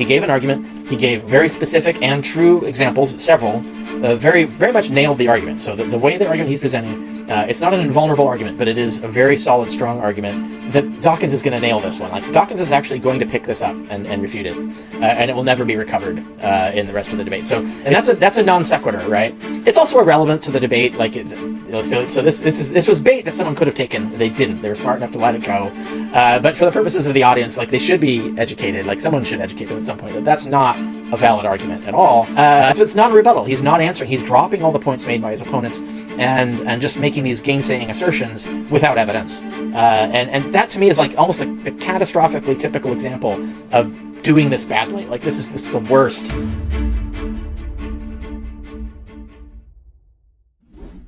He gave an argument, he gave very specific and true examples, several, very much nailed the argument. So the way the argument he's presenting, it's not an invulnerable argument, but it is a very solid, strong argument that Dawkins is going to nail this one. Like, Dawkins is actually going to pick this up and refute it, and it will never be recovered in the rest of the debate. So, and that's a non sequitur, right? It's also irrelevant to the debate. Like, so this was bait that someone could have taken. They didn't. They were smart enough to let it go. But for the purposes of the audience, like, they should be educated. Like, someone should educate them at some point. That's not a valid argument at all. So it's not a rebuttal. He's not answering. He's dropping all the points made by his opponents and just making these gainsaying assertions without evidence. And that to me is like almost like the catastrophically typical example of doing this badly. Like, this is the worst.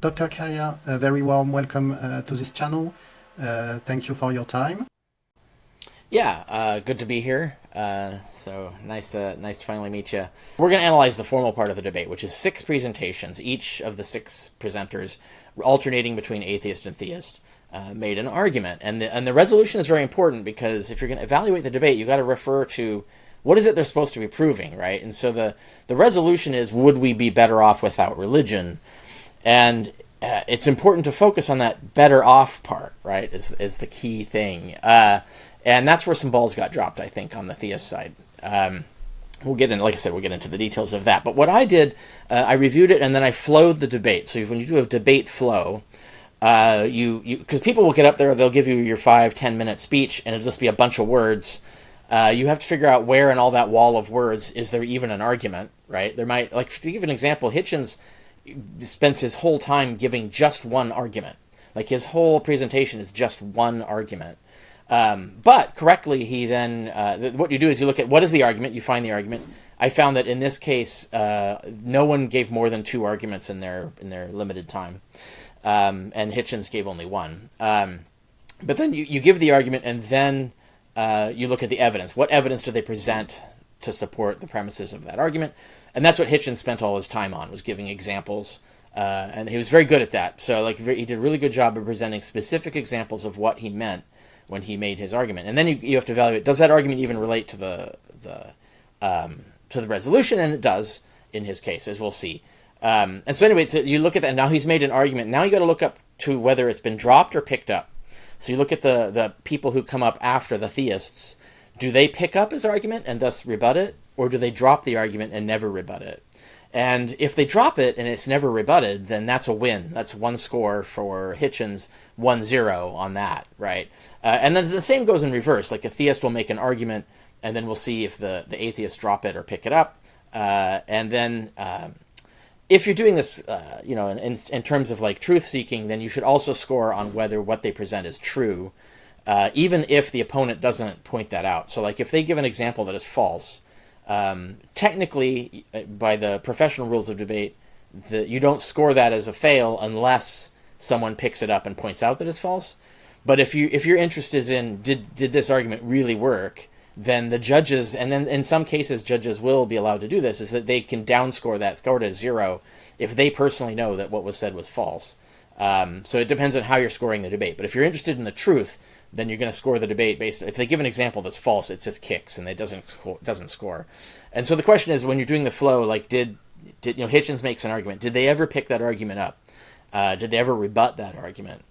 Dr. Carrier, a very warm welcome to this channel. Thank you for your time. Yeah, good to be here. So nice to finally meet you. We're going to analyze the formal part of the debate, which is 6 presentations. Each of the 6 presenters, alternating between atheist and theist, made an argument. And the resolution is very important, because if you're going to evaluate the debate, you got to refer to what is it they're supposed to be proving, right? And so the resolution is, would we be better off without religion? And it's important to focus on that better off part, right, is the key thing. And that's where some balls got dropped, I think, on the theist side. We'll get in, like I said, we'll get into the details of that. But what I did, I reviewed it and then I flowed the debate. So when you do a debate flow, because people will get up there, they'll give you your 5-10 minute speech, and it'll just be a bunch of words. You have to figure out where in all that wall of words is there even an argument, right? There might, like, to give an example, Hitchens spends his whole time giving just one argument. Like, his whole presentation is just one argument. But correctly, he then, what you do is you look at what is the argument, you find the argument. I found that in this case, no one gave more than 2 arguments in their limited time. And Hitchens gave only 1. But then you give the argument, and then you look at the evidence. What evidence do they present to support the premises of that argument? And that's what Hitchens spent all his time on, was giving examples. And he was very good at that. So he did a really good job of presenting specific examples of what he meant when he made his argument. And then you have to evaluate, does that argument even relate to the resolution? And it does in his case, as we'll see. And so anyway, so you look at that, and now he's made an argument. Now you got to look up to whether it's been dropped or picked up. So you look at the people who come up after the theists. Do they pick up his argument and thus rebut it? Or do they drop the argument and never rebut it? And if they drop it and it's never rebutted, then that's a win. That's 1 score for Hitchens, 1-0 on that, right? And then the same goes in reverse. Like, a theist will make an argument, and then we'll see if the atheists drop it or pick it up. And then if you're doing this, in terms of like truth seeking, then you should also score on whether what they present is true, even if the opponent doesn't point that out. So, like, if they give an example that is false, technically, by the professional rules of debate, you don't score that as a fail unless someone picks it up and points out that it's false. But if your interest is in did this argument really work, then the judges, and then in some cases judges will be allowed to do this, is that they can downscore that, score it as 0, if they personally know that what was said was false. So it depends on how you're scoring the debate. But if you're interested in the truth, then you're going to score the debate based. If they give an example that's false, it just kicks and it doesn't score. And so the question is, when you're doing the flow, like, did Hitchens makes an argument? Did they ever pick that argument up? Did they ever rebut that argument?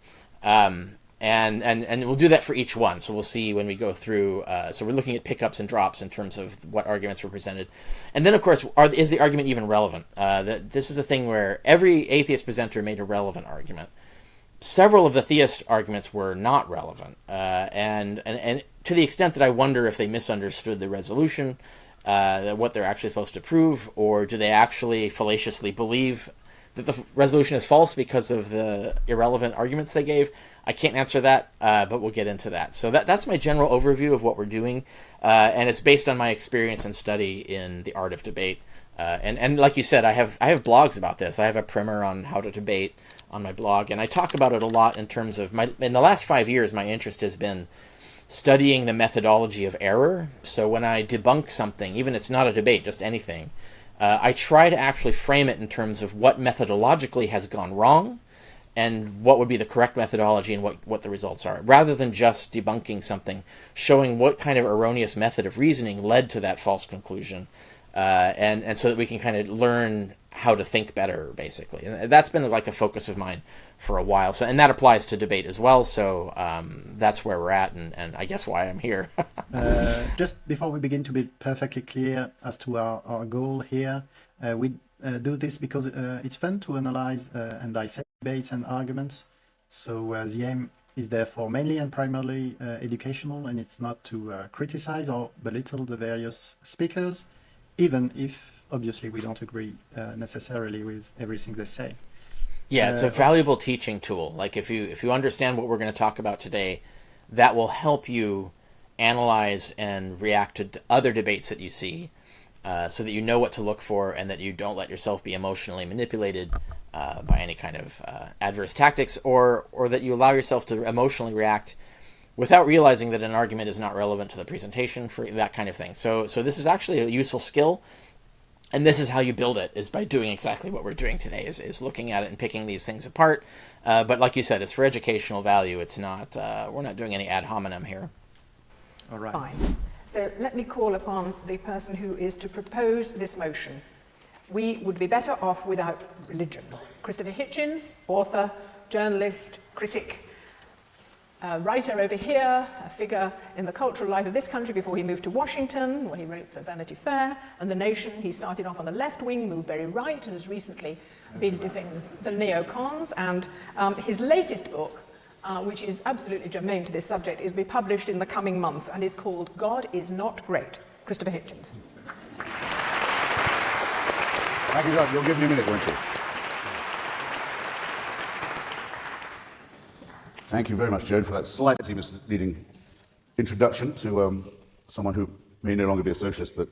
And we'll do that for each one. So we'll see when we go through. So we're looking at pickups and drops in terms of what arguments were presented. And then, of course, is the argument even relevant? This is a thing where every atheist presenter made a relevant argument. Several of the theist arguments were not relevant. And to the extent that I wonder if they misunderstood the resolution, what they're actually supposed to prove, or do they actually fallaciously believe that the resolution is false because of the irrelevant arguments they gave. I can't answer that, but we'll get into that. So that's my general overview of what we're doing, and it's based on my experience and study in the art of debate. And like you said, I have blogs about this. I have a primer on how to debate on my blog, and I talk about it a lot in terms of in the last 5 years, my interest has been studying the methodology of error. So when I debunk something, even if it's not a debate, just anything, I try to actually frame it in terms of what methodologically has gone wrong, and what would be the correct methodology and what the results are, rather than just debunking something, showing what kind of erroneous method of reasoning led to that false conclusion, and so that we can kind of learn how to think better, basically. And that's been like a focus of mine for a while. So, and that applies to debate as well. So that's where we're at, and I guess why I'm here. Just before we begin, to be perfectly clear as to our goal here, we do this because it's fun to analyze and dissect debates and arguments. So the aim is therefore mainly and primarily educational, and it's not to criticize or belittle the various speakers, even if obviously we don't agree necessarily with everything they say. Yeah, it's a valuable teaching tool. Like if you understand what we're going to talk about today, that will help you analyze and react to other debates that you see, so that you know what to look for and that you don't let yourself be emotionally manipulated by any kind of adverse tactics, or that you allow yourself to emotionally react without realizing that an argument is not relevant to the presentation, for that kind of thing. So this is actually a useful skill, and this is how you build it, is by doing exactly what we're doing today, is looking at it and picking these things apart. But like you said, it's for educational value. It's not, we're not doing any ad hominem here. All right. Fine. So let me call upon the person who is to propose this motion. We would be better off without religion. Christopher Hitchens, author, journalist, critic, writer over here, a figure in the cultural life of this country before he moved to Washington, where he wrote for Vanity Fair and The Nation. He started off on the left wing, moved very right, and has recently been defending the neocons. And his latest book, which is absolutely germane to this subject, is to be published in the coming months and is called God is Not Great. Christopher Hitchens. Thank you, John. You'll give me a minute, won't you? Thank you very much, Joan, for that slightly misleading introduction to someone who may no longer be a socialist, but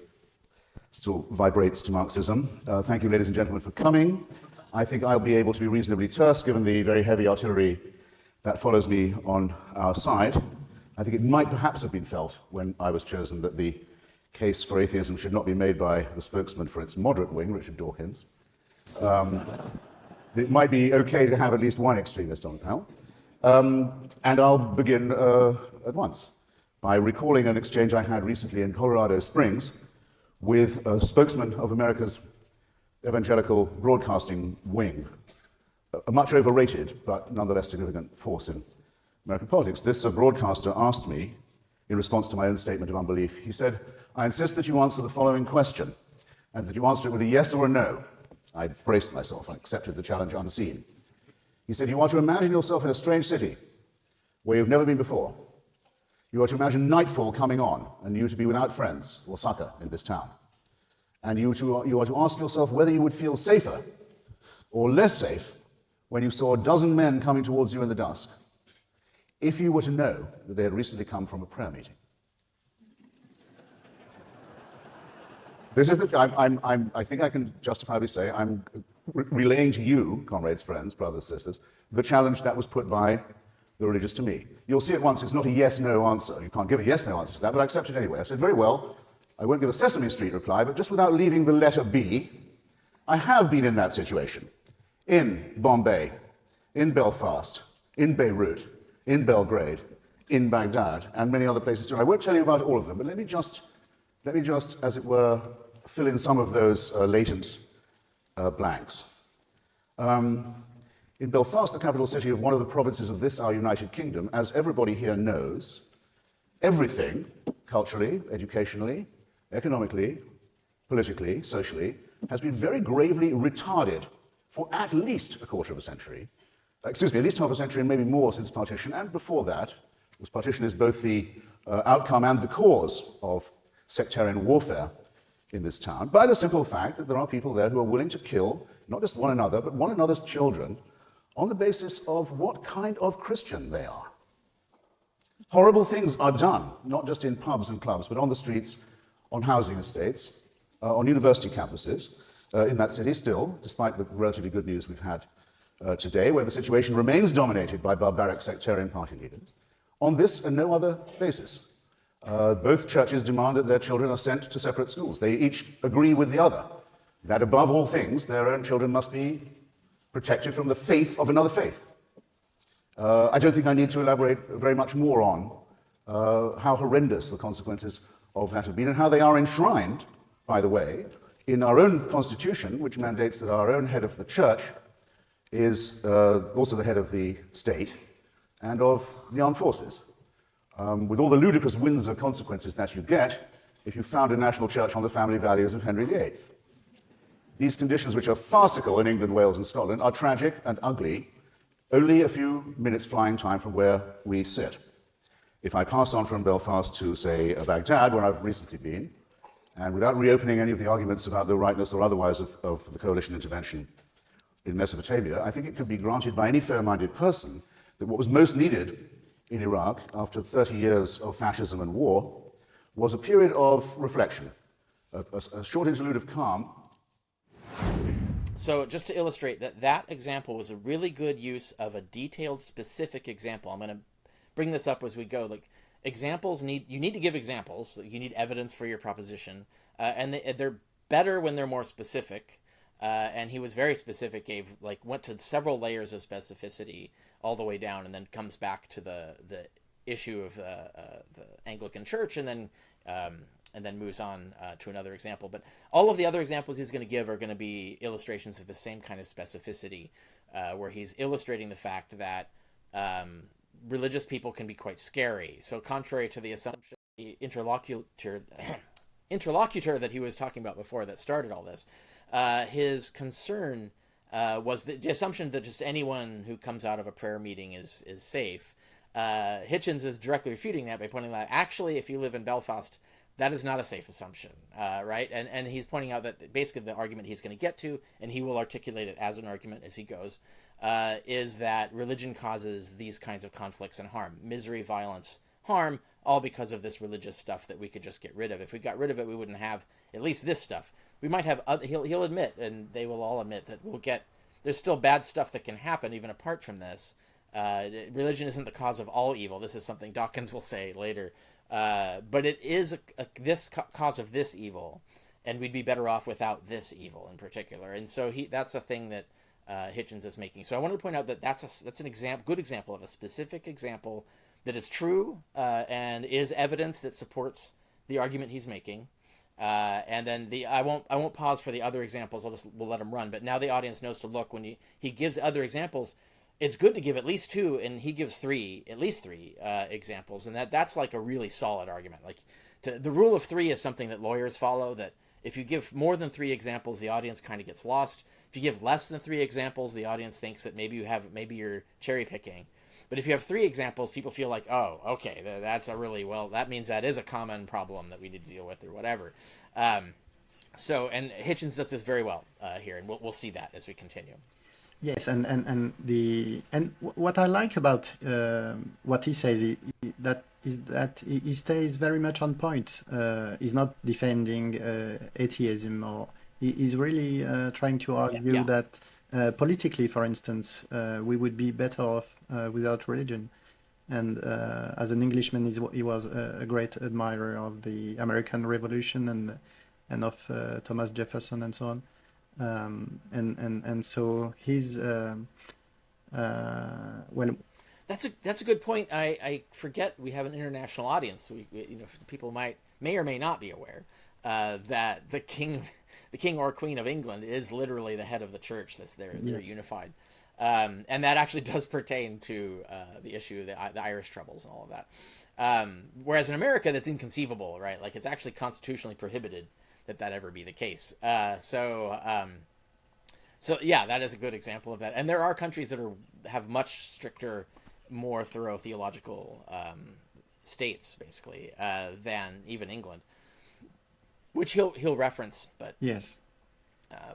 still vibrates to Marxism. Thank you, ladies and gentlemen, for coming. I think I'll be able to be reasonably terse, given the very heavy artillery that follows me on our side. I think it might perhaps have been felt when I was chosen that the case for atheism should not be made by the spokesman for its moderate wing, Richard Dawkins. It might be okay to have at least one extremist on the panel. And I'll begin at once by recalling an exchange I had recently in Colorado Springs with a spokesman of America's evangelical broadcasting wing, a much overrated but nonetheless significant force in American politics. This broadcaster asked me, in response to my own statement of unbelief, he said, "I insist that you answer the following question, and that you answer it with a yes or a no." I braced myself and accepted the challenge unseen. He said, "You are to imagine yourself in a strange city where you've never been before. You are to imagine nightfall coming on and you to be without friends or succor in this town. And you are to ask yourself whether you would feel safer or less safe when you saw a dozen men coming towards you in the dusk, if you were to know that they had recently come from a prayer meeting." This is I think I can justifiably say I'm relaying to you, comrades, friends, brothers, sisters, the challenge that was put by the religious to me. You'll see at once it's not a yes-no answer. You can't give a yes-no answer to that, but I accept it anyway. I said, very well, I won't give a Sesame Street reply, but just without leaving the letter B, I have been in that situation. In Bombay, in Belfast, in Beirut, in Belgrade, in Baghdad, and many other places too. I won't tell you about all of them, but let me just, as it were, fill in some of those latent blanks. In Belfast, the capital city of one of the provinces of this, our United Kingdom, as everybody here knows, everything, culturally, educationally, economically, politically, socially, has been very gravely retarded for at least a quarter of a century. At least half a century and maybe more since partition, and before that, because partition is both the outcome and the cause of sectarian warfare in this town, by the simple fact that there are people there who are willing to kill not just one another, but one another's children on the basis of what kind of Christian they are. Horrible things are done, not just in pubs and clubs, but on the streets, on housing estates, on university campuses, in that city still, despite the relatively good news we've had today, where the situation remains dominated by barbaric sectarian party leaders, on this and no other basis. Both churches demand that their children are sent to separate schools. They each agree with the other that above all things, their own children must be protected from the faith of another faith. I don't think I need to elaborate very much more on how horrendous the consequences of that have been and how they are enshrined, by the way, in our own constitution, which mandates that our own head of the church is also the head of the state and of the armed forces, with all the ludicrous Windsor consequences that you get if you found a national church on the family values of Henry VIII. These conditions, which are farcical in England, Wales, and Scotland, are tragic and ugly, only a few minutes flying time from where we sit. If I pass on from Belfast to, say, Baghdad, where I've recently been, and without reopening any of the arguments about the rightness or otherwise of the coalition intervention in Mesopotamia, I think it could be granted by any fair-minded person that what was most needed in Iraq after 30 years of fascism and war was a period of reflection, a short interlude of calm. So just to illustrate that example was a really good use of a detailed, specific example. I'm going to bring this up as we go. Like, examples you need to give examples. You need evidence for your proposition, and they're better when they're more specific. And he was very specific. Went to several layers of specificity all the way down, and then comes back to the issue of the Anglican Church, and then moves on to another example. But all of the other examples he's going to give are going to be illustrations of the same kind of specificity, where he's illustrating the fact that religious people can be quite scary. So contrary to the assumption, the interlocutor that he was talking about before that started all this, his concern was the assumption that just anyone who comes out of a prayer meeting is safe. Hitchens is directly refuting that by pointing out, actually, if you live in Belfast, that is not a safe assumption, right? And he's pointing out that basically the argument he's going to get to, and he will articulate it as an argument as he goes, is that religion causes these kinds of conflicts and harm, misery, violence, harm, all because of this religious stuff that we could just get rid of. If we got rid of it, we wouldn't have at least this stuff. We might have other, he'll admit, and they will all admit, that there's still bad stuff that can happen even apart from this. Religion isn't the cause of all evil. This is something Dawkins will say later. But it is this cause of this evil, and we'd be better off without this evil in particular. And so that's a thing that Hitchens is making. So I wanted to point out that that's an good example of a specific example that is true and is evidence that supports the argument he's making. And then I won't pause for the other examples. We'll let them run. But now the audience knows to look when he gives other examples. It's good to give at least two, and he gives at least three examples, and that's like a really solid argument. Like, the rule of three is something that lawyers follow. That if you give more than three examples, the audience kind of gets lost. If you give less than three examples, the audience thinks that maybe you're cherry picking. But if you have three examples, people feel like, oh, okay, that means that is a common problem that we need to deal with, or whatever. And Hitchens does this very well here, and we'll see that as we continue. Yes, and what I like about what he says is that he stays very much on point. He's not defending atheism, or he's really trying to argue that politically, for instance, we would be better off without religion. And as an Englishman, he was a great admirer of the American Revolution and of Thomas Jefferson and so on. And so he's That's a good point. I forget we have an international audience. So people may or may not be aware that the king or queen of England is literally the head of the church. They're unified, and that actually does pertain to the issue of the Irish troubles and all of that. Whereas in America, that's inconceivable, right? Like, it's actually constitutionally prohibited that ever be the case. So yeah, that is a good example of that. And there are countries that have much stricter, more thorough theological states, basically, than even England, which he'll reference. But yes,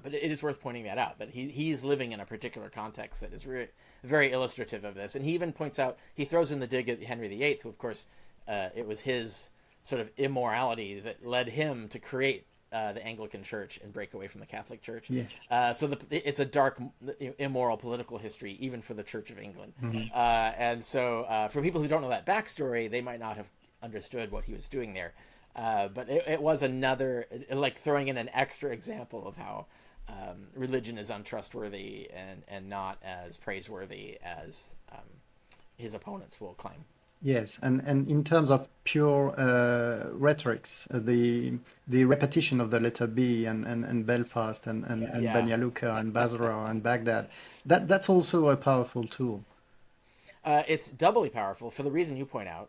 but it is worth pointing that out, that he's living in a particular context that is very illustrative of this. And he even points out, he throws in the dig at Henry VIII, who, of course, it was his sort of immorality that led him to create the Anglican Church and break away from the Catholic Church. Yes. So it's a dark, immoral political history, even for the Church of England. Mm-hmm. And so for people who don't know that backstory, they might not have understood what he was doing there. But it was another, like, throwing in an extra example of how religion is untrustworthy and not as praiseworthy as his opponents will claim. Yes, and in terms of pure rhetorics, the repetition of the letter B and Belfast and Banja Luka and Basra and Baghdad, that's also a powerful tool. It's doubly powerful for the reason you point out,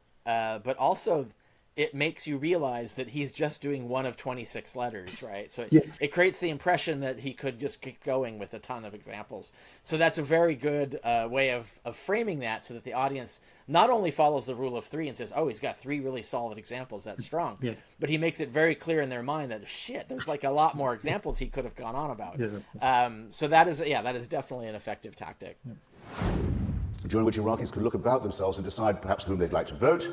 but also it makes you realize that he's just doing one of 26 letters, right? So it creates the impression that he could just keep going with a ton of examples. So that's a very good way of framing that, so that the audience not only follows the rule of three and says, oh, he's got three really solid examples, that's strong, but he makes it very clear in their mind that, shit, there's like a lot more examples he could have gone on about. So that is definitely an effective tactic. During which Iraqis could look about themselves and decide perhaps whom they'd like to vote,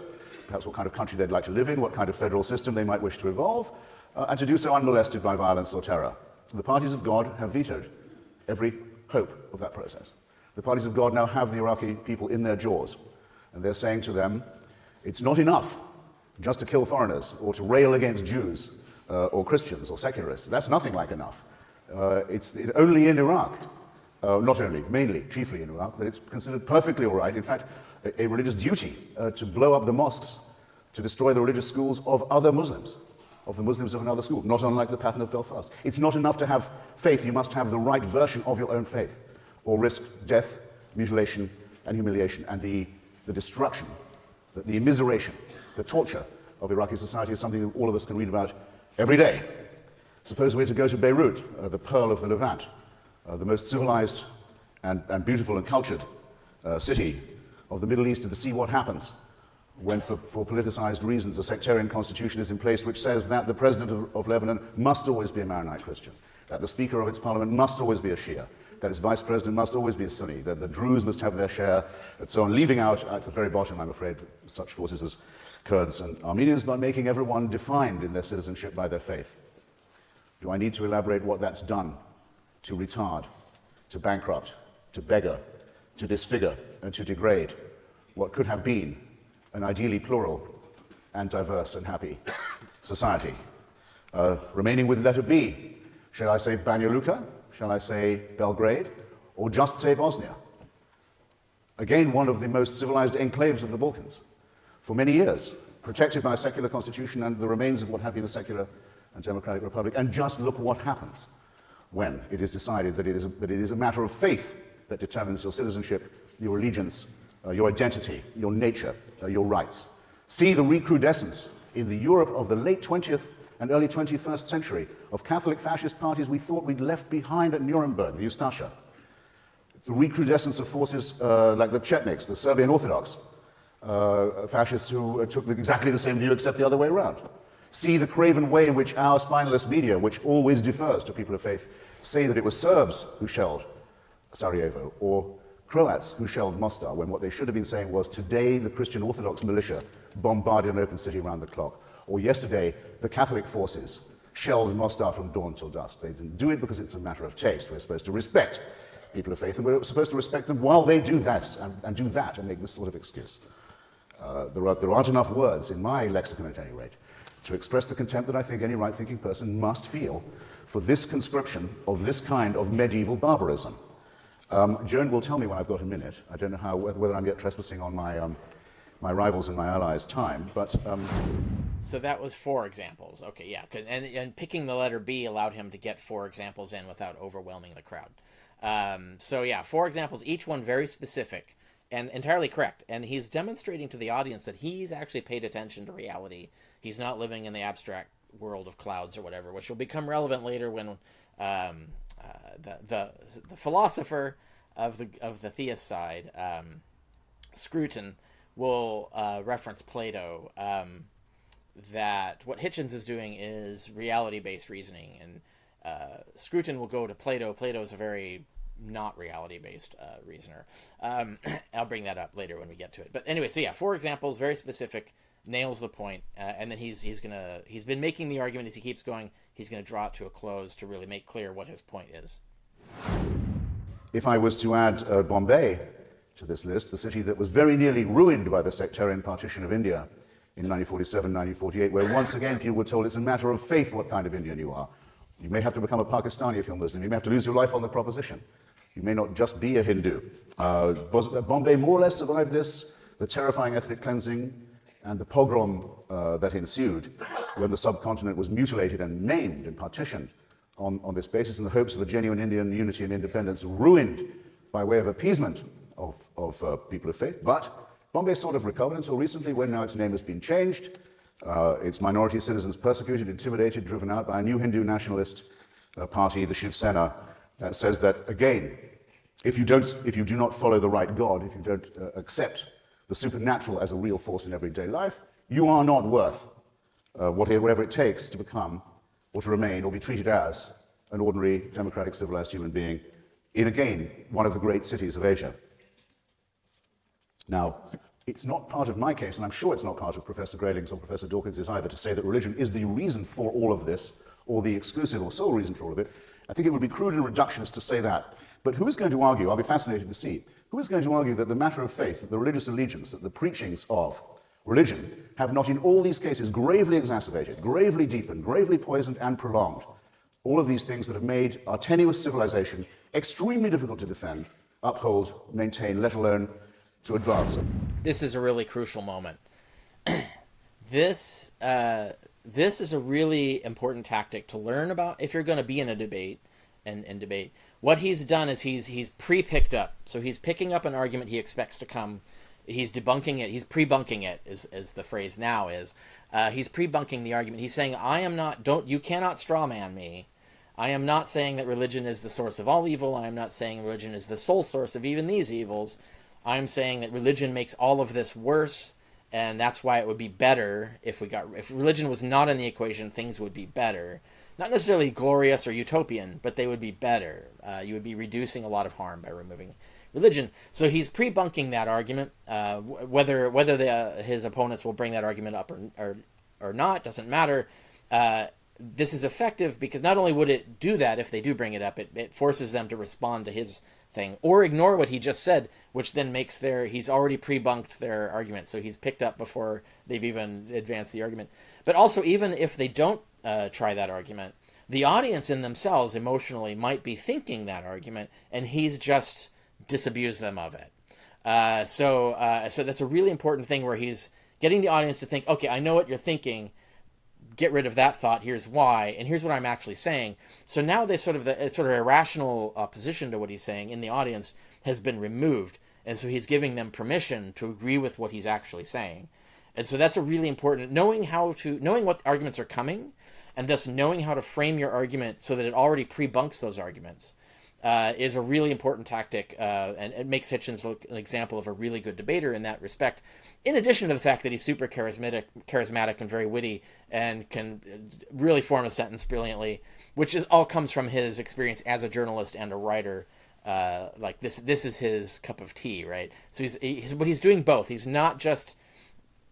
perhaps what kind of country they'd like to live in, what kind of federal system they might wish to evolve, and to do so unmolested by violence or terror. The parties of God have vetoed every hope of that process. The parties of God now have the Iraqi people in their jaws, and they're saying to them, it's not enough just to kill foreigners or to rail against Jews or Christians or secularists. That's nothing like enough. It's only in Iraq, not only, mainly, chiefly in Iraq, that it's considered perfectly all right, in fact, a religious duty to blow up the mosques, to destroy the religious schools of other Muslims, of the Muslims of another school, not unlike the pattern of Belfast. It's not enough to have faith, you must have the right version of your own faith, or risk death, mutilation, and humiliation, and the destruction, the immiseration, the torture of Iraqi society is something that all of us can read about every day. Suppose we're to go to Beirut, the pearl of the Levant, the most civilized and beautiful and cultured city of the Middle East, and to see what happens when, for politicized reasons, a sectarian constitution is in place which says that the president of Lebanon must always be a Maronite Christian, that the speaker of its parliament must always be a Shia, that its vice president must always be a Sunni, that the Druze must have their share, and so on, leaving out at the very bottom, I'm afraid, such forces as Kurds and Armenians, but making everyone defined in their citizenship by their faith. Do I need to elaborate what that's done to retard, to bankrupt, to beggar, to disfigure, and to degrade what could have been an ideally plural and diverse and happy society? Remaining with letter B, shall I say Banja Luka? Shall I say Belgrade? Or just say Bosnia? Again, one of the most civilized enclaves of the Balkans. For many years, protected by a secular constitution and the remains of what had been a secular and democratic republic. And just look what happens when it is decided that it is a matter of faith that determines your citizenship, your allegiance, your identity, your nature, your rights. See the recrudescence in the Europe of the late 20th and early 21st century of Catholic fascist parties we thought we'd left behind at Nuremberg, the Ustasha. The recrudescence of forces like the Chetniks, the Serbian Orthodox fascists who took exactly the same view except the other way around. See the craven way in which our spineless media, which always defers to people of faith, say that it was Serbs who shelled Sarajevo, or Croats who shelled Mostar, when what they should have been saying was, today the Christian Orthodox militia bombarded an open city around the clock, or yesterday the Catholic forces shelled Mostar from dawn till dusk. They didn't do it because it's a matter of taste. We're supposed to respect people of faith, and we're supposed to respect them while they do that and do that and make this sort of excuse. There aren't enough words, in my lexicon at any rate, to express the contempt that I think any right-thinking person must feel for this conscription of this kind of medieval barbarism. Joan will tell me when I've got a minute. I don't know whether I'm yet trespassing on my rivals and my allies' time, but... So that was 4 examples. Okay, yeah. And picking the letter B allowed him to get 4 examples in without overwhelming the crowd. So yeah, 4 examples, each one very specific and entirely correct. And he's demonstrating to the audience that he's actually paid attention to reality. He's not living in the abstract world of clouds or whatever, which will become relevant later when the philosopher of the theist side, Scruton, will reference Plato, that what Hitchens is doing is reality-based reasoning, and Scruton will go to Plato. Plato is a very not reality-based reasoner. I'll bring that up later when we get to it. But anyway, so yeah, 4 examples, very specific, nails the point, and then he's been making the argument as he keeps going. He's going to draw it to a close to really make clear what his point is. If I was to add Bombay to this list, the city that was very nearly ruined by the sectarian partition of India in 1947, 1948, where once again people were told it's a matter of faith what kind of Indian you are. You may have to become a Pakistani if you're Muslim. You may have to lose your life on the proposition. You may not just be a Hindu. Bombay more or less survived this, the terrifying ethnic cleansing and the pogrom that ensued when the subcontinent was mutilated and named and partitioned on this basis in the hopes of a genuine Indian unity and independence, ruined by way of appeasement of people of faith. But Bombay sort of recovered until recently, when now its name has been changed, its minority citizens persecuted, intimidated, driven out by a new Hindu nationalist party, the Shiv Sena, that says that, again, if you do not follow the right God, if you don't accept the supernatural as a real force in everyday life, you are not worth whatever it takes to become or to remain or be treated as an ordinary, democratic, civilized human being in, again, one of the great cities of Asia. Now, it's not part of my case, and I'm sure it's not part of Professor Grayling's or Professor Dawkins' either, to say that religion is the reason for all of this, or the exclusive or sole reason for all of it. I think it would be crude and reductionist to say that. But who is going to argue, I'll be fascinated to see, who is going to argue that the matter of faith, that the religious allegiance, that the preachings of religion have not in all these cases gravely exacerbated, gravely deepened, gravely poisoned and prolonged all of these things that have made our tenuous civilization extremely difficult to defend, uphold, maintain, let alone to advance. This is a really crucial moment. This is a really important tactic to learn about if you're going to be in a debate and debate. What he's done is he's pre-picked up. So he's picking up an argument he expects to come. He's debunking it. He's pre-bunking it, as the phrase now is. He's pre-bunking the argument. He's saying, you cannot straw man me. I am not saying that religion is the source of all evil. I am not saying religion is the sole source of even these evils. I'm saying that religion makes all of this worse, and that's why it would be better if religion was not in the equation, things would be better. Not necessarily glorious or utopian, but they would be better. You would be reducing a lot of harm by removing religion. So he's pre-bunking that argument. Whether his opponents will bring that argument up or not doesn't matter. This is effective because not only would it do that if they do bring it up, it forces them to respond to his thing or ignore what he just said, which then makes he's already pre-bunked their argument. So he's picked up before they've even advanced the argument. But also, even if they don't try that argument, the audience in themselves emotionally might be thinking that argument, and he's just disabused them of it. So that's a really important thing where he's getting the audience to think, okay, I know what you're thinking. Get rid of that thought. Here's why, and here's what I'm actually saying. So now it's sort of irrational opposition to what he's saying in the audience has been removed, and so he's giving them permission to agree with what he's actually saying. And so that's a really important knowing what arguments are coming, and thus knowing how to frame your argument so that it already pre-bunks those arguments is a really important tactic, and it makes Hitchens look an example of a really good debater in that respect. In addition to the fact that he's super charismatic and very witty and can really form a sentence brilliantly, which all comes from his experience as a journalist and a writer. Like this is his cup of tea, right? So but he's doing both. He's not just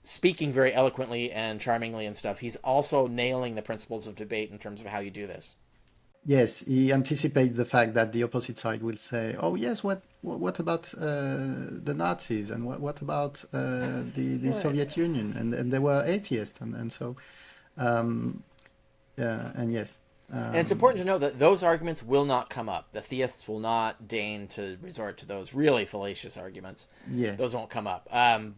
speaking very eloquently and charmingly and stuff. He's also nailing the principles of debate in terms of how you do this. Yes, he anticipates the fact that the opposite side will say, "Oh yes, what about the Nazis and what about the Soviet Union and they were atheists and so and yes." And it's important to know that those arguments will not come up. The theists will not deign to resort to those really fallacious arguments. Yes, those won't come up.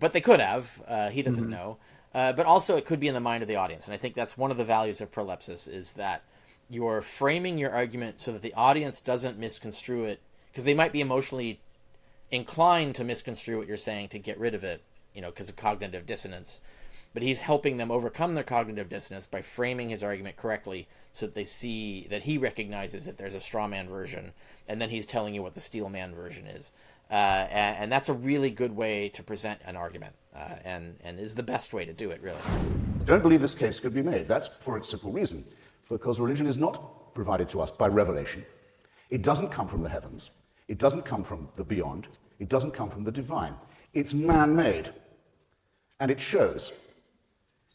But they could have. He doesn't know. But also, it could be in the mind of the audience, and I think that's one of the values of prolepsis is that you're framing your argument so that the audience doesn't misconstrue it, because they might be emotionally inclined to misconstrue what you're saying to get rid of it, because of cognitive dissonance. But he's helping them overcome their cognitive dissonance by framing his argument correctly so that they see that he recognizes that there's a straw man version, and then he's telling you what the steel man version is. And that's a really good way to present an argument, and is the best way to do it, really. I don't believe this case could be made. That's for a simple reason. Because religion is not provided to us by revelation. It doesn't come from the heavens. It doesn't come from the beyond. It doesn't come from the divine. It's man-made. And it shows.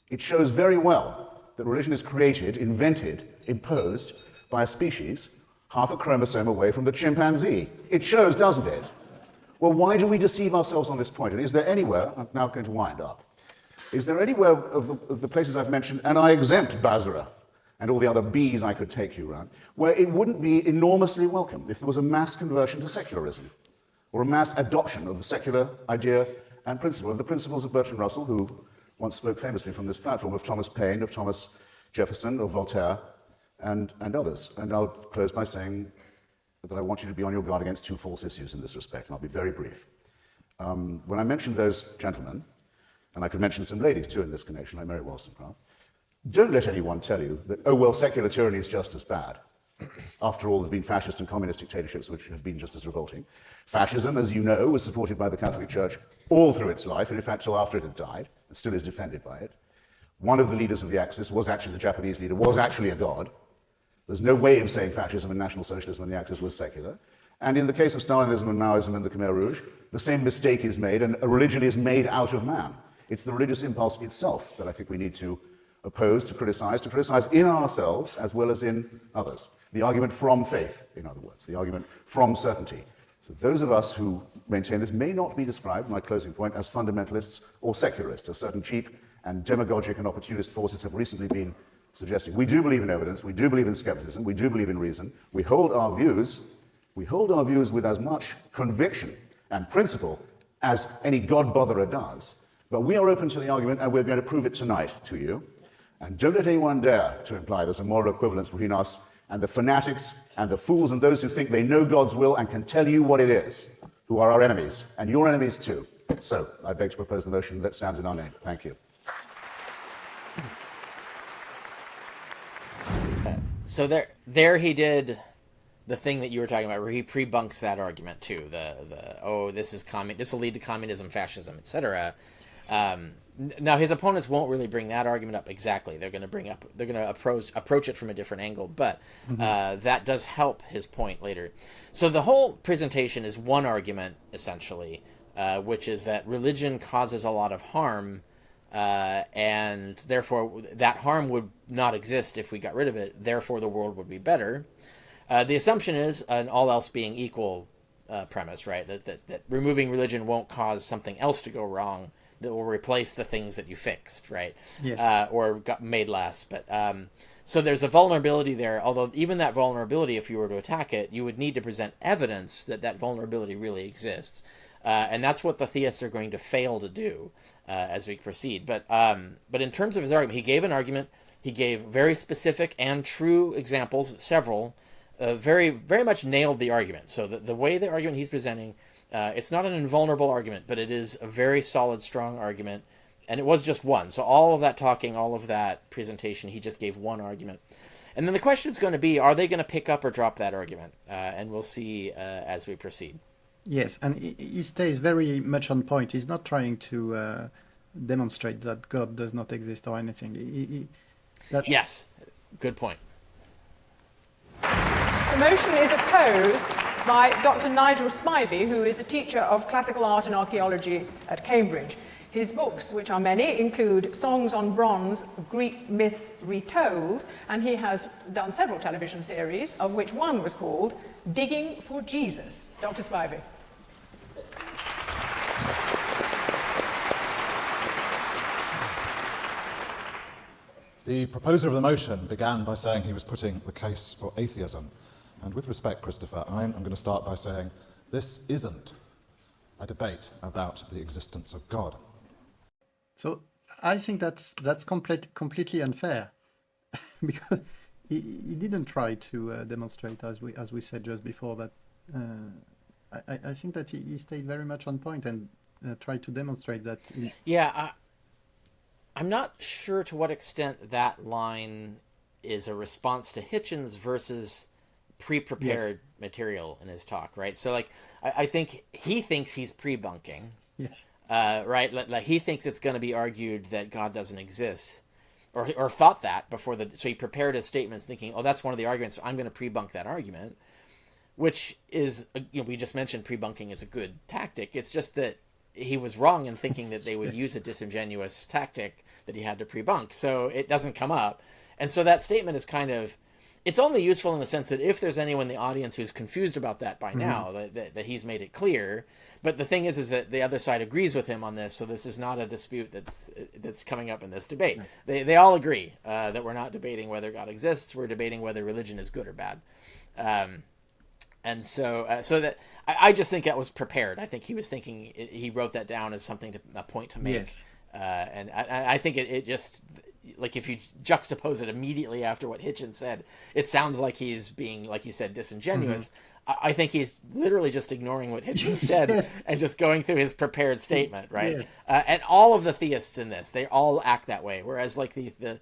It shows very well that religion is created, invented, imposed by a species half a chromosome away from the chimpanzee. It shows, doesn't it? Well, why do we deceive ourselves on this point? And is there anywhere, I'm now going to wind up, is there anywhere of the places I've mentioned, and I exempt Basra, and all the other B's I could take you around, where it wouldn't be enormously welcome if there was a mass conversion to secularism, or a mass adoption of the secular idea and principle, of the principles of Bertrand Russell, who once spoke famously from this platform, of Thomas Paine, of Thomas Jefferson, of Voltaire, and others. And I'll close by saying that I want you to be on your guard against two false issues in this respect, and I'll be very brief. When I mentioned those gentlemen, and I could mention some ladies too in this connection, like Mary Wollstonecraft, don't let anyone tell you that, oh, well, secular tyranny is just as bad. After all, there have been fascist and communist dictatorships which have been just as revolting. Fascism, as you know, was supported by the Catholic Church all through its life, and in fact, till after it had died, and still is defended by it. One of the leaders of the Axis was actually the Japanese leader, was actually a god. There's no way of saying fascism and National Socialism when the Axis was secular. And in the case of Stalinism and Maoism and the Khmer Rouge, the same mistake is made, and a religion is made out of man. It's the religious impulse itself that I think we need to oppose, to criticize in ourselves as well as in others. The argument from faith, in other words, the argument from certainty. So those of us who maintain this may not be described, my closing point, as fundamentalists or secularists, as certain cheap and demagogic and opportunist forces have recently been suggesting. We do believe in evidence, we do believe in skepticism, we do believe in reason, we hold our views with as much conviction and principle as any God-botherer does. But we are open to the argument, and we're going to prove it tonight to you. And don't let anyone dare to imply there's a moral equivalence between us and the fanatics and the fools and those who think they know God's will and can tell you what it is, who are our enemies, and your enemies too. So I beg to propose the motion that stands in our name. Thank you. So there he did the thing that you were talking about, where he pre-bunks that argument too. This will lead to communism, fascism, etc. Now his opponents won't really bring that argument up exactly. They're going to approach it from a different angle, but that does help his point later. So the whole presentation is one argument essentially, which is that religion causes a lot of harm. And therefore that harm would not exist if we got rid of it. Therefore the world would be better. The assumption is an all else being equal premise, right? That removing religion won't cause something else to go wrong that will replace the things that you fixed, right? Yes. Or got made less. But so there's a vulnerability there. Although even that vulnerability, if you were to attack it, you would need to present evidence that that vulnerability really exists. And that's what the theists are going to fail to do as we proceed. But in terms of his argument, he gave an argument. He gave very specific and true examples, several, very, very much nailed the argument. So the way the argument he's presenting, it's not an invulnerable argument, but it is a very solid, strong argument. And it was just one. So all of that talking, all of that presentation, he just gave one argument. And then the question is going to be, are they going to pick up or drop that argument? And we'll see as we proceed. Yes, and he stays very much on point. He's not trying to demonstrate that God does not exist or anything. Yes, good point. The motion is opposed by Dr. Nigel Spivey, who is a teacher of classical art and archaeology at Cambridge. His books, which are many, include Songs on Bronze, Greek Myths Retold, and he has done several television series, of which one was called Digging for Jesus. Dr. Spivey. The proposer of the motion began by saying he was putting the case for atheism. And with respect, Christopher, I'm going to start by saying this isn't a debate about the existence of God. So I think that's completely unfair, because he didn't try to demonstrate, as we said just before, that I think that he stayed very much on point and tried to demonstrate that. I'm not sure to what extent that line is a response to Hitchens versus pre-prepared material in his talk, right? So, like, I think he thinks he's pre-bunking, Yes. Right? Like he thinks it's going to be argued that God doesn't exist, or thought that before so he prepared his statements thinking, oh, that's one of the arguments, so I'm going to pre-bunk that argument, which is, we just mentioned pre-bunking is a good tactic. It's just that he was wrong in thinking that they would use a disingenuous tactic that he had to pre-bunk. So it doesn't come up. And so that statement is kind of, it's only useful in the sense that if there's anyone in the audience who's confused about that by now, that he's made it clear. But the thing is that the other side agrees with him on this, so this is not a dispute that's coming up in this debate. They all agree that we're not debating whether God exists. We're debating whether religion is good or bad. And so that I just think that was prepared. I think he was thinking, he wrote that down as something a point to make. Yes. And I think it just, like, if you juxtapose it immediately after what Hitchens said, it sounds like he's being, like you said, disingenuous. I think he's literally just ignoring what Hitchens said and just going through his prepared statement, right? And all of the theists in this, they all act that way. Whereas, like, the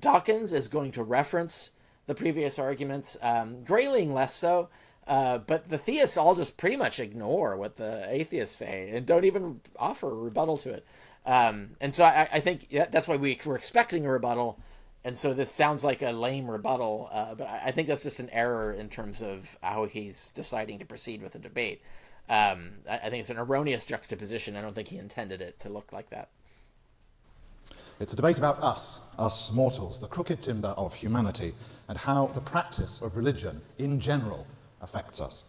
Dawkins is going to reference the previous arguments, Grayling less so, but the theists all just pretty much ignore what the atheists say and don't even offer a rebuttal to it. And so I think that's why we're expecting a rebuttal. And so this sounds like a lame rebuttal, but I think that's just an error in terms of how he's deciding to proceed with the debate. I think it's an erroneous juxtaposition. I don't think he intended it to look like that. It's a debate about us mortals, the crooked timber of humanity, and how the practice of religion in general affects us.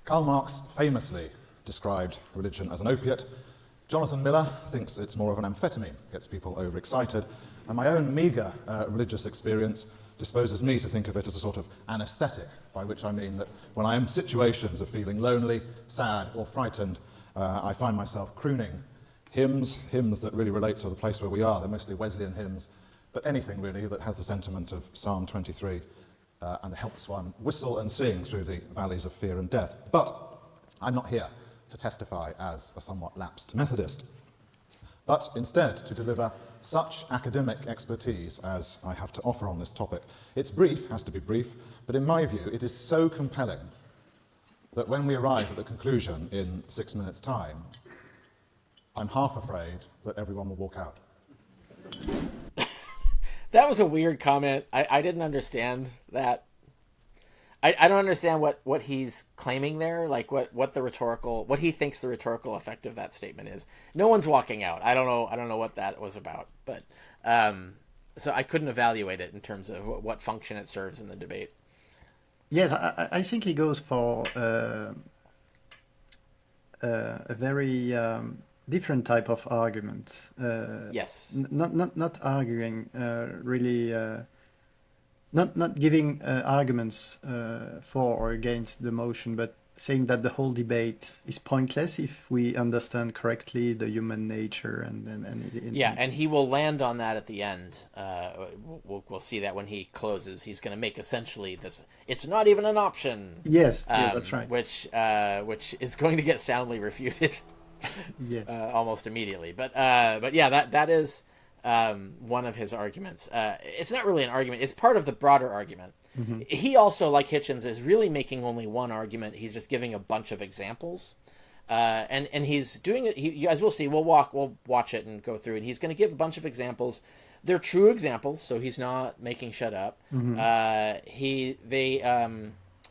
Karl Marx famously described religion as an opiate. Jonathan Miller thinks it's more of an amphetamine, gets people overexcited, and my own meagre religious experience disposes me to think of it as a sort of anesthetic, by which I mean that when I am in situations of feeling lonely, sad, or frightened, I find myself crooning hymns that really relate to the place where we are. They're mostly Wesleyan hymns, but anything really that has the sentiment of Psalm 23 and helps one whistle and sing through the valleys of fear and death. But I'm not here to testify as a somewhat lapsed Methodist, but instead to deliver such academic expertise as I have to offer on this topic. It's brief, has to be brief, but in my view it is so compelling that when we arrive at the conclusion in 6 minutes' time, I'm half afraid that everyone will walk out. That was a weird comment. I didn't understand that. I don't understand what he's claiming there, like what he thinks the rhetorical effect of that statement is. No one's walking out. I don't know what that was about, but so I couldn't evaluate it in terms of what function it serves in the debate. Yes, I think he goes for a very different type of argument. Yes. Not arguing really. Not giving arguments for or against the motion, but saying that the whole debate is pointless if we understand correctly the human nature and he will land on that at the end. We'll see that when he closes. He's going to make essentially this. It's not even an option. Yes, that's right. Which is going to get soundly refuted. Yes, almost immediately. But yeah, that is. One of his arguments. It's not really an argument. It's part of the broader argument. Mm-hmm. He also, like Hitchens, is really making only one argument. He's just giving a bunch of examples. And he's doing it, as we'll see, we'll watch it and go through it. He's going to give a bunch of examples. They're true examples, so he's not making shit up. Mm-hmm.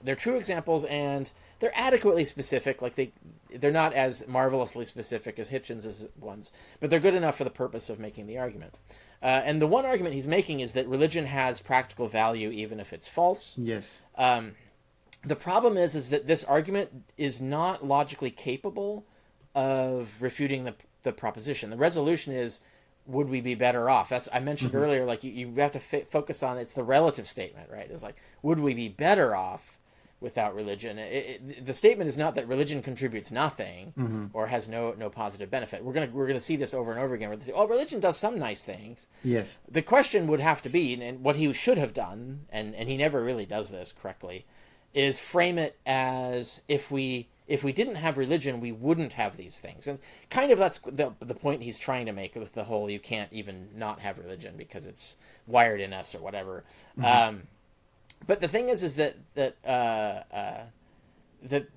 They're true examples, and they're adequately specific. Like they're not as marvelously specific as Hitchens' ones, but they're good enough for the purpose of making the argument. And the one argument he's making is that religion has practical value even if it's false. Yes. The problem is that this argument is not logically capable of refuting the proposition. The resolution is, would we be better off? That's I mentioned mm-hmm. earlier. Like you have to focus on it's the relative statement, right? It's like, would we be better off without religion? The statement is not that religion contributes nothing mm-hmm. or has no positive benefit. We're gonna see this over and over again. Where they say, "Oh, religion does some nice things." Yes. The question would have to be, and what he should have done, and he never really does this correctly, is frame it as if we didn't have religion, we wouldn't have these things. And kind of that's the point he's trying to make with the whole you can't even not have religion because it's wired in us or whatever. Mm-hmm. But the thing is that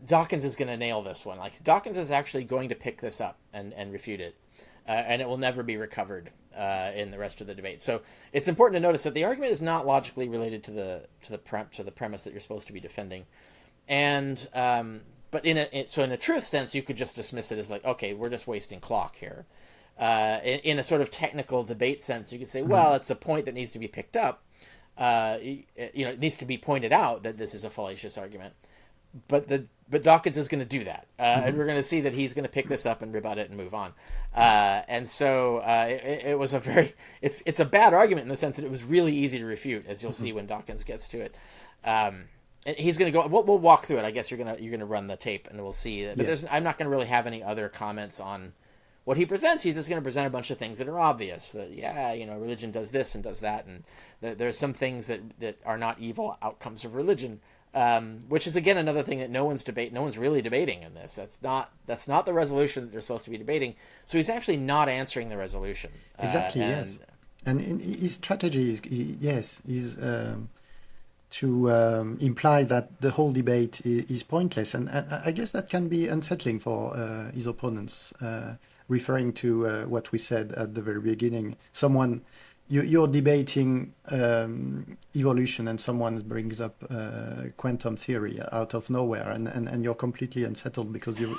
Dawkins is going to nail this one. Like Dawkins is actually going to pick this up and refute it, and it will never be recovered in the rest of the debate. So it's important to notice that the argument is not logically related to the premise that you're supposed to be defending, and but in a truth sense, you could just dismiss it as like, okay, we're just wasting clock here. In a sort of technical debate sense, you could say, well, it's a point that needs to be picked up. it needs to be pointed out that this is a fallacious argument. But Dawkins is going to do that, and we're going to see that he's going to pick this up and rebut it and move on. And so it was it's a bad argument in the sense that it was really easy to refute, as you'll see when Dawkins gets to it. And he's going to go. We'll walk through it. I guess you're gonna run the tape, and we'll see. But I'm not going to really have any other comments on what he presents. He's just going to present a bunch of things that are obvious. That religion does this and does that, and there's some things that are not evil outcomes of religion. Which is again another thing that no one's really debating in this. That's not the resolution that they're supposed to be debating. So he's actually not answering the resolution. Exactly. Yes. And his strategy is to imply that the whole debate is pointless, and I guess that can be unsettling for his opponents. Referring to what we said at the very beginning, you're debating evolution, and someone brings up quantum theory out of nowhere, and you're completely unsettled because you've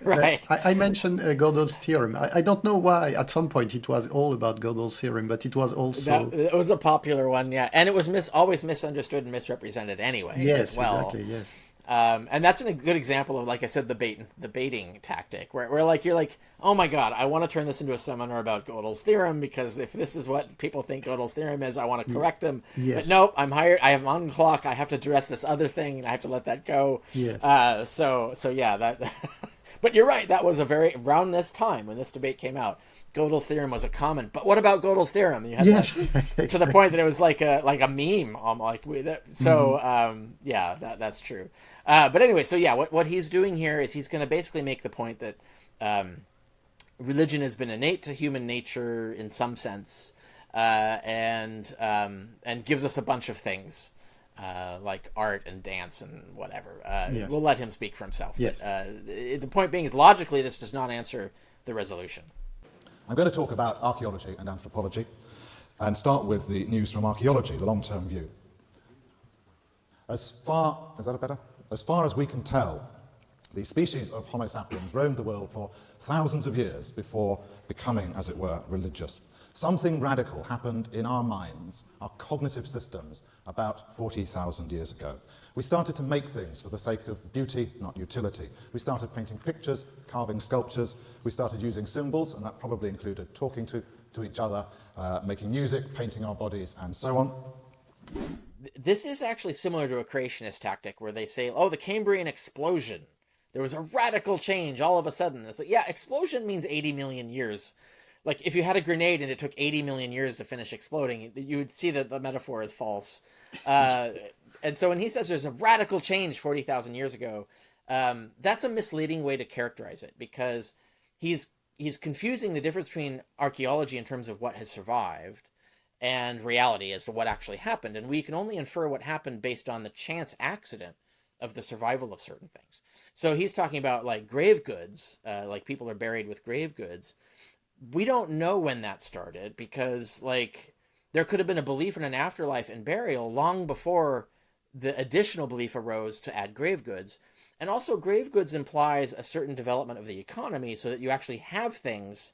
right. I mentioned Gödel's theorem. I don't know why. At some point, it was all about Gödel's theorem, but it was also it was a popular one, yeah, and it was always misunderstood and misrepresented anyway. Yes, as well. Exactly. Yes. And that's a good example of, like I said, the baiting tactic, where you're like, oh my god, I want to turn this into a seminar about Gödel's theorem, because if this is what people think Gödel's theorem is, I want to correct them. Yes. But nope, I'm hired. I have on clock. I have to address this other thing, and I have to let that go. Yes. So yeah, that. But you're right. That was around this time when this debate came out. Gödel's theorem was a common, but what about Gödel's theorem? And you had Yes. to the point that it was like a meme. That's true. But anyway, so yeah, what he's doing here is he's going to basically make the point that religion has been innate to human nature in some sense, and gives us a bunch of things like art and dance and whatever. Yes. We'll let him speak for himself. Yes. But, the point being is, logically, this does not answer the resolution. I'm going to talk about archaeology and anthropology, and start with the news from archaeology, the long-term view. As far as we can tell, the species of Homo sapiens roamed the world for thousands of years before becoming, as it were, religious. Something radical happened in our minds, our cognitive systems, about 40,000 years ago. We started to make things for the sake of beauty, not utility. We started painting pictures, carving sculptures. We started using symbols, and that probably included talking to each other, making music, painting our bodies, and so on. This is actually similar to a creationist tactic where they say, oh, the Cambrian explosion. There was a radical change all of a sudden. It's like, yeah, explosion means 80 million years. Like, if you had a grenade and it took 80 million years to finish exploding, you would see that the metaphor is false. And so when he says there's a radical change 40,000 years ago, that's a misleading way to characterize it, because he's confusing the difference between archaeology in terms of what has survived and reality as to what actually happened. And we can only infer what happened based on the chance accident of the survival of certain things. So he's talking about like grave goods, like people are buried with grave goods. We don't know when that started, because like there could have been a belief in an afterlife and burial long before the additional belief arose to add grave goods. And also grave goods implies a certain development of the economy so that you actually have things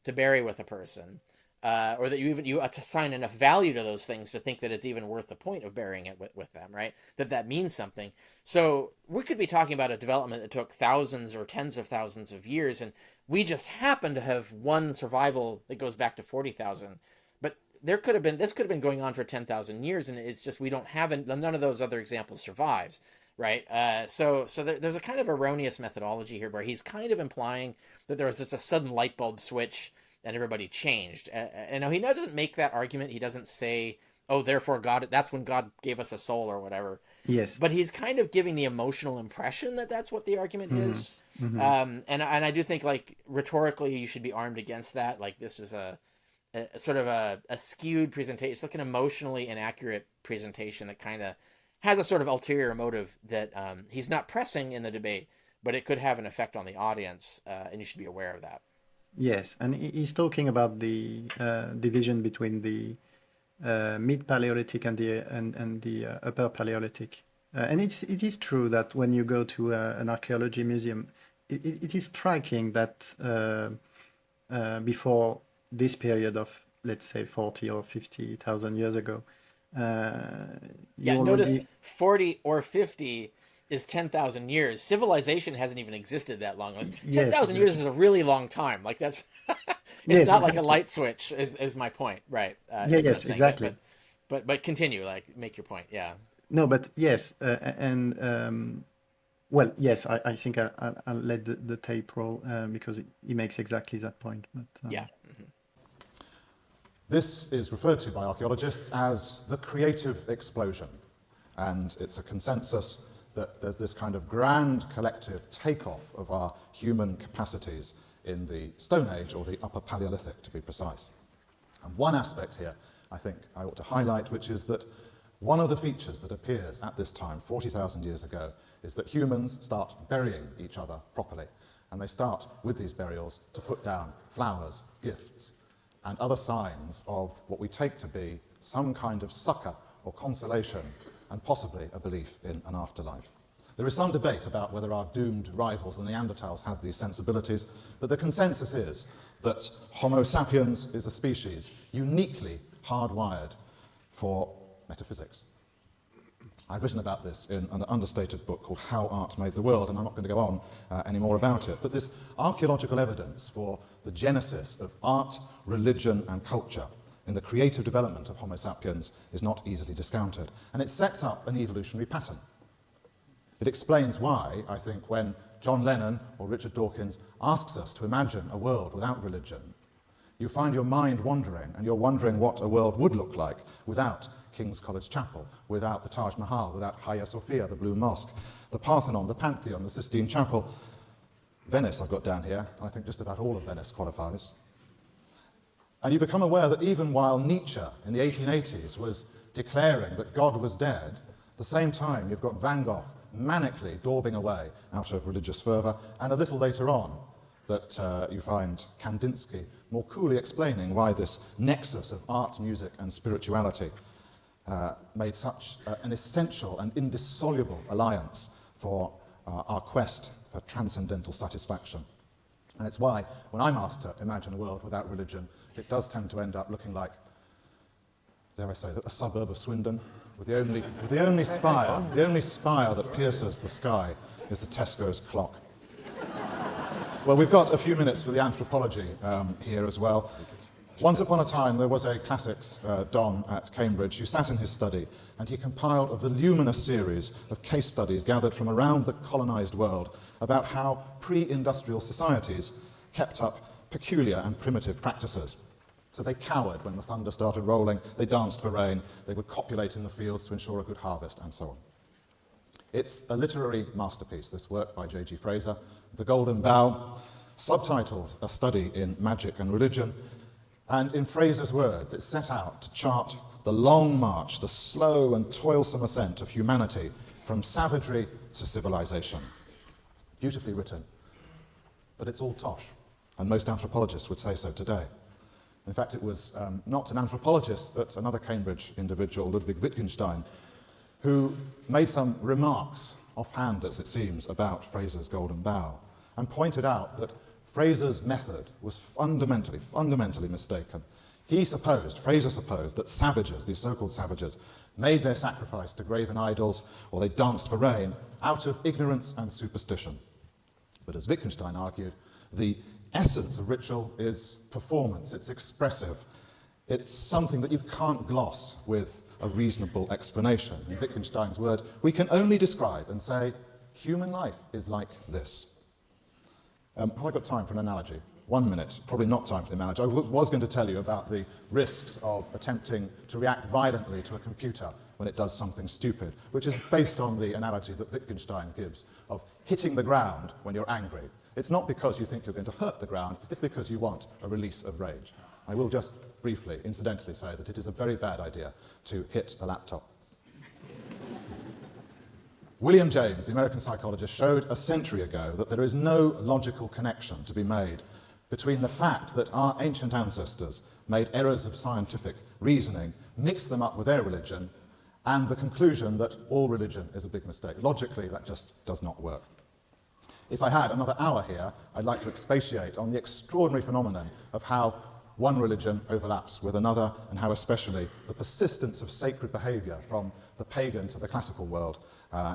to bury with a person, or that you assign enough value to those things to think that it's even worth the point of burying it with them, right? That means something. So we could be talking about a development that took thousands or tens of thousands of years, and we just happen to have one survival that goes back to 40,000. But this could have been going on for 10,000 years, and it's just we don't have none of those other examples survives, right? So there's a kind of erroneous methodology here where he's kind of implying that there was just a sudden light bulb switch and everybody changed. And he doesn't make that argument. He doesn't say, oh, therefore God, that's when God gave us a soul or whatever. Yes. But he's kind of giving the emotional impression that that's what the argument is. Mm-hmm. And I do think, like, rhetorically, you should be armed against that. Like, this is a sort of a skewed presentation. It's like an emotionally inaccurate presentation that kind of has a sort of ulterior motive that he's not pressing in the debate, but it could have an effect on the audience, and you should be aware of that. Yes, and he's talking about the division between the mid-Paleolithic and the upper Paleolithic. And it is true that when you go to an archaeology museum, it is striking that before this period of let's say 40 or 50,000 years ago. Yeah, You notice already 40 or 50 is 10,000 years. Civilization hasn't even existed that long. Like, yes, 10,000 years exactly. is a really long time. Like that's it's Yes, not like a exactly. light switch is my point, right? Yeah, Is what I'm yes, saying. exactly. But continue, like make your point. Yeah. No, but yes, and well, yes, I think I'll let the tape roll because he makes exactly that point. But Yeah. This is referred to by archaeologists as the creative explosion, and it's a consensus that there's this kind of grand collective takeoff of our human capacities in the Stone Age, or the Upper Paleolithic to be precise. And one aspect here I think I ought to highlight, which is that one of the features that appears at this time, 40,000 years ago, is that humans start burying each other properly. And they start, with these burials, to put down flowers, gifts, and other signs of what we take to be some kind of succor or consolation, and possibly a belief in an afterlife. There is some debate about whether our doomed rivals, the Neanderthals, had these sensibilities, but the consensus is that Homo sapiens is a species uniquely hardwired for metaphysics. I've written about this in an understated book called How Art Made the World, and I'm not going to go on any more about it. But this archaeological evidence for the genesis of art, religion, and culture in the creative development of Homo sapiens is not easily discounted. And it sets up an evolutionary pattern. It explains why, I think, when John Lennon or Richard Dawkins asks us to imagine a world without religion, you find your mind wandering, and you're wondering what a world would look like without King's College Chapel, without the Taj Mahal, without Hagia Sophia, the Blue Mosque, the Parthenon, the Pantheon, the Sistine Chapel. Venice I've got down here, and I think just about all of Venice qualifies. And you become aware that even while Nietzsche in the 1880s was declaring that God was dead, at the same time you've got Van Gogh manically daubing away out of religious fervour, and a little later on that you find Kandinsky more coolly explaining why this nexus of art, music and spirituality made such an essential and indissoluble alliance for our quest for transcendental satisfaction. And it's why, when I'm asked to imagine a world without religion, it does tend to end up looking like, dare I say, a suburb of Swindon, with the only spire that pierces the sky is the Tesco's clock. Well, we've got a few minutes for the anthropology here as well. Once upon a time, there was a classics don at Cambridge who sat in his study, and he compiled a voluminous series of case studies gathered from around the colonized world about how pre-industrial societies kept up peculiar and primitive practices. So they cowered when the thunder started rolling, they danced for rain, they would copulate in the fields to ensure a good harvest, and so on. It's a literary masterpiece, this work by J.G. Fraser, The Golden Bough, subtitled A Study in Magic and Religion, and in Fraser's words, it set out to chart the long march, the slow and toilsome ascent of humanity from savagery to civilization. Beautifully written, but it's all tosh, and most anthropologists would say so today. In fact, it was not an anthropologist, but another Cambridge individual, Ludwig Wittgenstein, who made some remarks, offhand as it seems, about Fraser's Golden Bough, and pointed out that Fraser's method was fundamentally mistaken. Fraser supposed that savages, these so-called savages, made their sacrifice to graven idols, or they danced for rain, out of ignorance and superstition. But as Wittgenstein argued, the essence of ritual is performance, it's expressive. It's something that you can't gloss with a reasonable explanation. In Wittgenstein's word, we can only describe and say, human life is like this. Have I got time for an analogy? 1 minute, probably not time for the analogy. I was going to tell you about the risks of attempting to react violently to a computer when it does something stupid, which is based on the analogy that Wittgenstein gives of hitting the ground when you're angry. It's not because you think you're going to hurt the ground, it's because you want a release of rage. I will just briefly, incidentally say that it is a very bad idea to hit a laptop. William James, the American psychologist, showed a century ago that there is no logical connection to be made between the fact that our ancient ancestors made errors of scientific reasoning, mixed them up with their religion, and the conclusion that all religion is a big mistake. Logically, that just does not work. If I had another hour here, I'd like to expatiate on the extraordinary phenomenon of how one religion overlaps with another, and how especially the persistence of sacred behaviour from the pagan to the classical world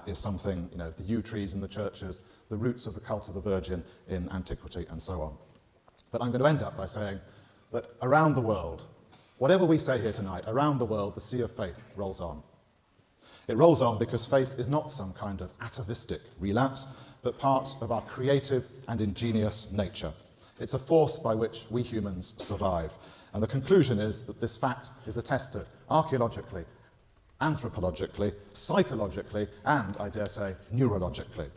is something, the yew trees in the churches, the roots of the cult of the Virgin in antiquity, and so on. But I'm going to end up by saying that around the world, whatever we say here tonight, around the world, the sea of faith rolls on. It rolls on because faith is not some kind of atavistic relapse, but part of our creative and ingenious nature. It's a force by which we humans survive. And the conclusion is that this fact is attested archaeologically, anthropologically, psychologically, and, I dare say, neurologically.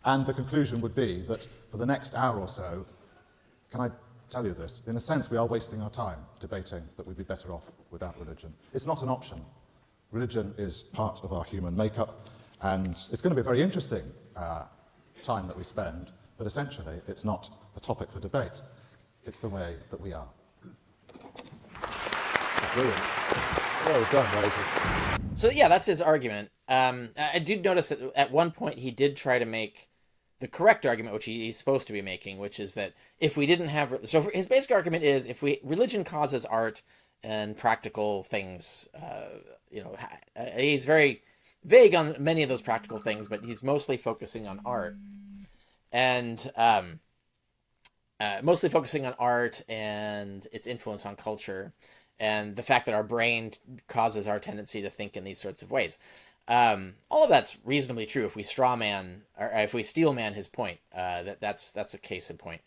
And the conclusion would be that for the next hour or so, can I tell you this? In a sense, we are wasting our time debating that we'd be better off without religion. It's not an option. Religion is part of our human makeup, and it's going to be a very interesting time that we spend, but essentially it's not a topic for debate. It's the way that we are. Brilliant. Well done, Nigel. So yeah, that's his argument. I did notice that at one point he did try to make the correct argument, which he's supposed to be making, which is that if we didn't have... So his basic argument is religion causes art and practical things. He's very vague on many of those practical things, but he's mostly focusing on art. And mostly focusing on art and its influence on culture, and the fact that our brain causes our tendency to think in these sorts of ways. All of that's reasonably true if we straw man, or if we steel man his point. That's a case in point.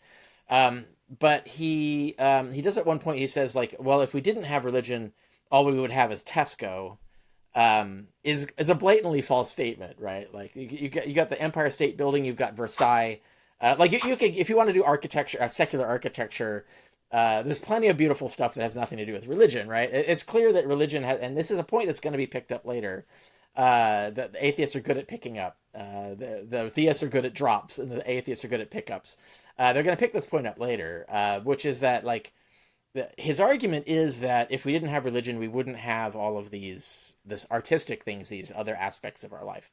But he does at one point, he says, like, well, if we didn't have religion, all we would have is Tesco, is a blatantly false statement, right? Like you got the Empire State Building, you've got Versailles. Like you could, if you want to do architecture, secular architecture, there's plenty of beautiful stuff that has nothing to do with religion, right? It's clear that religion has, and this is a point that's going to be picked up later, that the atheists are good at picking up. The theists are good at drops, and the atheists are good at pickups. They're going to pick this point up later, which is that, like, his argument is that if we didn't have religion, we wouldn't have all of this artistic things, these other aspects of our life.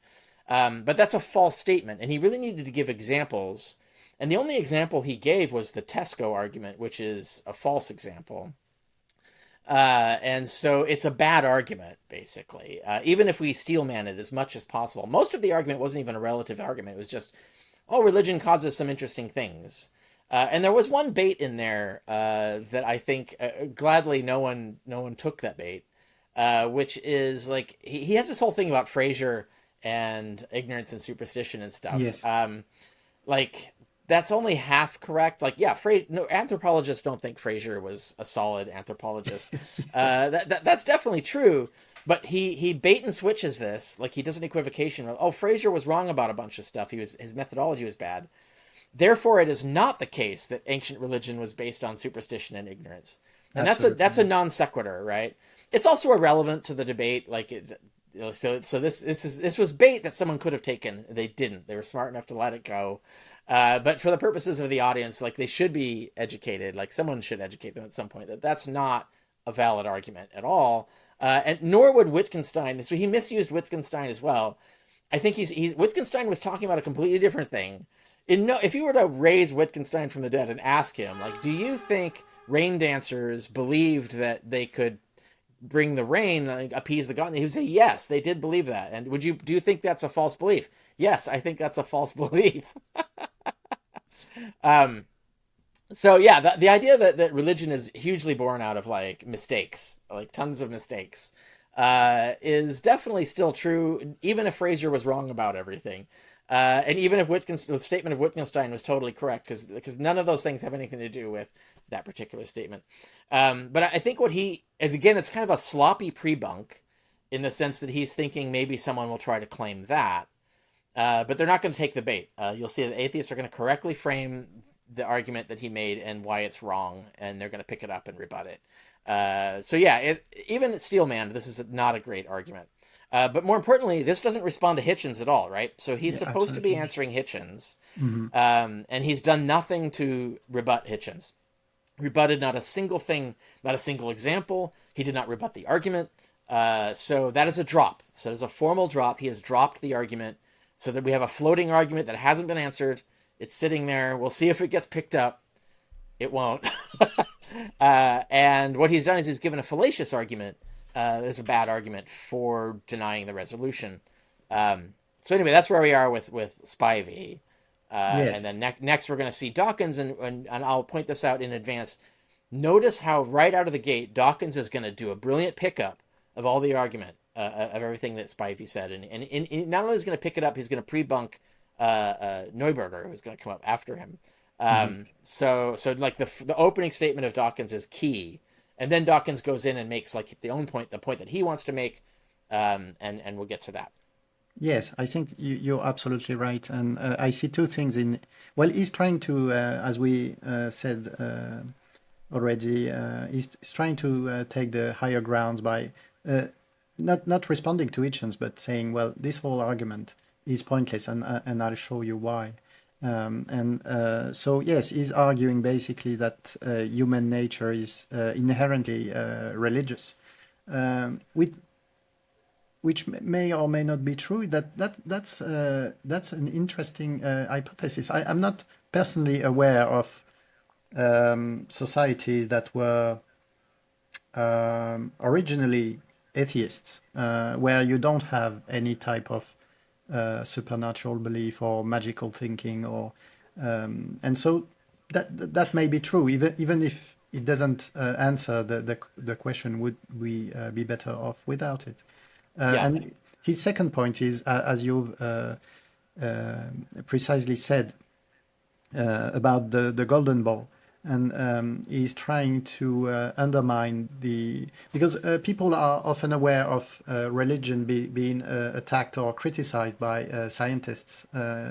But that's a false statement, and he really needed to give examples. And the only example he gave was the Tesco argument, which is a false example. And so it's a bad argument, basically, even if we steel man it as much as possible. Most of the argument wasn't even a relative argument. It was just, oh, religion causes some interesting things. And there was one bait in there that I think gladly no one took that bait, which is, like, he has this whole thing about Fraser and ignorance and superstition and stuff. Yes. Like, that's only half correct. Like, yeah, anthropologists don't think Fraser was a solid anthropologist. That's definitely true. But he bait and switches this. Like, he does an equivocation. Oh, Fraser was wrong about a bunch of stuff. His methodology was bad. Therefore, it is not the case that ancient religion was based on superstition and ignorance. And that's a non sequitur, right? It's also irrelevant to the debate. Like, so this was bait that someone could have taken. They didn't. They were smart enough to let it go. But for the purposes of the audience, like, they should be educated. Like, someone should educate them at some point. That's not a valid argument at all. And nor would Wittgenstein. So he misused Wittgenstein as well. I think Wittgenstein was talking about a completely different thing. If you were to raise Wittgenstein from the dead and ask him, like, do you think rain dancers believed that they could bring the rain, like, appease the god? He would say, yes, they did believe that. And do you think that's a false belief? Yes, I think that's a false belief. So yeah, the idea that religion is hugely born out of, like, mistakes, like tons of mistakes, is definitely still true, even if Fraser was wrong about everything. And even if the statement of Wittgenstein was totally correct, because none of those things have anything to do with that particular statement. But I think what he is, again, it's kind of a sloppy prebunk in the sense that he's thinking maybe someone will try to claim that. But they're not going to take the bait. You'll see that atheists are going to correctly frame the argument that he made and why it's wrong, and they're going to pick it up and rebut it. So yeah, even at Steelman, this is not a great argument. But more importantly, this doesn't respond to Hitchens at all, right? So he's supposed to be answering Hitchens, and he's done nothing to rebut Hitchens. Rebutted not a single thing, not a single example. He did not rebut the argument. So that is a drop. So that is a formal drop. He has dropped the argument, so that we have a floating argument that hasn't been answered. It's sitting there. We'll see if it gets picked up. It won't. And what he's done is he's given a fallacious argument. There's a bad argument for denying the resolution. So anyway, that's where we are with Spivey. Yes. And then next we're going to see Dawkins, and I'll point this out in advance. Notice how right out of the gate, Dawkins is going to do a brilliant pickup of all the argument, of everything that Spivey said. And not only is he going to pick it up, he's going to pre-bunk Neuberger, who's going to come up after him. So like the opening statement of Dawkins is key. And then Dawkins goes in and makes like the point that he wants to make. And we'll get to that. Yes, I think you're absolutely right. And I see two things in, well, he's trying to, as we said already, he's trying to take the higher grounds by not responding to Hitchens, but saying, well, this whole argument is pointless, and I'll show you why. So yes, he's arguing basically that human nature is inherently religious, which may or may not be true. That's an interesting hypothesis. I'm not personally aware of societies that were originally atheists, where you don't have any type of supernatural belief or magical thinking, or and so that may be true, even if it doesn't answer the question, would we be better off without it? And his second point is, as you've precisely said, about the golden ball. And he's trying to undermine because people are often aware of religion being attacked or criticized by scientists,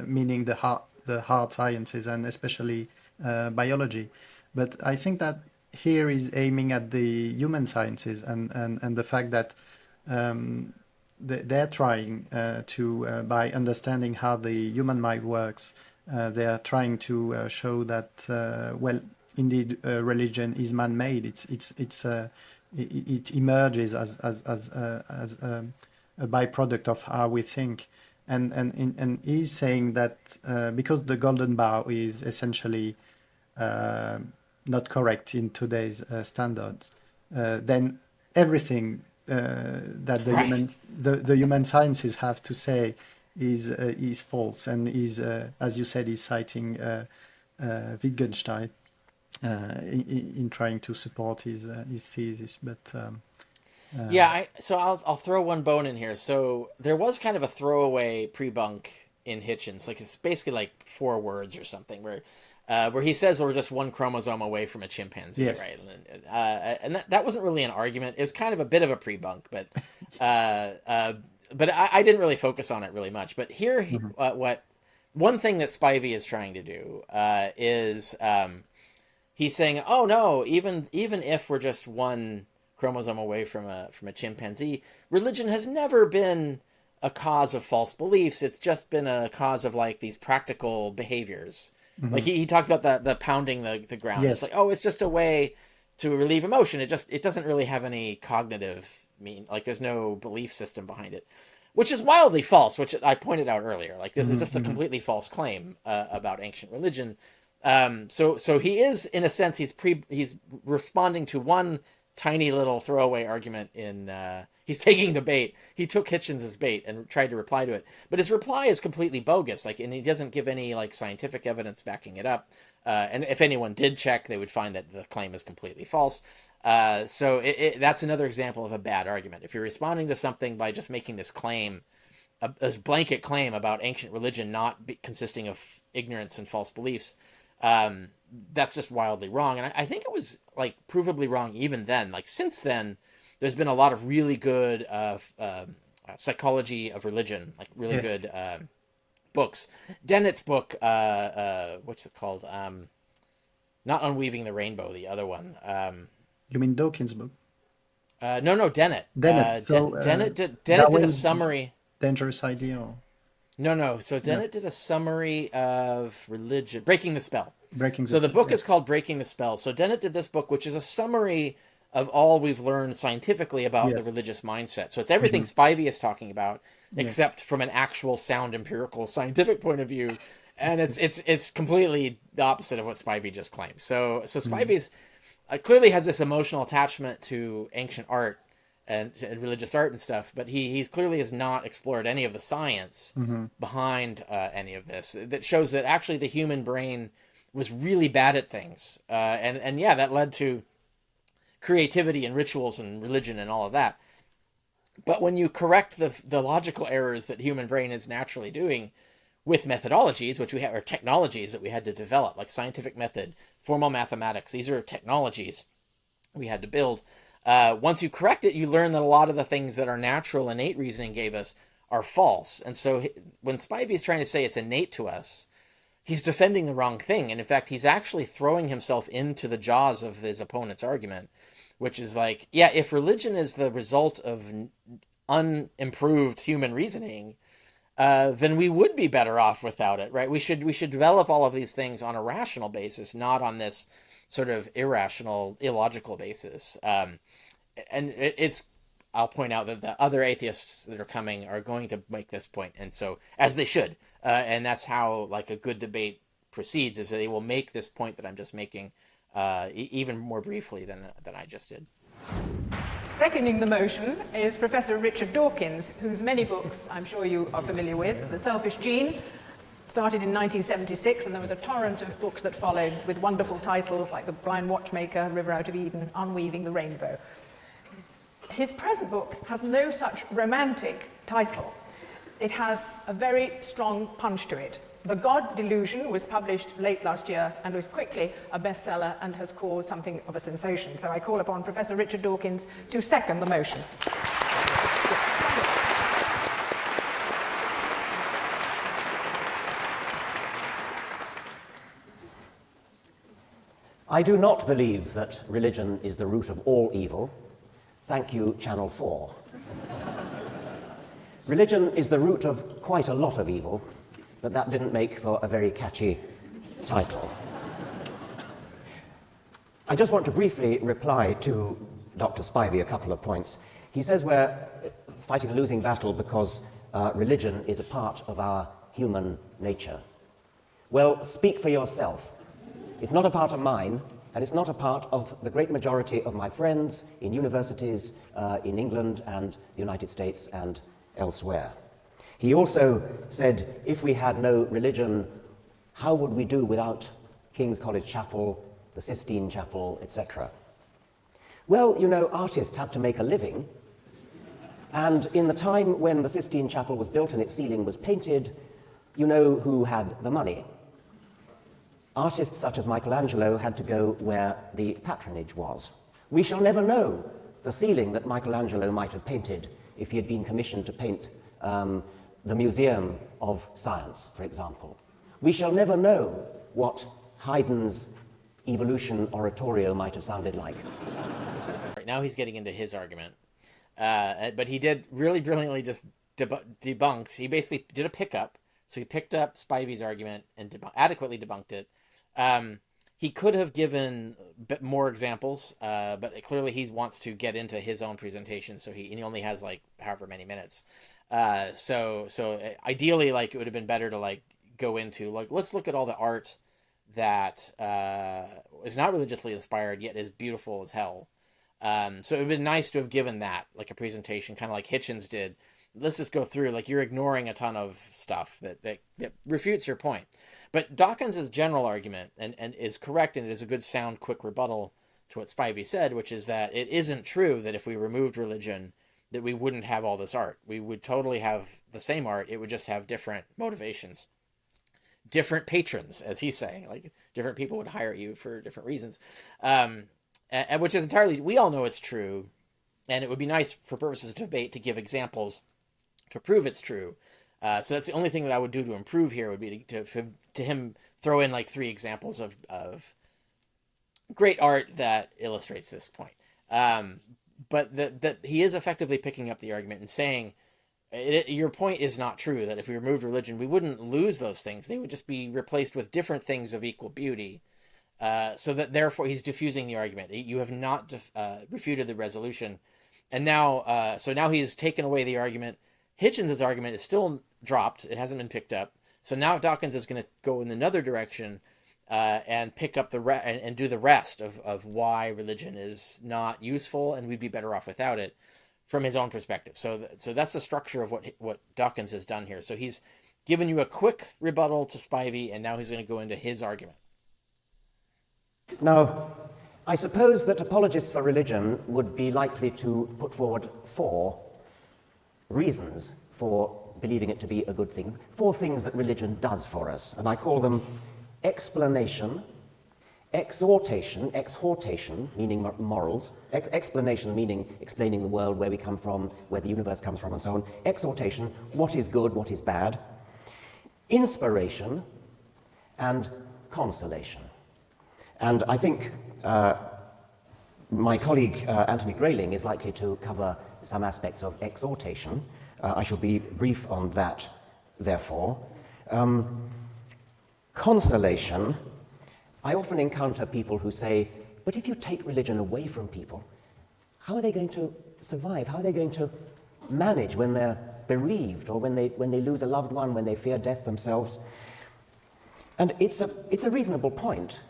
meaning the hard sciences, and especially biology. But I think that here is aiming at the human sciences, and the fact that they're trying to, by understanding how the human mind works, they are trying to show that, well, indeed, religion is man-made. It emerges as a byproduct of how we think, and he's saying that because the golden bough is essentially not correct in today's standards, then everything that the human sciences have to say is false, and is, as you said, is citing Wittgenstein in trying to support his thesis. But so I'll throw one bone in here. So there was kind of a throwaway pre-bunk in Hitchens, like it's basically like 4 words or something, where he says we're just one chromosome away from a chimpanzee, yes. right? And that wasn't really an argument. It was kind of a bit of a pre-bunk, but I didn't really focus on it really much. But here, one thing that Spivey is trying to do is he's saying, oh no, even if we're just one chromosome away from a chimpanzee, religion has never been a cause of false beliefs. It's just been a cause of like these practical behaviors. Like he talks about the pounding the ground. Yes. It's like, oh, it's just a way to relieve emotion. It doesn't really have any cognitive like there's no belief system behind it, which is wildly false, which I pointed out earlier. Like this is just a completely false claim about ancient religion. So he is, in a sense, he's responding to one tiny little throwaway argument in he's taking the bait. He took Hitchens' bait and tried to reply to it, but his reply is completely bogus. Like, and he doesn't give any like scientific evidence backing it up. And if anyone did check, they would find that the claim is completely false. So that's another example of a bad argument. If you're responding to something by just making this claim, a blanket claim about ancient religion consisting of ignorance and false beliefs, that's just wildly wrong. And I think it was like provably wrong even then. Like since then, there's been a lot of really good psychology of religion, like really good books. Dennett's book, what's it called? Not Unweaving the Rainbow, the other one. You mean Dawkins' book? No, Dennett. Dennett. Dennett did a summary. Dangerous Idea. Or... No. So Dennett did a summary of religion, Breaking the Spell. So the book is called Breaking the Spell. So Dennett did this book, which is a summary of all we've learned scientifically about the religious mindset. So it's everything Spivey is talking about, except from an actual sound empirical scientific point of view, and it's completely the opposite of what Spivey just claimed. So Spivey's clearly has this emotional attachment to ancient art and religious art and stuff, but he clearly has not explored any of the science behind any of this. That shows that actually the human brain was really bad at things, and yeah, that led to creativity and rituals and religion and all of that. But when you correct the logical errors that human brain is naturally doing with methodologies, which we have, or technologies that we had to develop, like scientific method, formal mathematics, these are technologies we had to build. Once you correct it, you learn that a lot of the things that our natural innate reasoning gave us are false. And so when Spivey is trying to say it's innate to us, he's defending the wrong thing. And in fact, he's actually throwing himself into the jaws of his opponent's argument, which is like, yeah, if religion is the result of unimproved human reasoning, then we would be better off without it, right? We should develop all of these things on a rational basis, not on this sort of irrational, illogical basis. And it's, I'll point out that the other atheists that are coming are going to make this point, and so, as they should. And that's how, like, a good debate proceeds, is that they will make this point that I'm just making even more briefly than I just did. Seconding the motion is Professor Richard Dawkins, whose many books I'm sure you are familiar with. The Selfish Gene started in 1976, and there was a torrent of books that followed with wonderful titles like The Blind Watchmaker, River Out of Eden, Unweaving the Rainbow. His present book has no such romantic title. It has a very strong punch to it. The God Delusion was published late last year and was quickly a bestseller and has caused something of a sensation. So I call upon Professor Richard Dawkins to second the motion. I do not believe that religion is the root of all evil. Thank you, Channel 4. Religion is the root of quite a lot of evil, but that didn't make for a very catchy title. I just want to briefly reply to Dr. Spivey a couple of points. He says we're fighting a losing battle because religion is a part of our human nature. Well, speak for yourself. It's not a part of mine, and it's not a part of the great majority of my friends in universities in England and the United States and elsewhere. He also said, if we had no religion, how would we do without King's College Chapel, the Sistine Chapel, etc.? Well, you know, artists have to make a living, and in the time when the Sistine Chapel was built and its ceiling was painted, you know who had the money. Artists such as Michelangelo had to go where the patronage was. We shall never know the ceiling that Michelangelo might have painted if he had been commissioned to paint the Museum of Science, for example. We shall never know what Haydn's Evolution oratorio might have sounded like. Right now he's getting into his argument. But he did really brilliantly just debunked. He basically did a pickup. So he picked up Spivey's argument and adequately debunked it. He could have given more examples, but clearly he wants to get into his own presentation, so he only has like however many minutes. So ideally, like, it would have been better to like go into, like, let's look at all the art that is not religiously inspired yet is beautiful as hell. So it would have been nice to have given that, like, a presentation, kind of like Hitchens did. Let's just go through, like, you're ignoring a ton of stuff that refutes your point. But Dawkins' general argument and is correct, and it is a good, sound, quick rebuttal to what Spivey said, which is that it isn't true that if we removed religion, that we wouldn't have all this art. We would totally have the same art. It would just have different motivations, different patrons, as he's saying. Like, different people would hire you for different reasons, and which is entirely, we all know it's true, and it would be nice for purposes of debate to give examples to prove it's true. So that's the only thing that I would do to improve here, would be to him throw in like 3 examples of great art that illustrates this point. But that he is effectively picking up the argument and saying, your point is not true, that if we removed religion, we wouldn't lose those things. They would just be replaced with different things of equal beauty. So that therefore he's diffusing the argument. You have not refuted the resolution. And now, so now he's taken away the argument. Hitchens' argument is still dropped. It hasn't been picked up. So now Dawkins is going to go in another direction and pick up and do the rest of why religion is not useful and we'd be better off without it from his own perspective. So that's the structure of what Dawkins has done here. So he's given you a quick rebuttal to Spivey, and now he's going to go into his argument. Now, I suppose that apologists for religion would be likely to put forward 4 reasons for believing it to be a good thing, 4 things that religion does for us, and I call them explanation, exhortation, meaning morals, explanation meaning explaining the world, where we come from, where the universe comes from, and so on, exhortation, what is good, what is bad, inspiration, and consolation. And I think my colleague Anthony Grayling is likely to cover some aspects of exhortation. I shall be brief on that, therefore. Consolation, I often encounter people who say, but if you take religion away from people, how are they going to survive? How are they going to manage when they're bereaved, or when they lose a loved one, when they fear death themselves? And it's a reasonable point.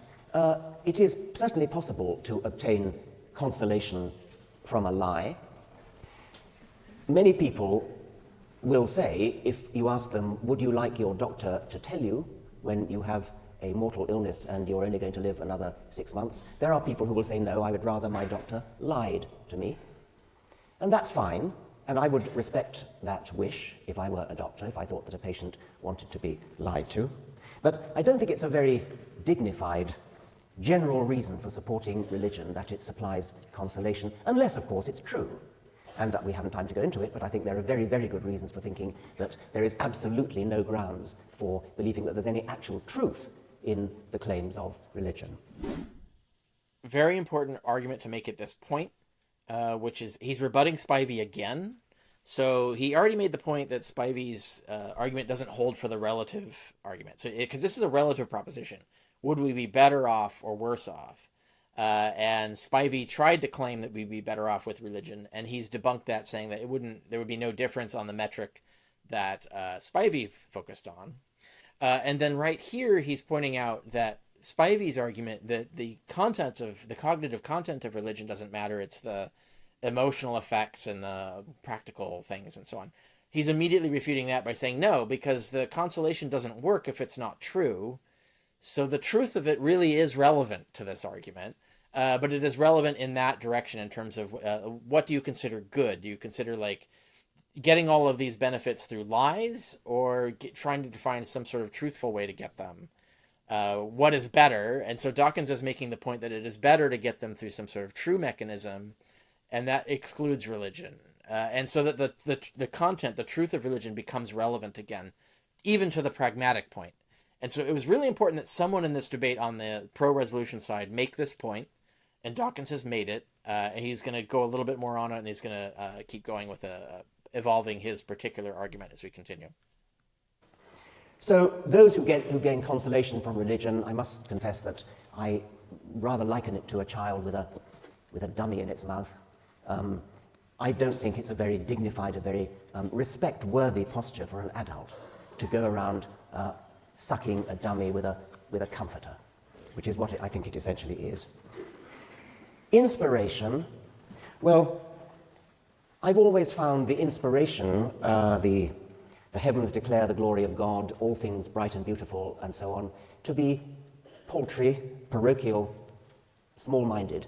It is certainly possible to obtain consolation from a lie. Many people will say, if you ask them, would you like your doctor to tell you when you have a mortal illness and you're only going to live another 6 months? There are people who will say, no, I would rather my doctor lied to me. And that's fine, and I would respect that wish if I were a doctor, if I thought that a patient wanted to be lied to. But I don't think it's a very dignified general reason for supporting religion that it supplies consolation, unless, of course, it's true. And we haven't time to go into it, but I think there are very, very good reasons for thinking that there is absolutely no grounds for believing that there's any actual truth in the claims of religion. Very important argument to make at this point, which is he's rebutting Spivey again. So he already made the point that Spivey's argument doesn't hold for the relative argument. So because this is a relative proposition. Would we be better off or worse off? And Spivey tried to claim that we'd be better off with religion, and he's debunked that, saying that there would be no difference on the metric that Spivey focused on. And then right here, he's pointing out that Spivey's argument that the cognitive content of religion doesn't matter. It's the emotional effects and the practical things and so on. He's immediately refuting that by saying no, because the consolation doesn't work if it's not true. So the truth of it really is relevant to this argument, but it is relevant in that direction in terms of what do you consider good? Do you consider like getting all of these benefits through lies, or trying to find some sort of truthful way to get them? What is better? And so Dawkins is making the point that it is better to get them through some sort of true mechanism, and that excludes religion. And so that the content, the truth of religion becomes relevant again, even to the pragmatic point. And so it was really important that someone in this debate on the pro-resolution side make this point, and Dawkins has made it, and he's going to go a little bit more on it, and he's going to keep going with evolving his particular argument as we continue. So those who gain consolation from religion, I must confess that I rather liken it to a child with a dummy in its mouth. I don't think it's a very dignified, a very respect-worthy posture for an adult to go around sucking a dummy with a comforter, which is what I think it essentially is. Inspiration, well, I've always found the inspiration, the heavens declare the glory of God, all things bright and beautiful, and so on, to be paltry, parochial, small-minded,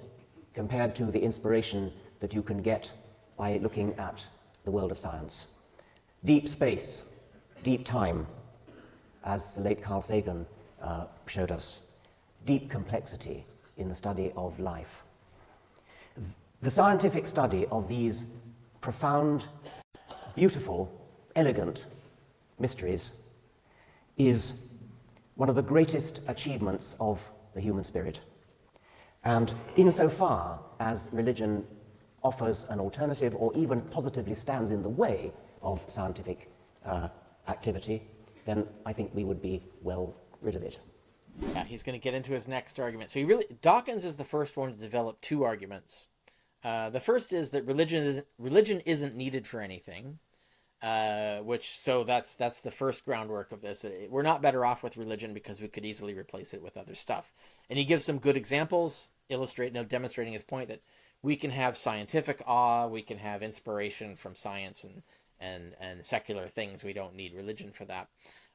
compared to the inspiration that you can get by looking at the world of science. Deep space, deep time, as the late Carl Sagan showed us, deep complexity in the study of life. The scientific study of these profound, beautiful, elegant mysteries is one of the greatest achievements of the human spirit. And insofar as religion offers an alternative or even positively stands in the way of scientific activity, then I think we would be well rid of it. Yeah, he's going to get into his next argument. So Dawkins is the first one to develop 2 arguments. The first is that religion isn't needed for anything. That's the first groundwork of this. We're not better off with religion because we could easily replace it with other stuff. And he gives some good examples, demonstrating his point that we can have scientific awe, we can have inspiration from science and secular things. We don't need religion for that.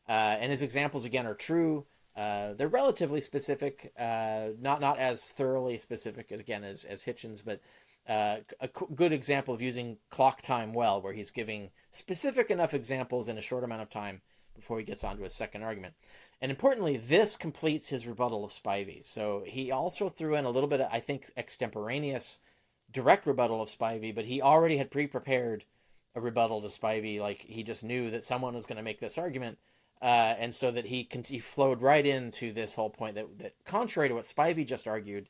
And his examples again are true. They're relatively specific, not as thoroughly specific again as Hitchens, but good example of using clock time well, where he's giving specific enough examples in a short amount of time before he gets on to his second argument. And importantly, this completes his rebuttal of Spivey. So he also threw in a little bit of, I think, extemporaneous direct rebuttal of Spivey, but he already had pre-prepared a rebuttal to Spivey. Like, he just knew that someone was going to make this argument. And so that he flowed right into this whole point that contrary to what Spivey just argued,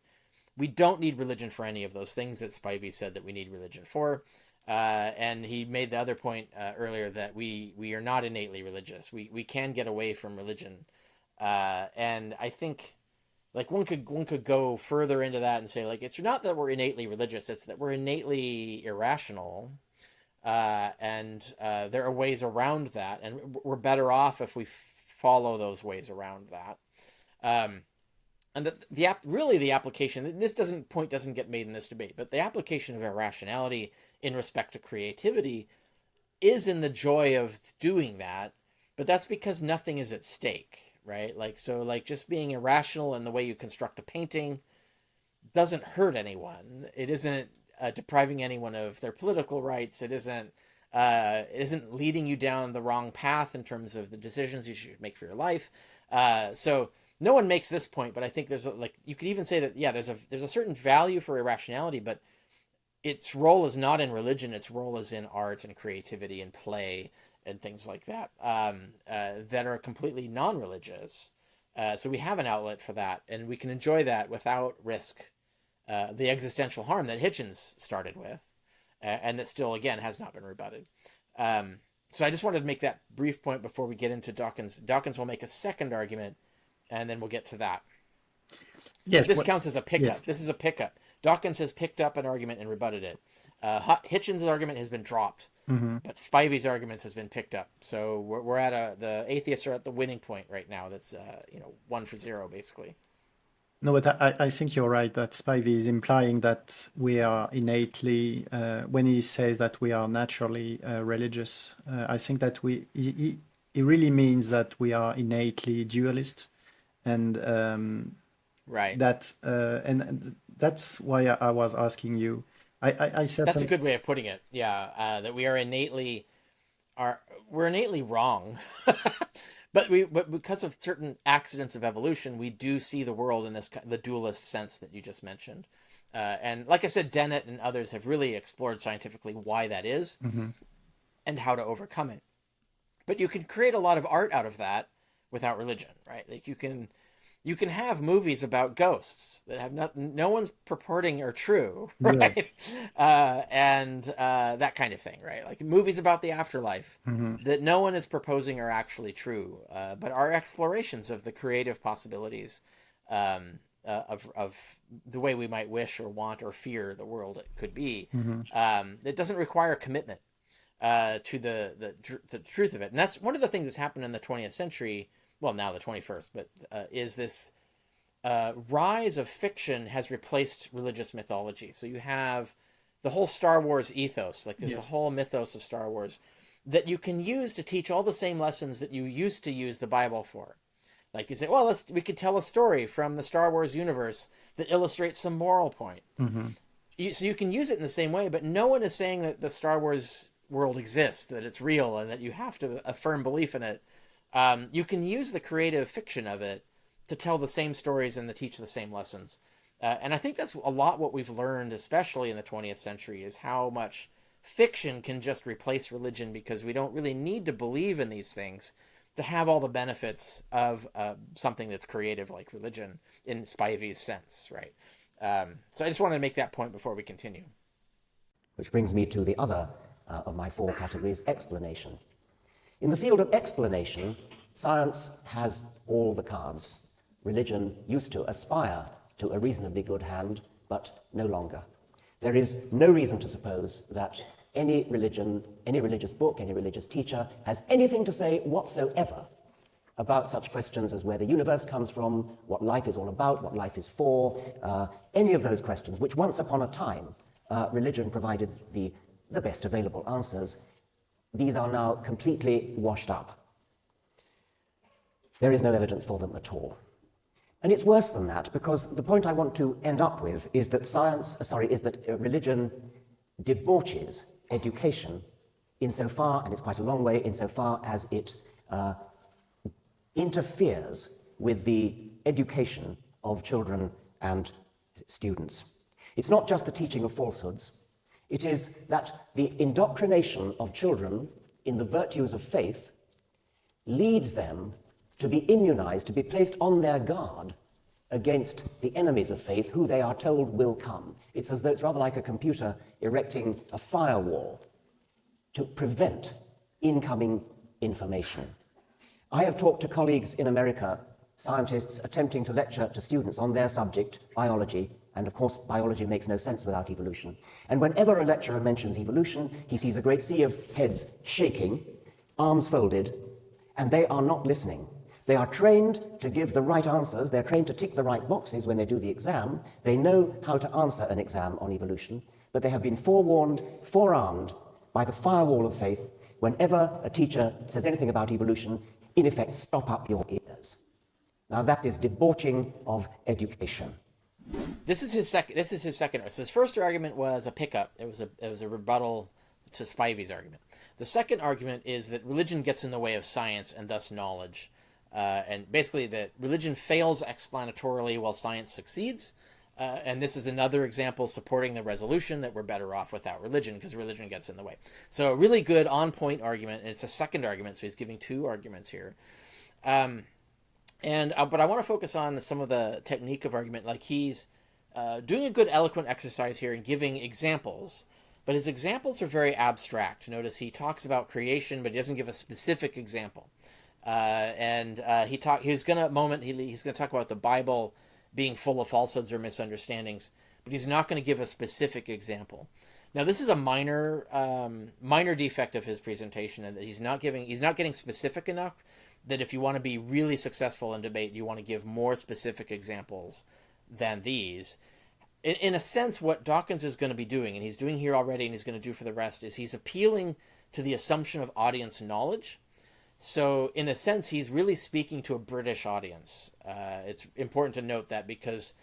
we don't need religion for any of those things that Spivey said that we need religion for. And he made the other point earlier that we are not innately religious. We can get away from religion. And I think like one could go further into that and say, like, it's not that we're innately religious, it's that we're innately irrational. And there are ways around that, and we're better off if we follow those ways around that. And the application, this doesn't get made in this debate, but the application of irrationality in respect to creativity is in the joy of doing that, but that's because nothing is at stake, right? Like, so like just being irrational in the way you construct a painting doesn't hurt anyone. It isn't depriving anyone of their political rights. It isn't leading you down the wrong path in terms of the decisions you should make for your life. So no one makes this point, but I think you could even say that, yeah, there's a certain value for irrationality, but its role is not in religion. Its role is in art and creativity and play and things like that, that are completely non-religious. So we have an outlet for that, and we can enjoy that without risk the existential harm that Hitchens started with, and that still, again, has not been rebutted. So I just wanted to make that brief point before we get into Dawkins. Dawkins will make a second argument, and then we'll get to that. Yes, this counts as a pickup. Yes. This is a pickup. Dawkins has picked up an argument and rebutted it. Hitchens' argument has been dropped, but Spivey's arguments has been picked up. So we're at the atheists are at the winning point right now. That's 1-0 basically. No, but I think you're right that Spivey is implying that we are innately, when he says that we are naturally religious, I think that he really means that we are innately dualist, and right. And that's why I was asking you. I said that's a good way of putting it. Yeah, that we are innately wrong. But because of certain accidents of evolution, we do see the world in the dualist sense that you just mentioned. And like I said, Dennett and others have really explored scientifically why that is and how to overcome it. But you can create a lot of art out of that without religion, right? Like you can have movies about ghosts that have no one's purporting are true, right? Yeah. And that kind of thing, right? Like movies about the afterlife that no one is proposing are actually true, but are explorations of the creative possibilities of the way we might wish or want or fear the world it could be. It doesn't require commitment to the truth of it. And that's one of the things that's happened in the 20th century, well, now the 21st, but is this rise of fiction has replaced religious mythology. So you have the whole Star Wars ethos, like there's a whole mythos of Star Wars that you can use to teach all the same lessons that you used to use the Bible for. Like you say, well, we could tell a story from the Star Wars universe that illustrates some moral point. So you can use it in the same way, but no one is saying that the Star Wars world exists, that it's real, and that you have to affirm belief in it. You can use the creative fiction of it to tell the same stories and to teach the same lessons. And I think that's a lot what we've learned, especially in the 20th century, is how much fiction can just replace religion, because we don't really need to believe in these things to have all the benefits of something that's creative like religion in Spivey's sense, right? So I just wanted to make that point before we continue. Which brings me to the other of my four categories, explanation. In the field of explanation, science has all the cards. Religion used to aspire to a reasonably good hand, but no longer. There is no reason to suppose that any religion, any religious book, any religious teacher has anything to say whatsoever about such questions as where the universe comes from, what life is all about, what life is for, any of those questions, which once upon a time religion provided the best available answers. These are now completely washed up. There is no evidence for them at all. And it's worse than that, because the point I want to end up with is that religion debauches education insofar, and it's quite a long way, insofar as it interferes with the education of children and students. It's not just the teaching of falsehoods. It is that the indoctrination of children in the virtues of faith leads them to be immunized, to be placed on their guard against the enemies of faith, who they are told will come. It's as though it's rather like a computer erecting a firewall to prevent incoming information. I have talked to colleagues in America, scientists attempting to lecture to students on their subject, biology, and of course biology makes no sense without evolution. And whenever a lecturer mentions evolution, he sees a great sea of heads shaking, arms folded, and they are not listening. They are trained to give the right answers. They're trained to tick the right boxes when they do the exam. They know how to answer an exam on evolution, but they have been forewarned, forearmed by the firewall of faith. Whenever a teacher says anything about evolution, in effect, stop up your ears. Now that is debauching of education. This is his second. So his first argument was a pickup. It was a rebuttal to Spivey's argument. The second argument is that religion gets in the way of science and thus knowledge. And basically that religion fails explanatorily while science succeeds. And this is another example supporting the resolution that we're better off without religion because religion gets in the way. So a really good on-point argument, and it's a second argument, so he's giving two arguments here. But I want to focus on some of the technique of argument. Like he's doing a good eloquent exercise here and giving examples, but his examples are very abstract. Notice he talks about creation, but he doesn't give a specific example. He's going to talk about the Bible being full of falsehoods or misunderstandings, but he's not going to give a specific example. Now, this is a minor defect of his presentation, and that he's not getting specific enough that if you want to be really successful in debate, you want to give more specific examples than these. In a sense, what Dawkins is going to be doing, and he's doing here already, and he's going to do for the rest, is he's appealing to the assumption of audience knowledge. So in a sense, he's really speaking to a British audience. It's important to note that because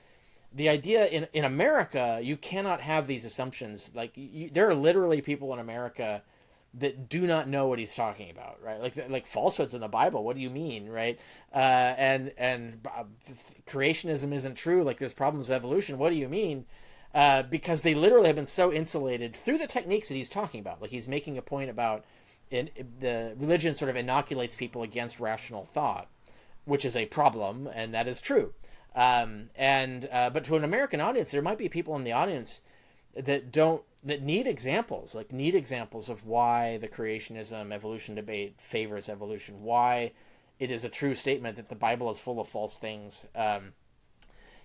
the idea in America, you cannot have these assumptions. Like there are literally people in America that do not know what he's talking about, right? Like falsehoods in the Bible. What do you mean, right? And creationism isn't true. Like there's problems with evolution. What do you mean? Because they literally have been so insulated through the techniques that he's talking about. Like he's making a point about the religion sort of inoculates people against rational thought, which is a problem, and that is true. But to an American audience, there might be people in the audience that need examples of why the creationism evolution debate favors evolution, why it is a true statement that the Bible is full of false things.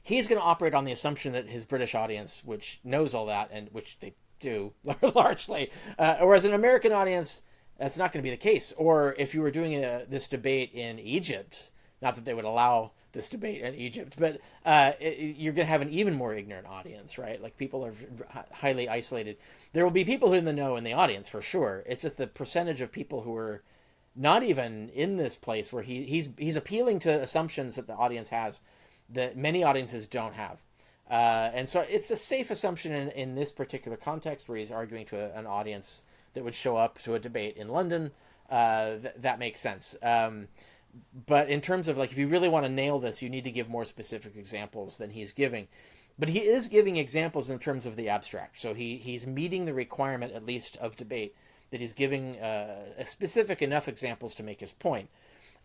He's going to operate on the assumption that his British audience, which knows all that, and which they do largely, whereas an American audience, that's not going to be the case. Or if you were doing this debate in Egypt, not that they would allow this debate in Egypt, but you're going to have an even more ignorant audience, right? Like people are highly isolated. There will be people in the know in the audience for sure. It's just the percentage of people who are not even in this place where he's appealing to assumptions that the audience has that many audiences don't have. And so it's a safe assumption in this particular context where he's arguing to an audience that would show up to a debate in London. That makes sense. But in terms of like, if you really want to nail this, you need to give more specific examples than he's giving. But he is giving examples in terms of the abstract. So he's meeting the requirement, at least of debate, that he's giving specific enough examples to make his point.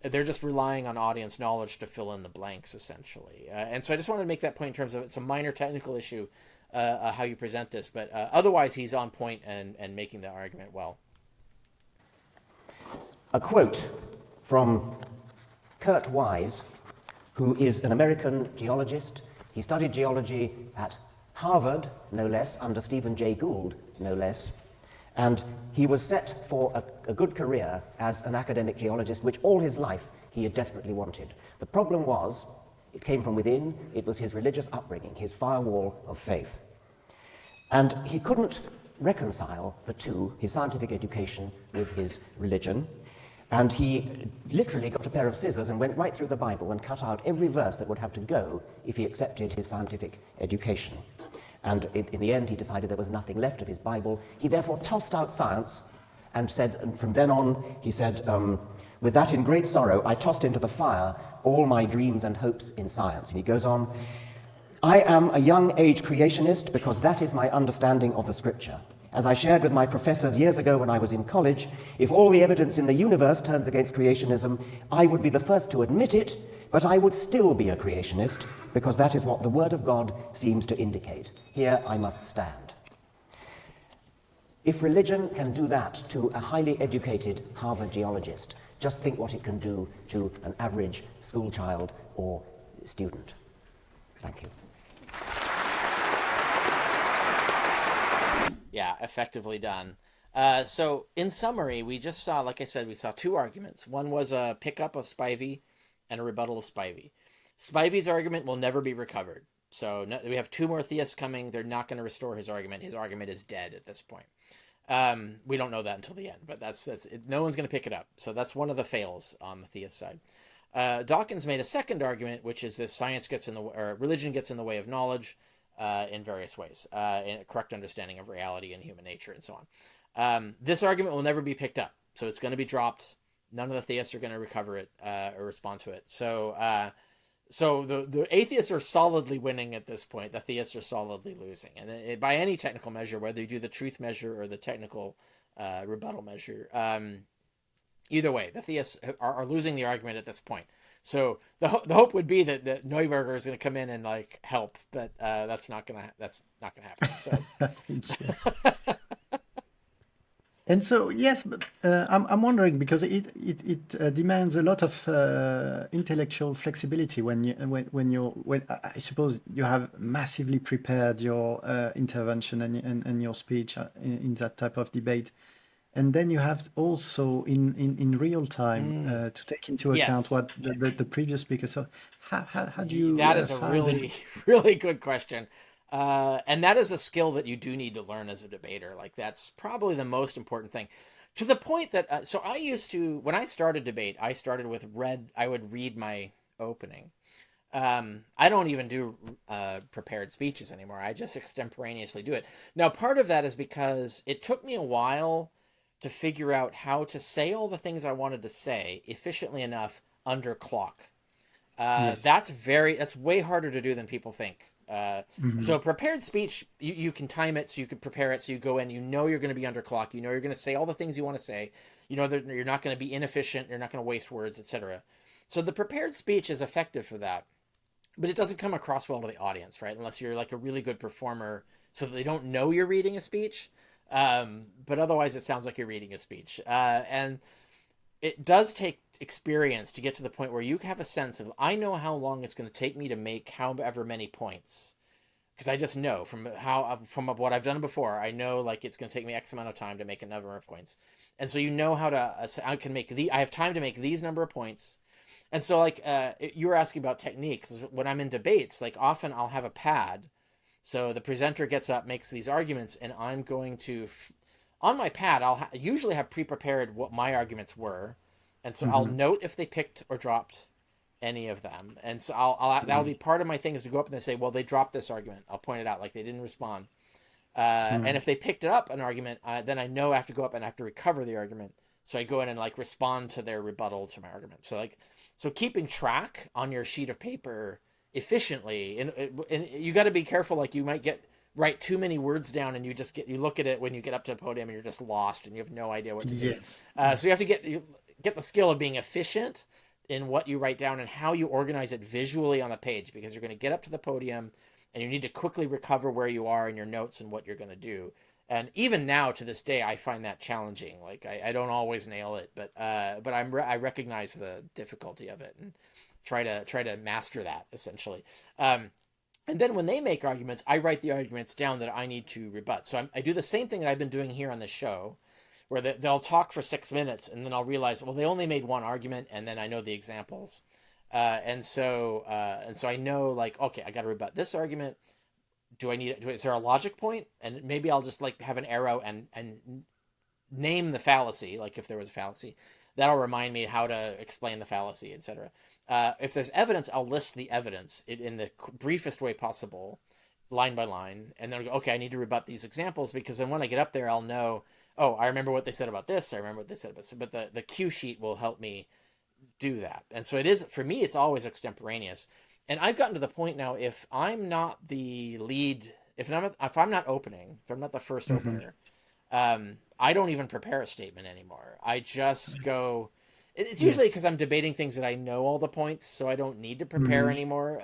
They're just relying on audience knowledge to fill in the blanks, essentially. And so I just wanted to make that point in terms of it's a minor technical issue, how you present this. But otherwise, he's on point and making the argument well. A quote from Kurt Wise, who is an American geologist. He studied geology at Harvard, no less, under Stephen Jay Gould, no less. And he was set for a good career as an academic geologist, which all his life he had desperately wanted. The problem was, it came from within, it was his religious upbringing, his firewall of faith. And he couldn't reconcile the two, his scientific education with his religion, and he literally got a pair of scissors and went right through the Bible and cut out every verse that would have to go if he accepted his scientific education. And in the end, he decided there was nothing left of his Bible. He therefore tossed out science and said, and from then on, he said, with that in great sorrow, I tossed into the fire all my dreams and hopes in science. And he goes on, I am a young age creationist because that is my understanding of the scripture. As I shared with my professors years ago when I was in college, if all the evidence in the universe turns against creationism, I would be the first to admit it, but I would still be a creationist because that is what the Word of God seems to indicate. Here I must stand. If religion can do that to a highly educated Harvard geologist, just think what it can do to an average school child or student. Thank you. Yeah, effectively done. So in summary, we just saw, like I said, we saw two arguments. One was a pickup of Spivey and a rebuttal of Spivey. Spivey's argument will never be recovered. So we have two more theists coming. They're not going to restore his argument. His argument is dead at this point. We don't know that until the end, but that's no one's going to pick it up. So that's one of the fails on the theist side. Dawkins made a second argument, which is that science gets in the or religion gets in the way of knowledge in various ways, in a correct understanding of reality and human nature and so on. This argument will never be picked up, so it's going to be dropped. None of the theists are going to recover it or respond to it. So the atheists are solidly winning at this point. The theists are solidly losing, and by any technical measure, whether you do the truth measure or the technical rebuttal measure, either way, the theists are losing the argument at this point. So the hope would be that Neuberger is going to come in and like help, but that's not gonna happen. So. And so, yes, but I'm wondering because it demands a lot of intellectual flexibility when I suppose you have massively prepared your intervention and your speech in that type of debate, and then you have also in real time to take into account what the previous speaker. So how do you? That is a really good question. And that is a skill that you do need to learn as a debater. Like that's probably the most important thing, to the point that so I used to, when I started debate, I started with I would read my opening. I don't even do prepared speeches anymore. I just extemporaneously do it. Now, part of that is because it took me a while to figure out how to say all the things I wanted to say efficiently enough under clock. Yes. That's way harder to do than people think. So prepared speech, you can time it, so you can prepare it, so you go in, you know you're going to be under clock, you know you're going to say all the things you want to say, you know that you're not going to be inefficient, you're not going to waste words, etc. So the prepared speech is effective for that, but it doesn't come across well to the audience, right? Unless you're like a really good performer, so that they don't know you're reading a speech, but otherwise it sounds like you're reading a speech. And it does take experience to get to the point where you have a sense of, I know how long it's going to take me to make however many points. Because I just know from what I've done before, I know like it's going to take me X amount of time to make a number of points. And so you know how to, I have time to make these number of points. And so like you were asking about technique. When I'm in debates, like often I'll have a pad. So the presenter gets up, makes these arguments, and I'm going to... On my pad, I'll usually have pre-prepared what my arguments were, and so I'll note if they picked or dropped any of them, and so that'll be part of my thing, is to go up and say, well, they dropped this argument. I'll point it out, like they didn't respond. And if they picked up an argument, then I know I have to go up and I have to recover the argument. So I go in and like respond to their rebuttal to my argument. So keeping track on your sheet of paper efficiently, and you got to be careful. Like you might write too many words down, and you look at it when you get up to the podium and you're just lost and you have no idea what to do. So you have to get the skill of being efficient in what you write down and how you organize it visually on the page, because you're going to get up to the podium and you need to quickly recover where you are in your notes and what you're going to do. And even now to this day, I find that challenging. Like I don't always nail it, but I recognize the difficulty of it and try to master that essentially. And then when they make arguments, I write the arguments down that I need to rebut. So I do the same thing that I've been doing here on this show, where they'll talk for 6 minutes, and then I'll realize, well, they only made one argument, and then I know the examples. And so I know, like, okay, I got to rebut this argument. Is there a logic point? And maybe I'll just like have an arrow and name the fallacy, like if there was a fallacy. That'll remind me how to explain the fallacy, etc. If there's evidence, I'll list the evidence in the briefest way possible, line by line, and then I'll go, okay, I need to rebut these examples, because then when I get up there, I'll know, oh, I remember what they said about this, I remember what they said about this, but the cue sheet will help me do that. And so it is, for me, it's always extemporaneous. And I've gotten to the point now, if I'm not the lead, if I'm not opening, if I'm not the first opener, I don't even prepare a statement anymore. I just go. It's usually because I'm debating things that I know all the points, so I don't need to prepare anymore.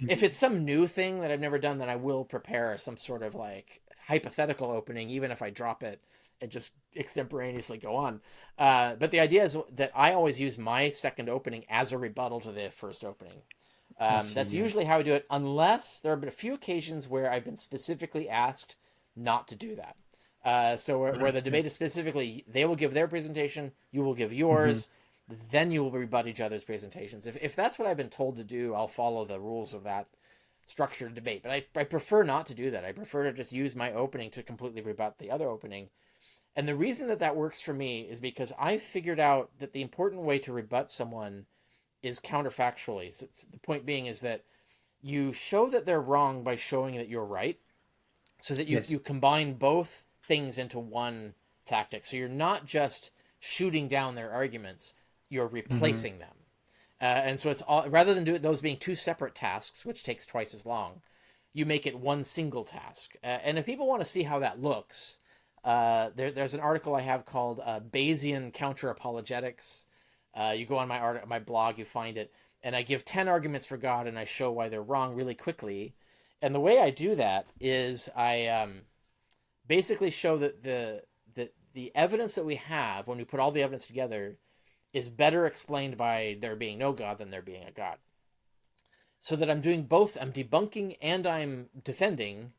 If it's some new thing that I've never done, then I will prepare some sort of like hypothetical opening, even if I drop it and just extemporaneously go on. But the idea is that I always use my second opening as a rebuttal to the first opening. That's usually how I do it, unless there have been a few occasions where I've been specifically asked not to do that. So where the debate is specifically, they will give their presentation, you will give yours, then you will rebut each other's presentations. If that's what I've been told to do, I'll follow the rules of that structured debate. But I prefer not to do that. I prefer to just use my opening to completely rebut the other opening. And the reason that works for me is because I figured out that the important way to rebut someone is counterfactually. So the point being is that you show that they're wrong by showing that you're right, so that you combine both things into one tactic. So you're not just shooting down their arguments, you're replacing them. And so it's all, rather than those being two separate tasks, which takes twice as long, you make it one single task. And if people want to see how that looks, there's an article I have called Bayesian Counter-Apologetics. You go on my blog, you find it, and I give 10 arguments for God, and I show why they're wrong really quickly. And the way I do that is I basically show that the evidence that we have, when we put all the evidence together, is better explained by there being no God than there being a God. So that I'm doing both, I'm debunking and I'm defending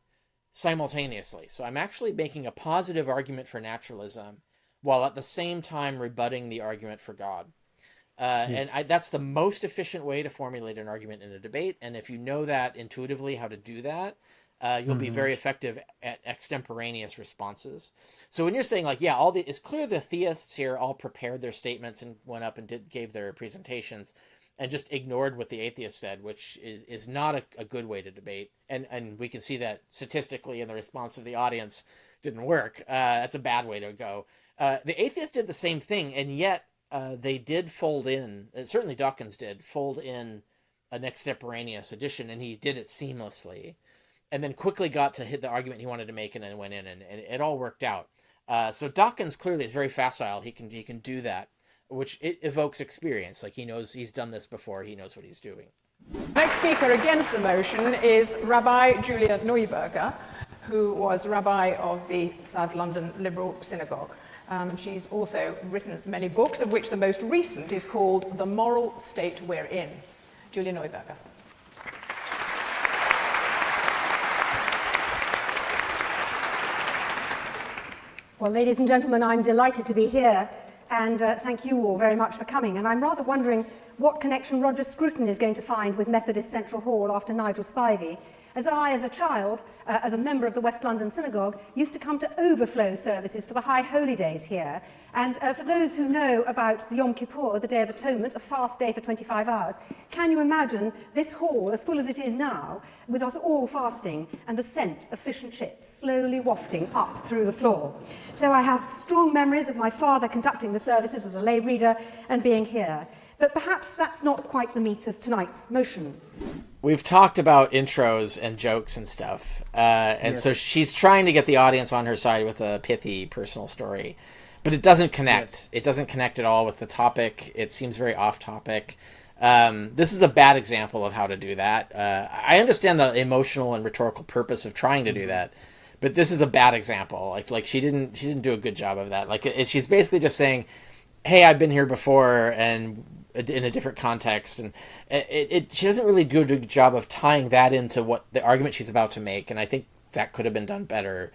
simultaneously. So I'm actually making a positive argument for naturalism while at the same time rebutting the argument for God. And that's the most efficient way to formulate an argument in a debate. And if you know that intuitively how to do that, you'll be very effective at extemporaneous responses. So when you're saying like, yeah, it's clear the theists here all prepared their statements and went up and gave their presentations and just ignored what the atheist said, which is not a good way to debate. And we can see that statistically in the response of the audience didn't work. That's a bad way to go. The atheists did the same thing, and yet they did fold in, certainly Dawkins did, fold in an extemporaneous addition, and he did it seamlessly. And then quickly got to hit the argument he wanted to make, and then went in, and it all worked out. So Dawkins clearly is very facile. He can do that, which it evokes experience. Like he knows he's done this before. He knows what he's doing. Next speaker against the motion is Rabbi Julia Neuberger, who was rabbi of the South London Liberal Synagogue. She's also written many books, of which the most recent is called The Moral State We're In. Julia Neuberger. Well, ladies and gentlemen, I'm delighted to be here, and thank you all very much for coming. And I'm rather wondering what connection Roger Scruton is going to find with Methodist Central Hall after Nigel Spivey, as I, as a child, as a member of the West London Synagogue, used to come to overflow services for the High Holy Days here. And for those who know about the Yom Kippur, the Day of Atonement, a fast day for 25 hours, can you imagine this hall, as full as it is now, with us all fasting and the scent of fish and chips slowly wafting up through the floor? So I have strong memories of my father conducting the services as a lay reader and being here. But perhaps that's not quite the meat of tonight's motion. We've talked about intros and jokes and stuff. So she's trying to get the audience on her side with a pithy personal story. But it doesn't connect. Yes. It doesn't connect at all with the topic. It seems very off topic. This is a bad example of how to do that. I understand the emotional and rhetorical purpose of trying to do that. But this is a bad example. Like she didn't do a good job of that. She's basically just saying, hey, I've been here before, and in a different context, and she doesn't really do a good job of tying that into what the argument she's about to make, and I think that could have been done better.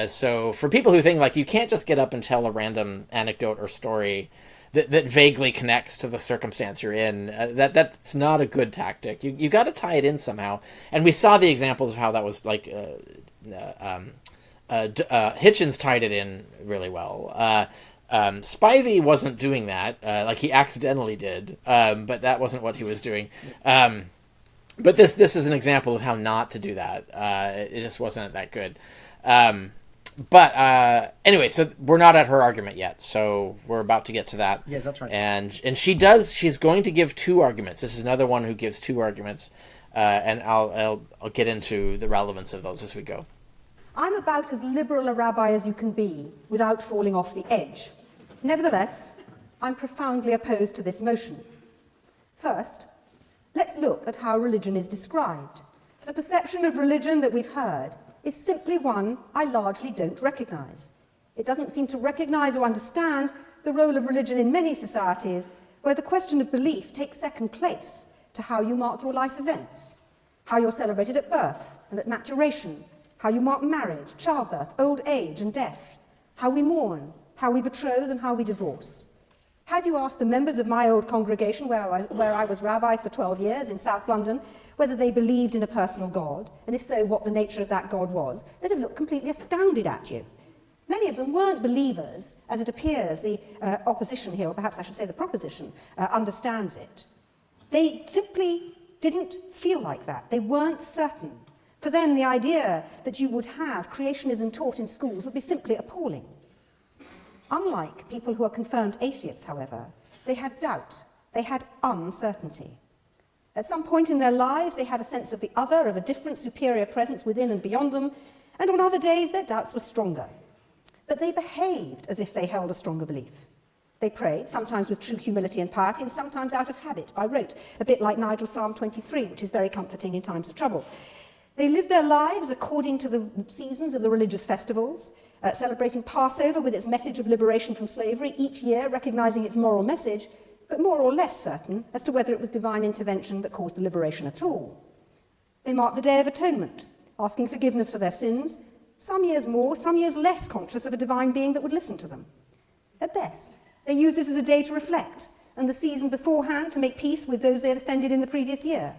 So for people who think like you can't just get up and tell a random anecdote or story that vaguely connects to the circumstance you're in, that's not a good tactic. You got to tie it in somehow, and we saw the examples of how that was like. Hitchens tied it in really well. Spivey wasn't doing that, like he accidentally did, but that wasn't what he was doing. But this is an example of how not to do that. It just wasn't that good. But anyway, so we're not at her argument yet, so we're about to get to that. Yes, that's right. And she's going to give two arguments. This is another one who gives two arguments, and I'll get into the relevance of those as we go. I'm about as liberal a rabbi as you can be without falling off the edge. Nevertheless, I'm profoundly opposed to this motion. First, let's look at how religion is described. For the perception of religion that we've heard is simply one I largely don't recognise. It doesn't seem to recognise or understand the role of religion in many societies where the question of belief takes second place to how you mark your life events, how you're celebrated at birth and at maturation, how you mark marriage, childbirth, old age and death, how we mourn, how we betroth and how we divorce. Had you asked the members of my old congregation where I was rabbi for 12 years in South London whether they believed in a personal God, and if so, what the nature of that God was, they'd have looked completely astounded at you. Many of them weren't believers, as it appears the opposition here, or perhaps I should say the proposition, understands it. They simply didn't feel like that. They weren't certain. For them, the idea that you would have creationism taught in schools would be simply appalling. Unlike people who are confirmed atheists, however, they had doubt, they had uncertainty. At some point in their lives, they had a sense of the other, of a different superior presence within and beyond them, and on other days their doubts were stronger. But they behaved as if they held a stronger belief. They prayed, sometimes with true humility and piety, and sometimes out of habit, by rote, a bit like Nigel's Psalm 23, which is very comforting in times of trouble. They lived their lives according to the seasons of the religious festivals, celebrating Passover with its message of liberation from slavery, each year recognizing its moral message, but more or less certain as to whether it was divine intervention that caused the liberation at all. They marked the Day of Atonement, asking forgiveness for their sins, some years more, some years less conscious of a divine being that would listen to them. At best, they used it as a day to reflect, and the season beforehand to make peace with those they had offended in the previous year.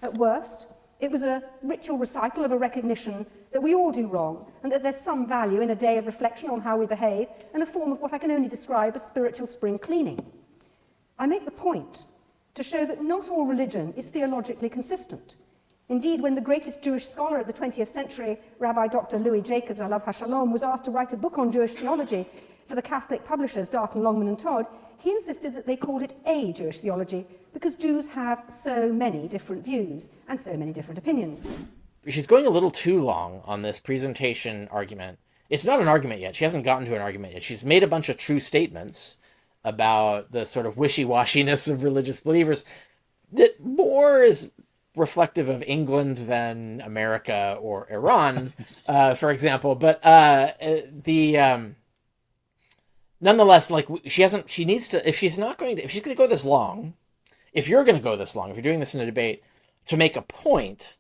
At worst, it was a ritual recital of a recognition that we all do wrong, and that there's some value in a day of reflection on how we behave, and a form of what I can only describe as spiritual spring cleaning. I make the point to show that not all religion is theologically consistent. Indeed, when the greatest Jewish scholar of the 20th century, Rabbi Dr. Louis Jacobs, Alav HaShalom, was asked to write a book on Jewish theology for the Catholic publishers Darton, Longman and Todd, he insisted that they called it a Jewish theology because Jews have so many different views and so many different opinions. She's going a little too long on this presentation argument. It's not an argument yet. She hasn't gotten to an argument yet. She's made a bunch of true statements about the sort of wishy-washiness of religious believers that more is reflective of England than America or Iran, for example. But nonetheless, like she needs to, if she's going to go this long, if you're going to go this long, if you're doing this in a debate to make a point,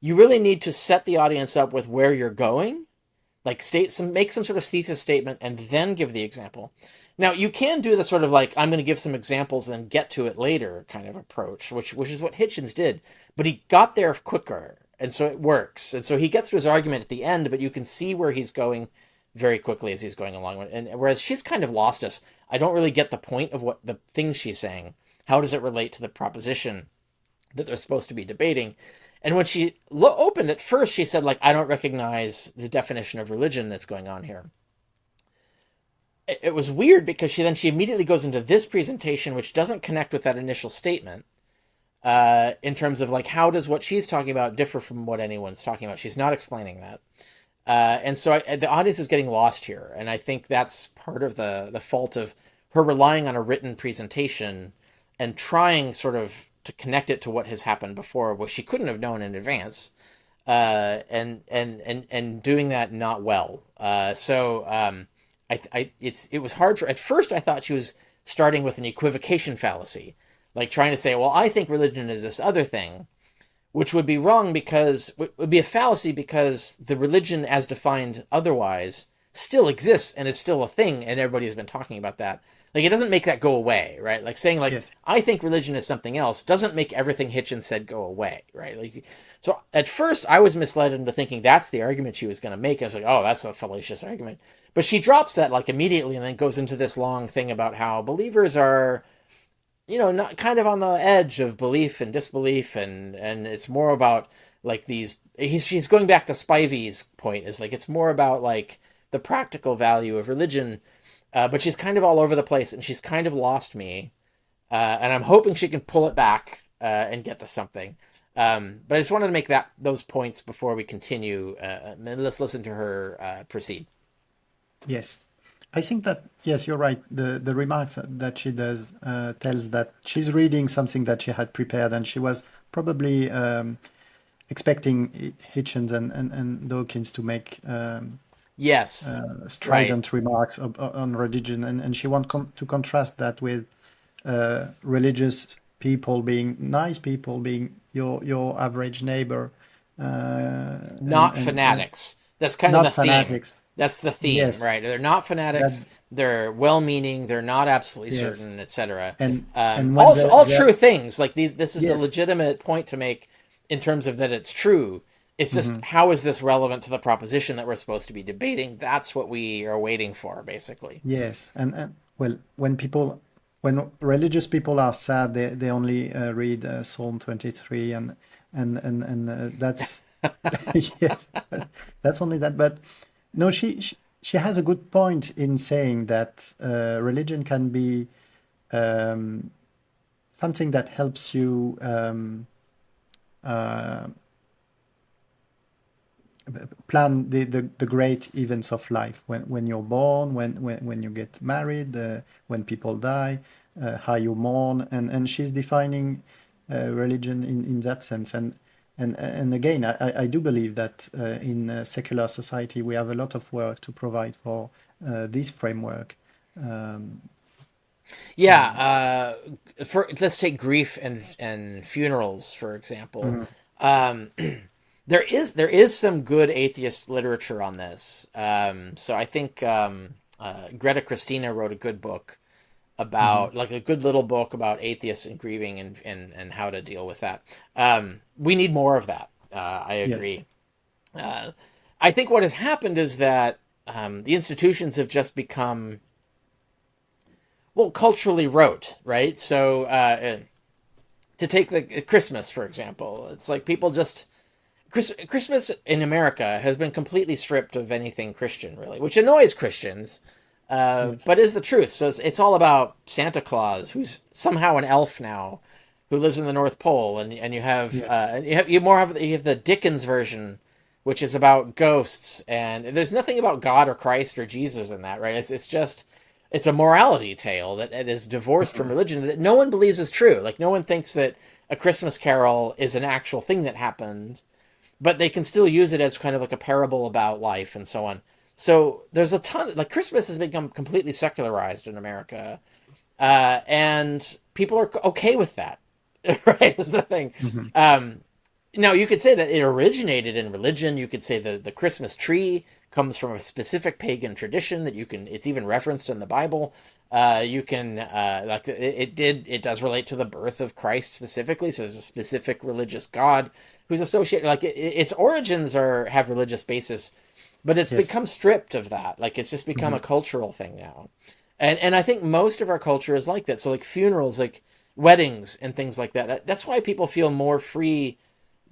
you really need to set the audience up with where you're going, like make some sort of thesis statement and then give the example. Now, you can do the sort of like, I'm going to give some examples and then get to it later kind of approach, which is what Hitchens did. But he got there quicker, and so it works. And so he gets to his argument at the end, but you can see where he's going very quickly as he's going along. And whereas she's kind of lost us, I don't really get the point of what the things she's saying. How does it relate to the proposition that they're supposed to be debating? And when she opened at first, she said, like, I don't recognize the definition of religion that's going on here. It was weird because she immediately goes into this presentation, which doesn't connect with that initial statement in terms of like, how does what she's talking about differ from what anyone's talking about? She's not explaining that. And so the audience is getting lost here. And I think that's part of the fault of her relying on a written presentation and trying sort of to connect it to what has happened before, which she couldn't have known in advance, and doing that not well. It was hard for, at first I thought she was starting with an equivocation fallacy, like trying to say, well, I think religion is this other thing, which would be wrong because would be a fallacy because the religion as defined otherwise still exists and is still a thing, and everybody has been talking about that. Like, it doesn't make that go away, right? Like saying, like, Yes. I think religion is something else doesn't make everything Hitchens said go away, right? Like, so at first I was misled into thinking that's the argument she was going to make. I was like, oh, that's a fallacious argument. But she drops that like immediately and then goes into this long thing about how believers are, you know, not kind of on the edge of belief and disbelief, and it's more about like these. She's going back to Spivey's point, is like it's more about like the practical value of religion, but she's kind of all over the place, and she's kind of lost me, and I'm hoping she can pull it back and get to something. But I just wanted to make those points before we continue. And let's listen to her proceed. Yes. I think that, yes, you're right. The remarks that she does tells that she's reading something that she had prepared, and she was probably expecting Hitchens and Dawkins to make Yes. strident remarks on religion, and she wants to contrast that with religious people being nice people, being your average neighbor. Not fanatics. That's kind of the theme. Fanatics. That's the theme, Yes. right? They're not fanatics. They're well-meaning. They're not absolutely Yes. certain, etc. And all when all true things. Like these, this is Yes. a legitimate point to make in terms of that it's true. It's just how is this relevant to the proposition that we're supposed to be debating? That's what we are waiting for, basically. Yes, and well, when religious people are sad, they only read Psalm 23, and that's yes, that's only that. But no, she has a good point in saying that religion can be something that helps you plan the great events of life, when you're born, when you get married, when people die, how you mourn, and she's defining religion in that sense. And again, I do believe that in a secular society we have a lot of work to provide for this framework. Let's take grief and funerals, for example. There is some good atheist literature on this. So I think Greta Christina wrote a good book about, like a good little book about atheists and grieving and how to deal with that. We need more of that. I agree. Yes. I think what has happened is that the institutions have just become, well, culturally rote, right? So to take the Christmas, for example, it's like people just... Christmas in America has been completely stripped of anything Christian, really, which annoys Christians, but is the truth. So it's all about Santa Claus, who's somehow an elf now, who lives in the North Pole, and you have you have the Dickens version, which is about ghosts, and there's nothing about God or Christ or Jesus in that, right? It's a morality tale that is divorced from religion that no one believes is true. Like, no one thinks that A Christmas Carol is an actual thing that happened, but they can still use it as kind of like a parable about life and so on. So there's a ton, like, Christmas has become completely secularized in America, and people are okay with that, right? Is the thing. Now, you could say that it originated in religion. You could say the Christmas tree comes from a specific pagan tradition that it's even referenced in the Bible. It does relate to the birth of Christ specifically. So there's a specific religious God who's associated, like its origins have religious basis, but it's become stripped of that. Like, it's just become a cultural thing now. And I think most of our culture is like that. So like funerals, like weddings and things like that. That's why people feel more free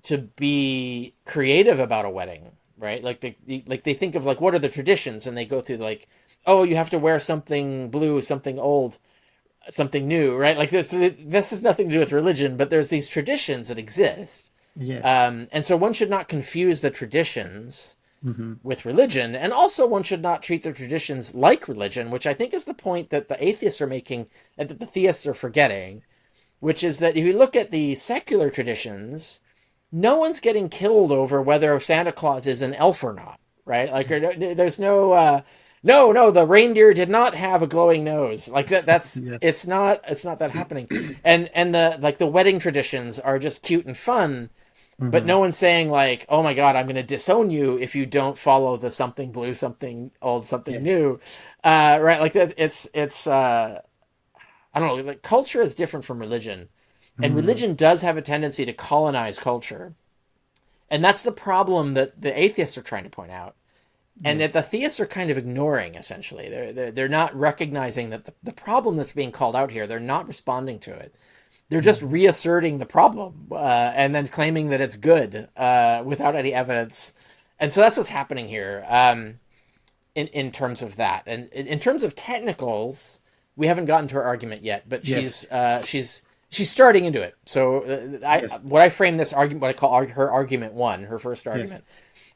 to be creative about a wedding, right? Like they think of, like, what are the traditions, and they go through, like, oh, you have to wear something blue, something old, something new, right? Like, this has nothing to do with religion, but there's these traditions that exist. Yes. And so one should not confuse the traditions with religion, and also one should not treat the traditions like religion, which I think is the point that the atheists are making and that the theists are forgetting, which is that if you look at the secular traditions, no one's getting killed over whether Santa Claus is an elf or not, right? Like, there's no no, the reindeer did not have a glowing nose. Like that's Yeah. it's not that happening. And the wedding traditions are just cute and fun, but no one's saying like, oh my God, I'm going to disown you if you don't follow the something blue, something old, something new, right? Like that. It's I don't know. Like culture is different from religion, and religion does have a tendency to colonize culture, and that's the problem that the atheists are trying to point out. And that the theists are kind of ignoring, essentially. They're not recognizing that the problem that's being called out here, they're not responding to it. They're just reasserting the problem and then claiming that it's good without any evidence. And so that's what's happening here in terms of that. And in terms of technicals, we haven't gotten to her argument yet, but she's starting into it. So what I frame this argument, what I call her argument one, her first argument,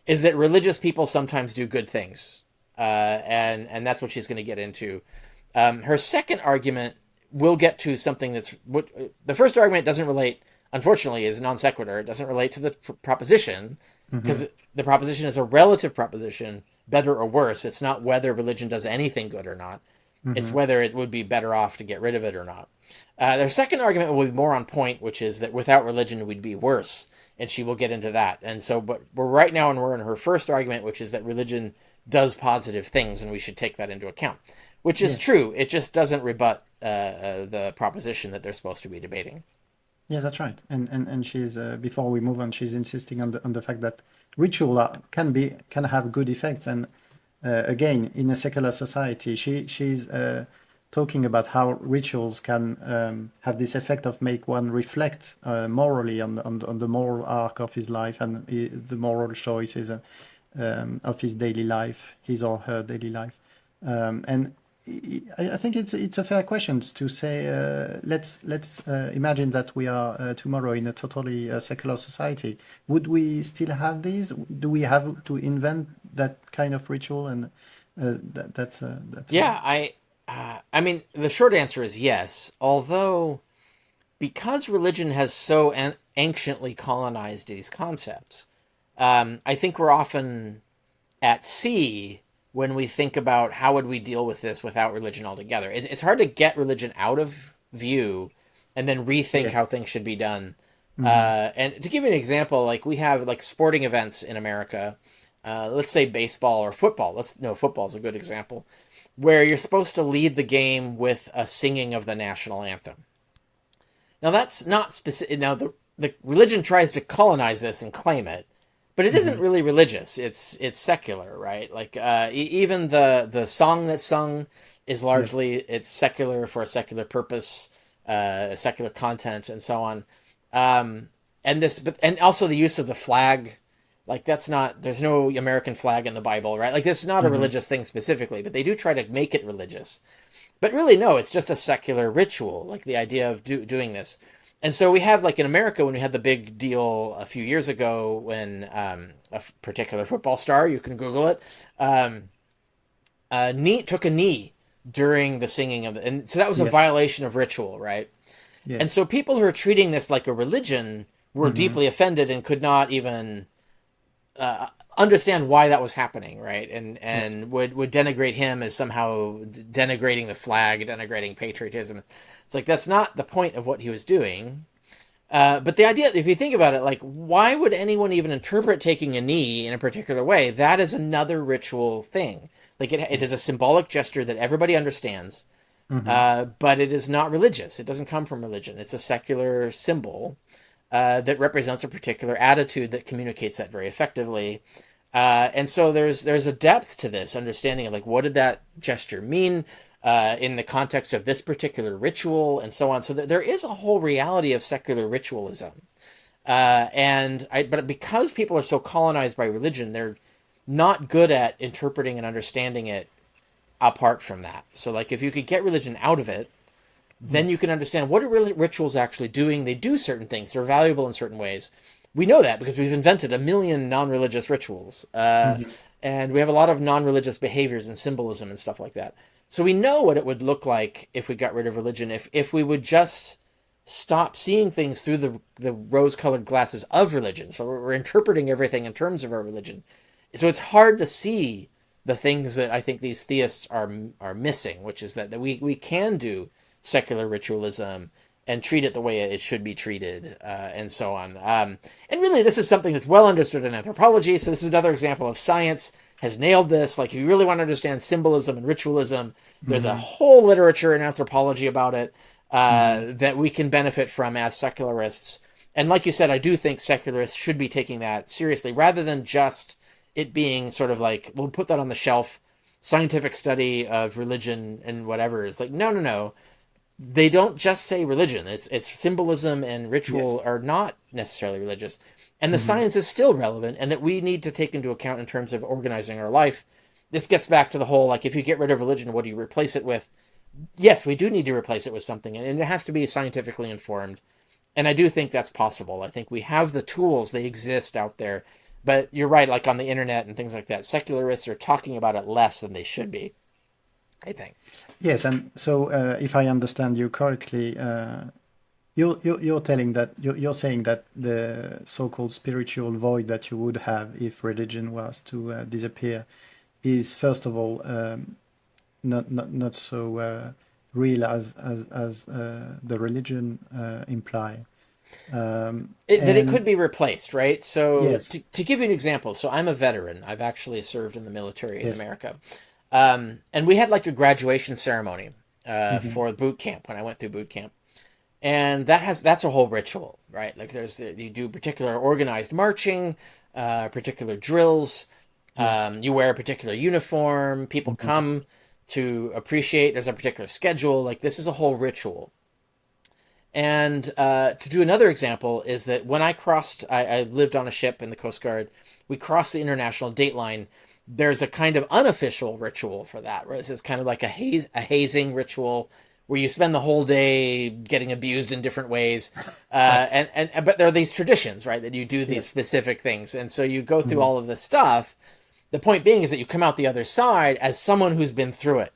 is that religious people sometimes do good things, and that's what she's going to get into. Her second argument will get to something the first argument doesn't relate, unfortunately, is non sequitur. It doesn't relate to the proposition, because the proposition is a relative proposition, better or worse. It's not whether religion does anything good or not. It's whether it would be better off to get rid of it or not. Their second argument will be more on point, which is that without religion, we'd be worse. And she will get into that. And so, but we're right now, and we're in her first argument, which is that religion does positive things, and we should take that into account, which is true. It just doesn't rebut the proposition that they're supposed to be debating. Yes, that's right. And she's before we move on, she's insisting on the fact that ritual can have good effects. And again, in a secular society, she's talking about how rituals can have this effect of make one reflect morally on the moral arc of his life and the moral choices of his daily life, his or her daily life. And I think it's a fair question to say, let's imagine that we are tomorrow in a totally secular society. Would we still have these? Do we have to invent that kind of ritual? And that's I mean, the short answer is yes, although because religion has so anciently colonized these concepts, I think we're often at sea when we think about how would we deal with this without religion altogether. It's hard to get religion out of view and then rethink how things should be done. And to give you an example, like we have like sporting events in America, let's say baseball or football. Football is a good example, where you're supposed to lead the game with a singing of the national anthem. Now that's not specific. Now the religion tries to colonize this and claim it, but it isn't really religious. It's secular, right? Like even the song that's sung is largely it's secular for a secular purpose, secular content, and so on. And also the use of the flag. Like that's not, there's no American flag in the Bible, right? Like this is not a religious thing specifically, but they do try to make it religious. But really, no, it's just a secular ritual, like the idea of doing this. And so we have, like in America, when we had the big deal a few years ago when a particular football star, you can Google it, took a knee during the singing of it. And so that was a violation of ritual, right? Yes. And so people who are treating this like a religion were deeply offended and could not even understand why that was happening, right? And would denigrate him as somehow denigrating the flag, denigrating patriotism. It's like, that's not the point of what he was doing. But the idea, if you think about it, like, why would anyone even interpret taking a knee in a particular way? That is another ritual thing. Like, it is a symbolic gesture that everybody understands, but it is not religious. It doesn't come from religion. It's a secular symbol that represents a particular attitude that communicates that very effectively. And so there's a depth to this understanding of, like, what did that gesture mean in the context of this particular ritual, and so on. So there is a whole reality of secular ritualism. But because people are so colonized by religion, they're not good at interpreting and understanding it apart from that. So, like, if you could get religion out of it, then you can understand what are rituals actually doing. They do certain things. They're valuable in certain ways. We know that because we've invented a million non-religious rituals. And we have a lot of non-religious behaviors and symbolism and stuff like that. So we know what it would look like if we got rid of religion, if we would just stop seeing things through the rose-colored glasses of religion. So we're interpreting everything in terms of our religion. So it's hard to see the things that I think these theists are missing, which is that we can do secular ritualism and treat it the way it should be treated, and so on. And really, this is something that's well understood in anthropology. So this is another example of science has nailed this. Like, if you really want to understand symbolism and ritualism, there's a whole literature in anthropology about it that we can benefit from as secularists. And like you said, I do think secularists should be taking that seriously, rather than just it being sort of like, we'll put that on the shelf, scientific study of religion and whatever. It's like, no. They don't just say religion. It's symbolism and ritual are not necessarily religious. And the science is still relevant, and that we need to take into account in terms of organizing our life. This gets back to the whole, like, if you get rid of religion, what do you replace it with? Yes, we do need to replace it with something, and it has to be scientifically informed. And I do think that's possible. I think we have the tools, they exist out there. But you're right, like on the internet and things like that, secularists are talking about it less than they should be, I think. Yes, and so if I understand you correctly, you're telling that you're saying that the so-called spiritual void that you would have if religion was to disappear is, first of all, not so real as the religion imply. That it could be replaced, right? So Yes. to give you an example, so I'm a veteran. I've actually served in the military in America. And we had like a graduation ceremony for boot camp when I went through boot camp. And that's a whole ritual, right? Like you do particular organized marching, particular drills, you wear a particular uniform, people come to appreciate, there's a particular schedule, like this is a whole ritual. And to do another example is that when I lived on a ship in the Coast Guard, we crossed the international date line. There's a kind of unofficial ritual for that, right? It's kind of like a hazing ritual where you spend the whole day getting abused in different ways. But there are these traditions, right, that you do these specific things. And so you go through all of this stuff. The point being is that you come out the other side as someone who's been through it.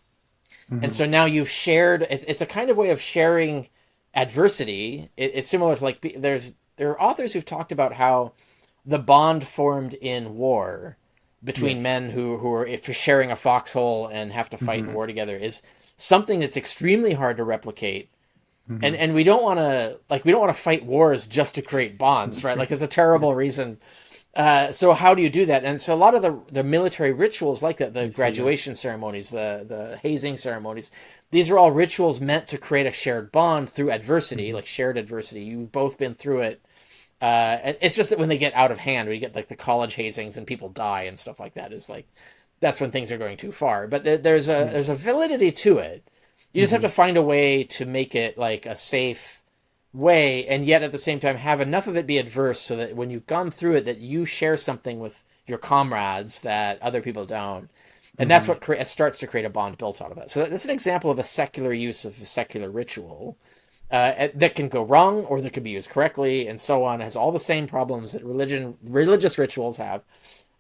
And so now you've shared, it's a kind of way of sharing adversity. It's similar to like, there are authors who've talked about how the bond formed in war between men who are sharing a foxhole and have to fight in war together is something that's extremely hard to replicate. And we don't want to fight wars just to create bonds, right? Like, it's a terrible reason. So how do you do that? And so a lot of the military rituals like that, the graduation ceremonies, the hazing ceremonies, these are all rituals meant to create a shared bond through adversity, like shared adversity. You've both been through it. And it's just that when they get out of hand, we get like the college hazings and people die and stuff like that, is like, that's when things are going too far. But there's a validity to it. You just have to find a way to make it like a safe way, and yet at the same time have enough of it be adverse so that when you've gone through it, that you share something with your comrades that other people don't. And that's what starts to create a bond built out of that. So that's an example of a secular use of a secular ritual that can go wrong or that could be used correctly and so on. It has all the same problems that religious rituals have.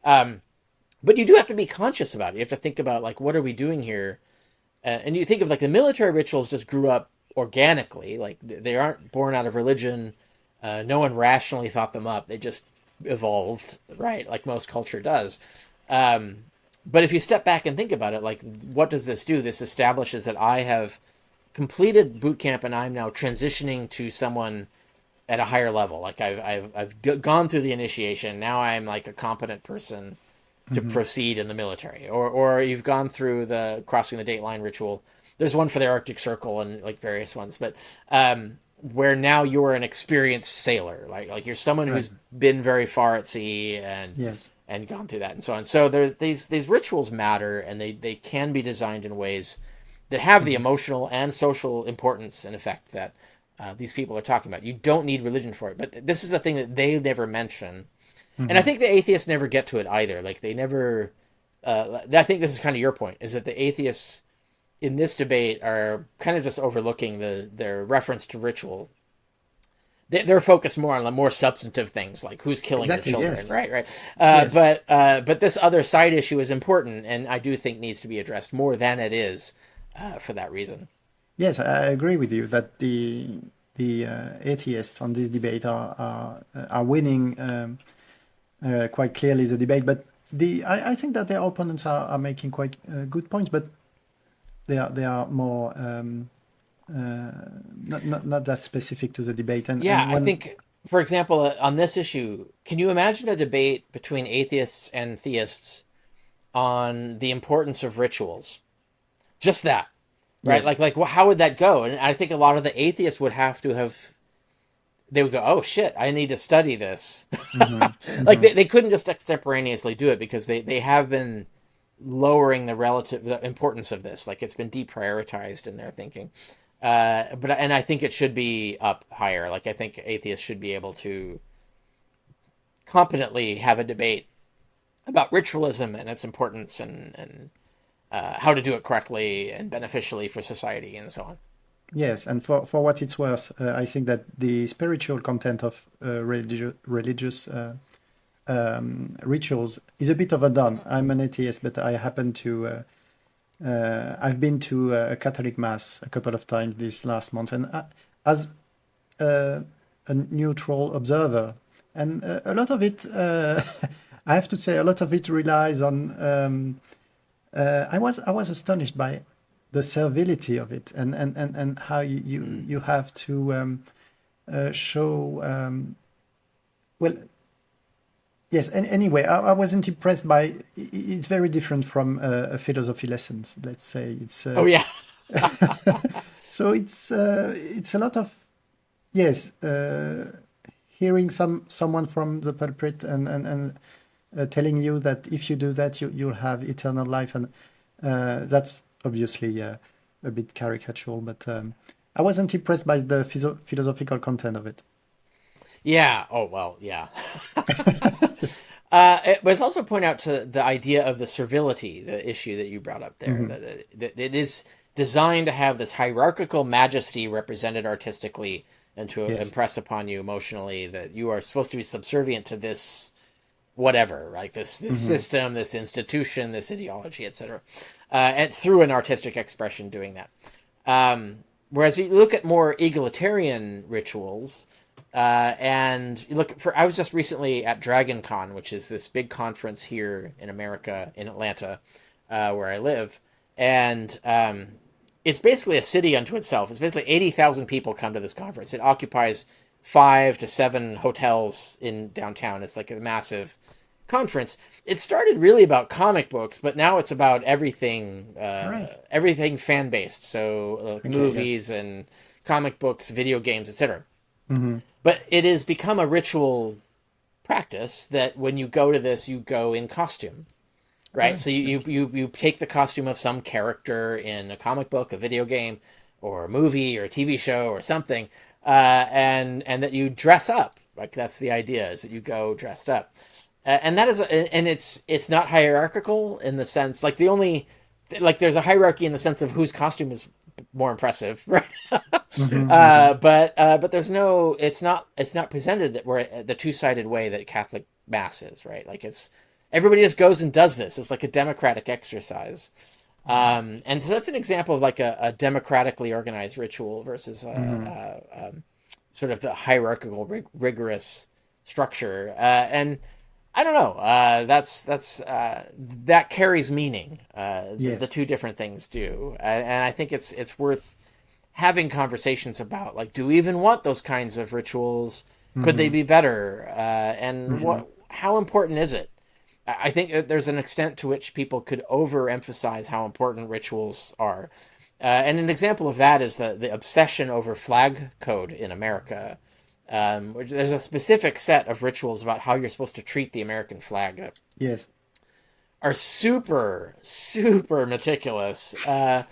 But you do have to be conscious about it. You have to think about, like, what are we doing here? And you think of, like, the military rituals just grew up organically. Like, they aren't born out of religion. No one rationally thought them up. They just evolved, right? Like most culture does. But if you step back and think about it, like, what does this do? This establishes that I have completed boot camp and I'm now transitioning to someone at a higher level. Like, I've gone through the initiation. Now I'm like a competent person to proceed in the military. Or you've gone through the crossing the date line ritual. There's one for the Arctic Circle and like various ones, but where now you're an experienced sailor, like you're someone who's been very far at sea and gone through that and so on. So there's these rituals matter, and they can be designed in ways that have the emotional and social importance and effect that these people are talking about. You don't need religion for it, but this is the thing that they never mention. And I think the atheists never get to it either. Like, they never, I think this is kind of your point, is that the atheists in this debate are kind of just overlooking their reference to ritual. They're focused more on the more substantive things, like who's killing their children, right? But this other side issue is important, and I do think needs to be addressed more than it is for that reason. Yes, I agree with you that the atheists on this debate are winning quite clearly the debate. But I think that their opponents are making quite good points, but they are more not that specific to the debate. Yeah, And I when think, for example, on this issue, can you imagine a debate between atheists and theists on the importance of rituals? Just that, right? yes, Well, how would that go? And I think a lot of the atheists would have to have, they would go, oh shit, I need to study this. Like they couldn't just extemporaneously do it because they have been lowering the importance of this. Like it's been deprioritized in their thinking. And I think it should be up higher. Like I think atheists should be able to competently have a debate about ritualism and its importance and how to do it correctly and beneficially for society and so on. yes, and for what it's worth, I think that the spiritual content of religious rituals is a bit overdone. I'm an atheist, but I happen to I've been to a Catholic mass a couple of times this last month, and as a neutral observer, and a lot of it, I have to say, a lot of it relies on. I was astonished by the servility of it, and how you have to show. Well, yes. And anyway, I wasn't impressed by. It's very different from a philosophy lessons. Let's say it's. Oh yeah. So it's a lot of, yes, hearing someone from the pulpit and telling you that if you do that you'll have eternal life, and that's obviously a bit caricatural, but I wasn't impressed by the philosophical content of it. Yeah. Oh well. Yeah. But it's also point out to the idea of the servility, the issue that you brought up there. That it is designed to have this hierarchical majesty represented artistically and to impress upon you emotionally that you are supposed to be subservient to this whatever, right? This system, this institution, this ideology, etc. And through an artistic expression doing that. Whereas you look at more egalitarian rituals, and you look for, I was just recently at Dragon Con, which is this big conference here in America, in Atlanta, where I live. And it's basically a city unto itself. It's basically 80,000 people come to this conference. It occupies 5 to 7 hotels in downtown. It's like a massive conference. It started really about comic books, but now it's about everything, everything fan based. So movies and comic books, video games, etc. But it has become a ritual practice that when you go to this, you go in costume, right? So you take the costume of some character in a comic book, a video game, or a movie, or a TV show, or something, and that you dress up. Like that's the idea, is that you go dressed up. And that is, and it's not hierarchical in the sense, like there's a hierarchy in the sense of whose costume is more impressive, right? But there's no, it's not presented that we're the two-sided way that Catholic Mass is, right? Like everybody just goes and does this. It's like a democratic exercise. And so that's an example of like a democratically organized ritual versus sort of the hierarchical, rigorous structure. And I don't know. That carries meaning. Yes. The two different things do, and I think it's worth having conversations about, like, do we even want those kinds of rituals? Could they be better? And how important is it? I think there's an extent to which people could overemphasize how important rituals are, and an example of that is the obsession over flag code in America. There's a specific set of rituals about how you're supposed to treat the American flag that are super, super meticulous. And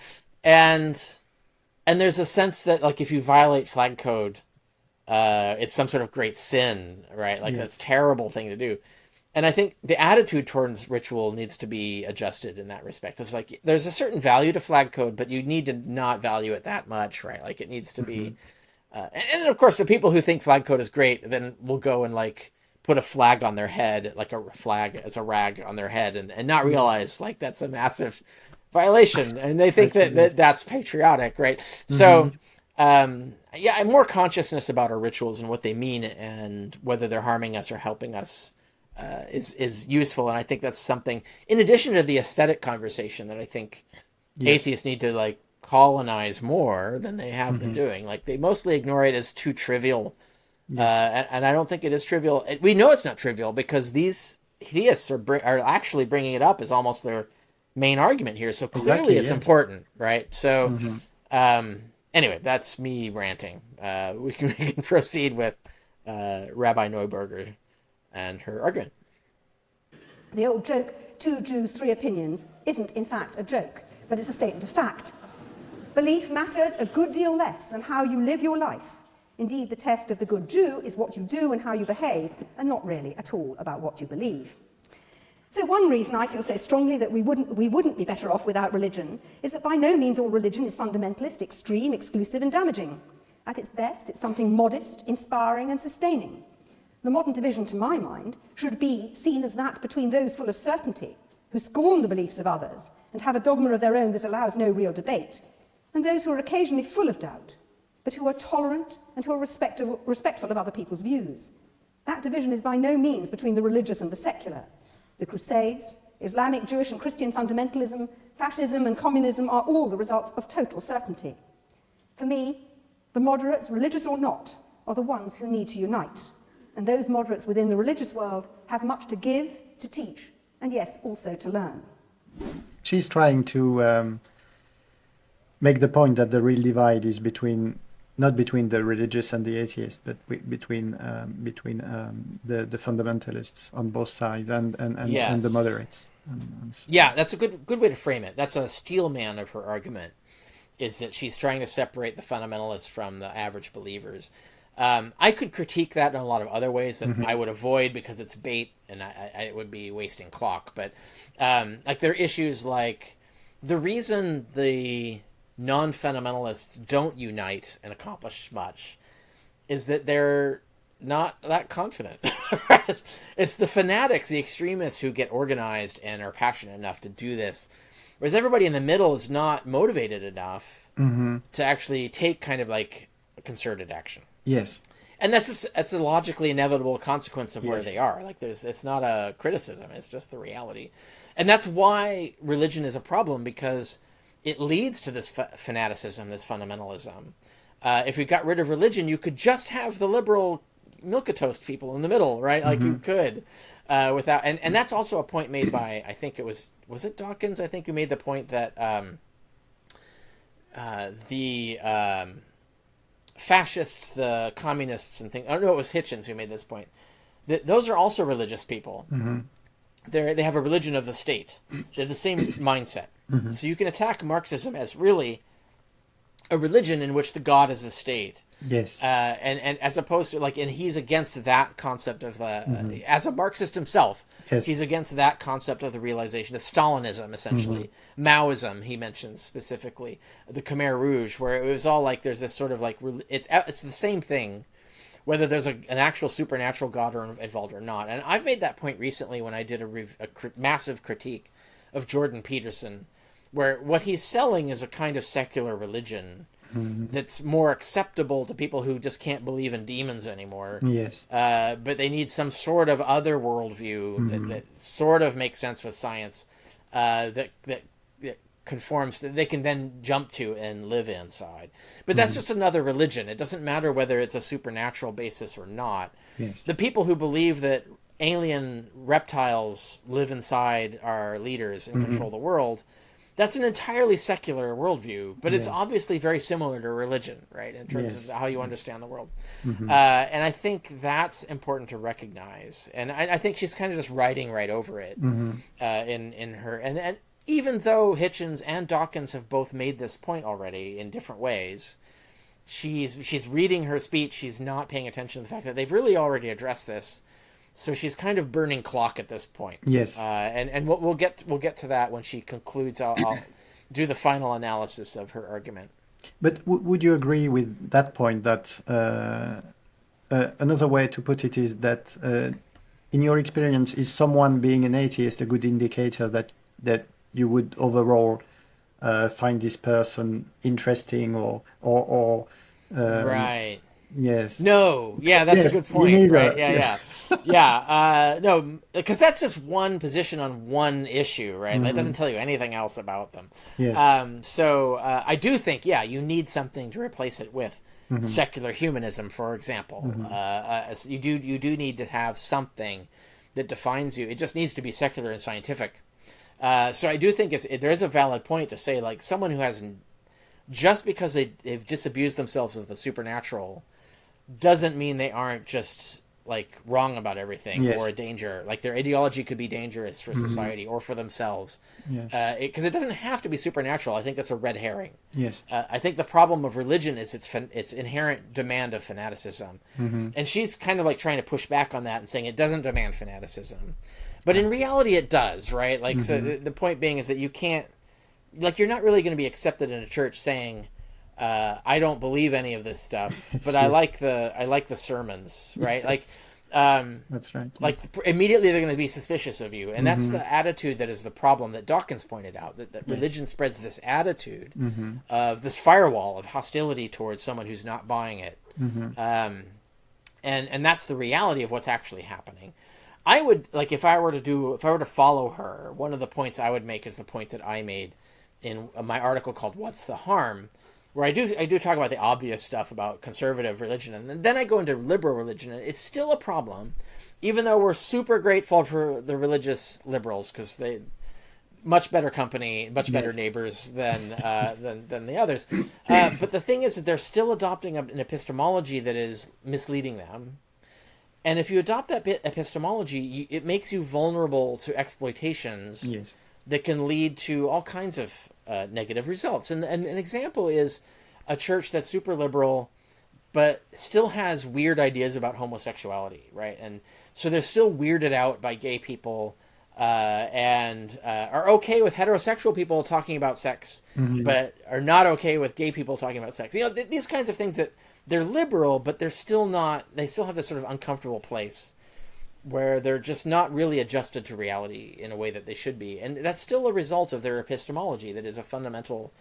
there's a sense that, like, if you violate flag code, it's some sort of great sin, right? Like, that's a terrible thing to do. And I think the attitude towards ritual needs to be adjusted in that respect. It's like, there's a certain value to flag code, but you need to not value it that much, right? Like, it needs to be... and of course, the people who think flag code is great then will go and like put a flag on their head, like a flag as a rag on their head, and not realize like that's a massive violation, and they think that's patriotic, right? So, more consciousness about our rituals and what they mean and whether they're harming us or helping us is useful, and I think that's something in addition to the aesthetic conversation that I think atheists need to like colonize more than they have been doing. Like they mostly ignore it as too trivial, and I don't think it is trivial. We know it's not trivial because these theists are actually bringing it up as almost their main argument here. So clearly it's important, right? So anyway, that's me ranting. We can proceed with Rabbi Neuberger and her argument. The old joke, 2 Jews, 3 opinions, isn't in fact a joke, but it's a statement of fact. Belief matters a good deal less than how you live your life. Indeed, the test of the good Jew is what you do and how you behave, and not really at all about what you believe. So one reason I feel so strongly that we wouldn't be better off without religion is that by no means all religion is fundamentalist, extreme, exclusive and damaging. At its best, it's something modest, inspiring and sustaining. The modern division, to my mind, should be seen as that between those full of certainty, who scorn the beliefs of others and have a dogma of their own that allows no real debate, and those who are occasionally full of doubt, but who are tolerant and who are respectful of other people's views. That division is by no means between the religious and the secular. The Crusades, Islamic, Jewish and Christian fundamentalism, fascism and communism are all the results of total certainty. For me, the moderates, religious or not, are the ones who need to unite. And those moderates within the religious world have much to give, to teach, and yes, also to learn. She's trying to make the point that the real divide is not between the religious and the atheist, but between the fundamentalists on both sides and the moderates. Yeah, that's a good way to frame it. That's a steelman of her argument, is that she's trying to separate the fundamentalists from the average believers. I could critique that in a lot of other ways that I would avoid because it's bait and I would be wasting clock. But like there are issues like the reason the non-fundamentalists don't unite and accomplish much is that they're not that confident. It's the fanatics, the extremists who get organized and are passionate enough to do this, whereas everybody in the middle is not motivated enough to actually take kind of like a concerted action. Yes. And that's a logically inevitable consequence of where they are. Like it's not a criticism, it's just the reality. And that's why religion is a problem, because it leads to this fanaticism, this fundamentalism. If we got rid of religion, you could just have the liberal milquetoast people in the middle, right? Like you could, without, and that's also a point made by, I think it was it Dawkins? I think who made the point that the fascists, the communists, and things. I don't know. It was Hitchens who made this point. Those are also religious people. They have a religion of the state. They're the same mindset. So you can attack Marxism as really a religion in which the god is the state. Yes. And as opposed to and he's against that concept of the as a Marxist himself. Yes. He's against that concept of the realization of Stalinism, essentially. Maoism, he mentions specifically, the Khmer Rouge, where it was all like there's this sort of it's the same thing, whether there's an actual supernatural god involved or not. And I've made that point recently when I did a massive critique of Jordan Peterson, where what he's selling is a kind of secular religion that's more acceptable to people who just can't believe in demons anymore. Yes. But they need some sort of other worldview that sort of makes sense with science, that conforms to, they can then jump to and live inside. But that's just another religion. It doesn't matter whether it's a supernatural basis or not. Yes. The people who believe that alien reptiles live inside our leaders and control the world, that's an entirely secular worldview, but it's obviously very similar to religion, right, in terms of how you understand the world. And I think that's important to recognize. And I think she's kind of just riding right over it in her. And even though Hitchens and Dawkins have both made this point already in different ways, she's reading her speech. She's not paying attention to the fact that they've really already addressed this. So she's kind of burning clock at this point. Yes. And we'll get to that when she concludes. I'll do the final analysis of her argument. But would you agree with that point that another way to put it is that in your experience, is someone being an atheist a good indicator that you would overall find this person interesting or right. Yes. No. Yeah, that's a good point. Right. Yeah. No, because that's just one position on one issue, right? That doesn't tell you anything else about them. Yes. So I do think, you need something to replace it with. Secular humanism, for example. You do need to have something that defines you. It just needs to be secular and scientific. So I do think there is a valid point to say, like, someone who hasn't, just because they've disabused themselves of the supernatural doesn't mean they aren't just, like, wrong about everything or a danger. Like, their ideology could be dangerous for society or for themselves. Yes. Because it doesn't have to be supernatural. I think that's a red herring. Yes. I think the problem of religion is its inherent demand of fanaticism. And she's kind of like trying to push back on that and saying it doesn't demand fanaticism. But in reality, it does, right? Like, so the point being is that you can't, like, you're not really going to be accepted in a church saying, I don't believe any of this stuff, but I like the sermons, right? Like, That's right. like, immediately they're going to be suspicious of you, and that's the attitude that is the problem that Dawkins pointed out. That religion spreads this attitude of this firewall of hostility towards someone who's not buying it, and that's the reality of what's actually happening. I would, like, if I were to follow her, one of the points I would make is the point that I made in my article called "What's the Harm," where I do talk about the obvious stuff about conservative religion, and then I go into liberal religion, and it's still a problem, even though we're super grateful for the religious liberals because they much better company, much better neighbors than the others. But the thing is that they're still adopting an epistemology that is misleading them. And if you adopt that epistemology, it makes you vulnerable to exploitations that can lead to all kinds of negative results. And an example is a church that's super liberal, but still has weird ideas about homosexuality, right? And so they're still weirded out by gay people and are okay with heterosexual people talking about sex, but are not okay with gay people talking about sex. You know, these kinds of things that they're liberal, but they're still not, they still have this sort of uncomfortable place where they're just not really adjusted to reality in a way that they should be. And that's still a result of their epistemology that is a fundamental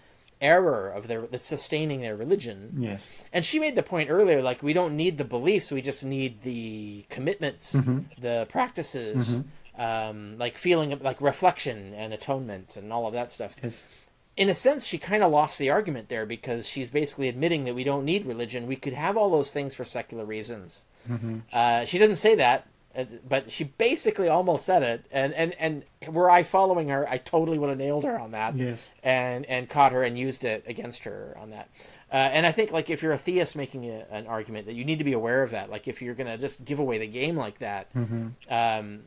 error of that's sustaining their religion. Yes. And she made the point earlier, like, we don't need the beliefs, we just need the commitments, the practices, like feeling, like reflection and atonement and all of that stuff. Yes. In a sense, she kind of lost the argument there because she's basically admitting that we don't need religion. We could have all those things for secular reasons. She doesn't say that, but she basically almost said it. And were I following her, I totally would have nailed her on that. Yes. And caught her and used it against her on that. And I think, like, if you're a theist making an argument, that you need to be aware of that. Like, if you're going to just give away the game like that,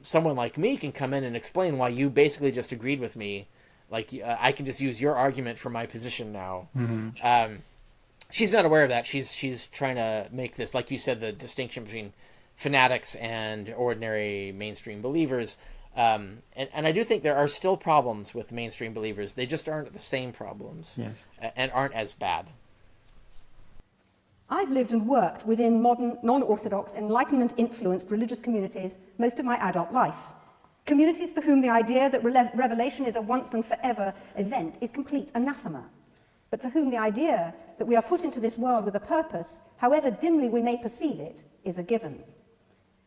someone like me can come in and explain why you basically just agreed with me. Like, I can just use your argument for my position now. She's not aware of that. She's trying to make this, like you said, the distinction between fanatics and ordinary mainstream believers. And I do think there are still problems with mainstream believers. They just aren't the same problems and aren't as bad. I've lived and worked within modern, non-orthodox, Enlightenment-influenced religious communities most of my adult life. Communities for whom the idea that revelation is a once and forever event is complete anathema, but for whom the idea that we are put into this world with a purpose, however dimly we may perceive it, is a given.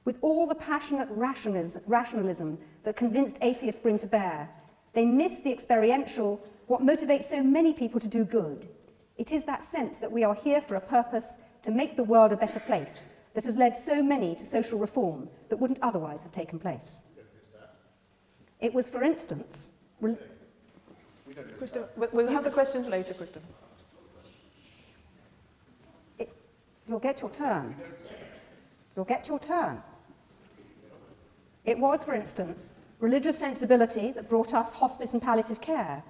With all the passionate rationalism that convinced atheists bring to bear, they miss the experiential, what motivates so many people to do good. It is that sense that we are here for a purpose to make the world a better place that has led so many to social reform that wouldn't otherwise have taken place. It was, for instance... We'll have the questions later, Krista. You'll get your turn. You'll get your turn. It was, for instance, religious sensibility that brought us hospice and palliative care.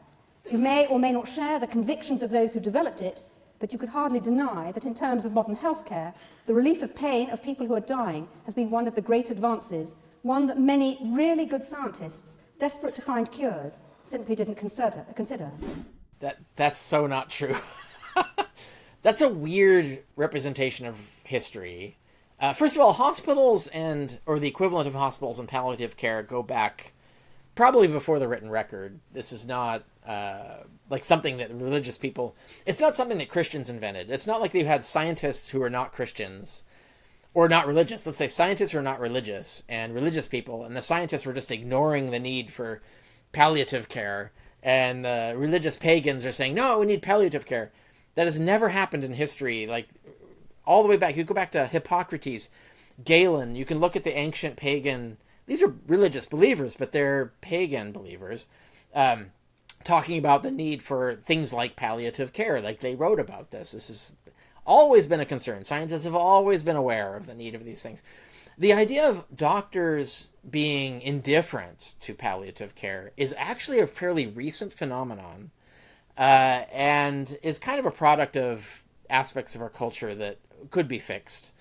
You may or may not share the convictions of those who developed it, but you could hardly deny that in terms of modern healthcare, the relief of pain of people who are dying has been one of the great advances, one that many really good scientists, desperate to find cures, simply didn't consider. That's so not true. That's a weird representation of history. First of all, hospitals or the equivalent of hospitals and palliative care go back probably before the written record. This is not like something that religious people... It's not something that Christians invented. It's not like you had scientists who are not Christians or not religious. Let's say scientists are not religious, and religious people, and the scientists were just ignoring the need for palliative care, and the religious pagans are saying, no, we need palliative care. That has never happened in history. Like, all the way back, you go back to Hippocrates, Galen, you can look at the ancient pagan, these are religious believers, but they're pagan believers, talking about the need for things like palliative care. Like, they wrote about this. This has always been a concern. Scientists have always been aware of the need of these things. The idea of doctors being indifferent to palliative care is actually a fairly recent phenomenon, and is kind of a product of aspects of our culture that could be fixed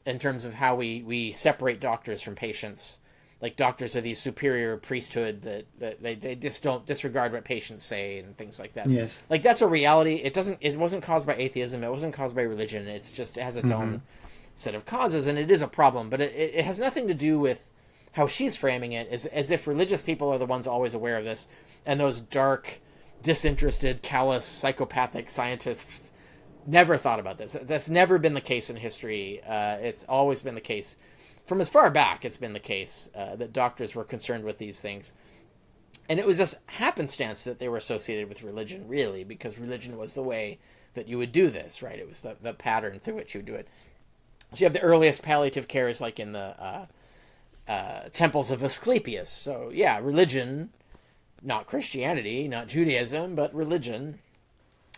in terms of how we separate doctors from patients. Like, doctors are these superior priesthood that they just don't disregard what patients say and things like that. Yes. Like, that's a reality. It wasn't caused by atheism. It wasn't caused by religion. It has its own set of causes, and it is a problem. But it has nothing to do with how she's framing it, as if religious people are the ones always aware of this, and those dark, disinterested, callous, psychopathic scientists never thought about this. That's never been the case in history. It's always been the case. From as far back, it's been the case that doctors were concerned with these things. And it was just happenstance that they were associated with religion, really, because religion was the way that you would do this, right? It was the pattern through which you would do it. So you have the earliest palliative care is like in the temples of Asclepius. So, yeah, religion, not Christianity, not Judaism, but religion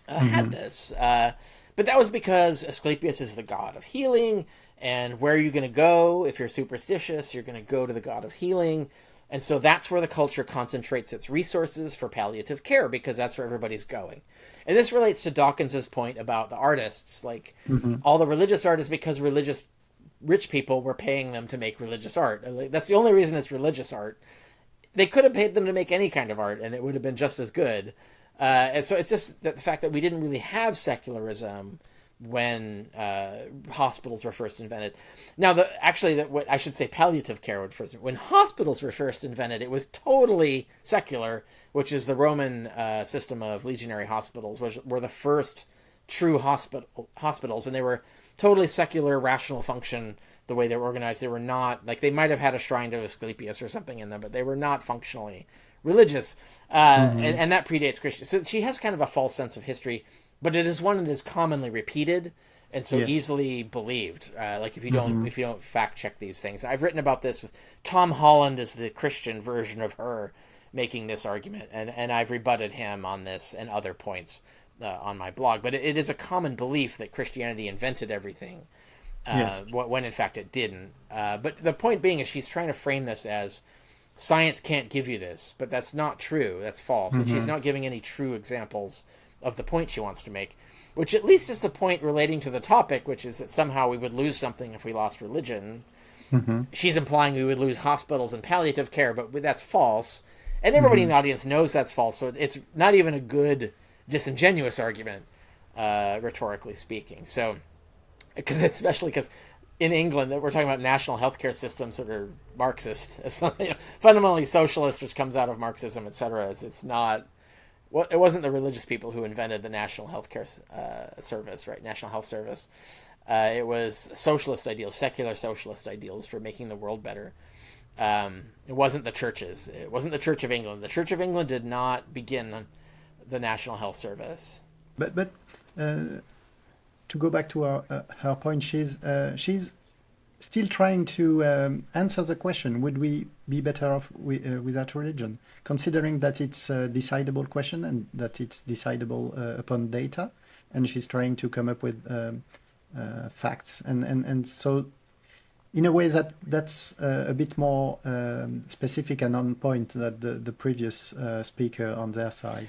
had this. But that was because Asclepius is the god of healing, and where are you going to go if you're superstitious? You're going to go to the god of healing. And so that's where the culture concentrates its resources for palliative care, because that's where everybody's going. And this relates to Dawkins's point about the artists, like all the religious art is because religious rich people were paying them to make religious art. That's the only reason it's religious art. They could have paid them to make any kind of art, and it would have been just as good. And so it's just that the fact that we didn't really have secularism when hospitals were first invented. Now, what I should say, palliative care would first. When hospitals were first invented, it was totally secular, which is the Roman system of legionary hospitals, which were the first true hospitals, and they were totally secular, rational function. The way they were organized, they were not like, they might have had a shrine to Asclepius or something in them, but they were not functionally religious, and that predates Christian. So she has kind of a false sense of history, but it is one that is commonly repeated and so easily believed. Like, if you don't fact check these things, I've written about this with Tom Holland is the Christian version of her making this argument, and I've rebutted him on this and other points on my blog. But it is a common belief that Christianity invented everything, when in fact it didn't. But the point being is she's trying to frame this as science can't give you this, but that's not true. That's false. And she's not giving any true examples of the point she wants to make, which at least is the point relating to the topic, which is that somehow we would lose something if we lost religion. She's implying we would lose hospitals and palliative care, but that's false. And everybody in the audience knows that's false, so it's not even a good, disingenuous argument, rhetorically speaking. So, especially because in England, we're talking about national healthcare systems that are Marxist, fundamentally socialist, which comes out of Marxism, etc. It's not. Well, it wasn't the religious people who invented the national healthcare service, right? National health service. It was socialist ideals, secular socialist ideals for making the world better. It wasn't the churches. It wasn't the Church of England. The Church of England did not begin the national health service. But to go back to her point, she's still trying to answer the question: would we be better off without religion? Considering that it's a decidable question and that it's decidable upon data, and she's trying to come up with facts, and so in a way that's a bit more specific and on point than the previous speaker on their side.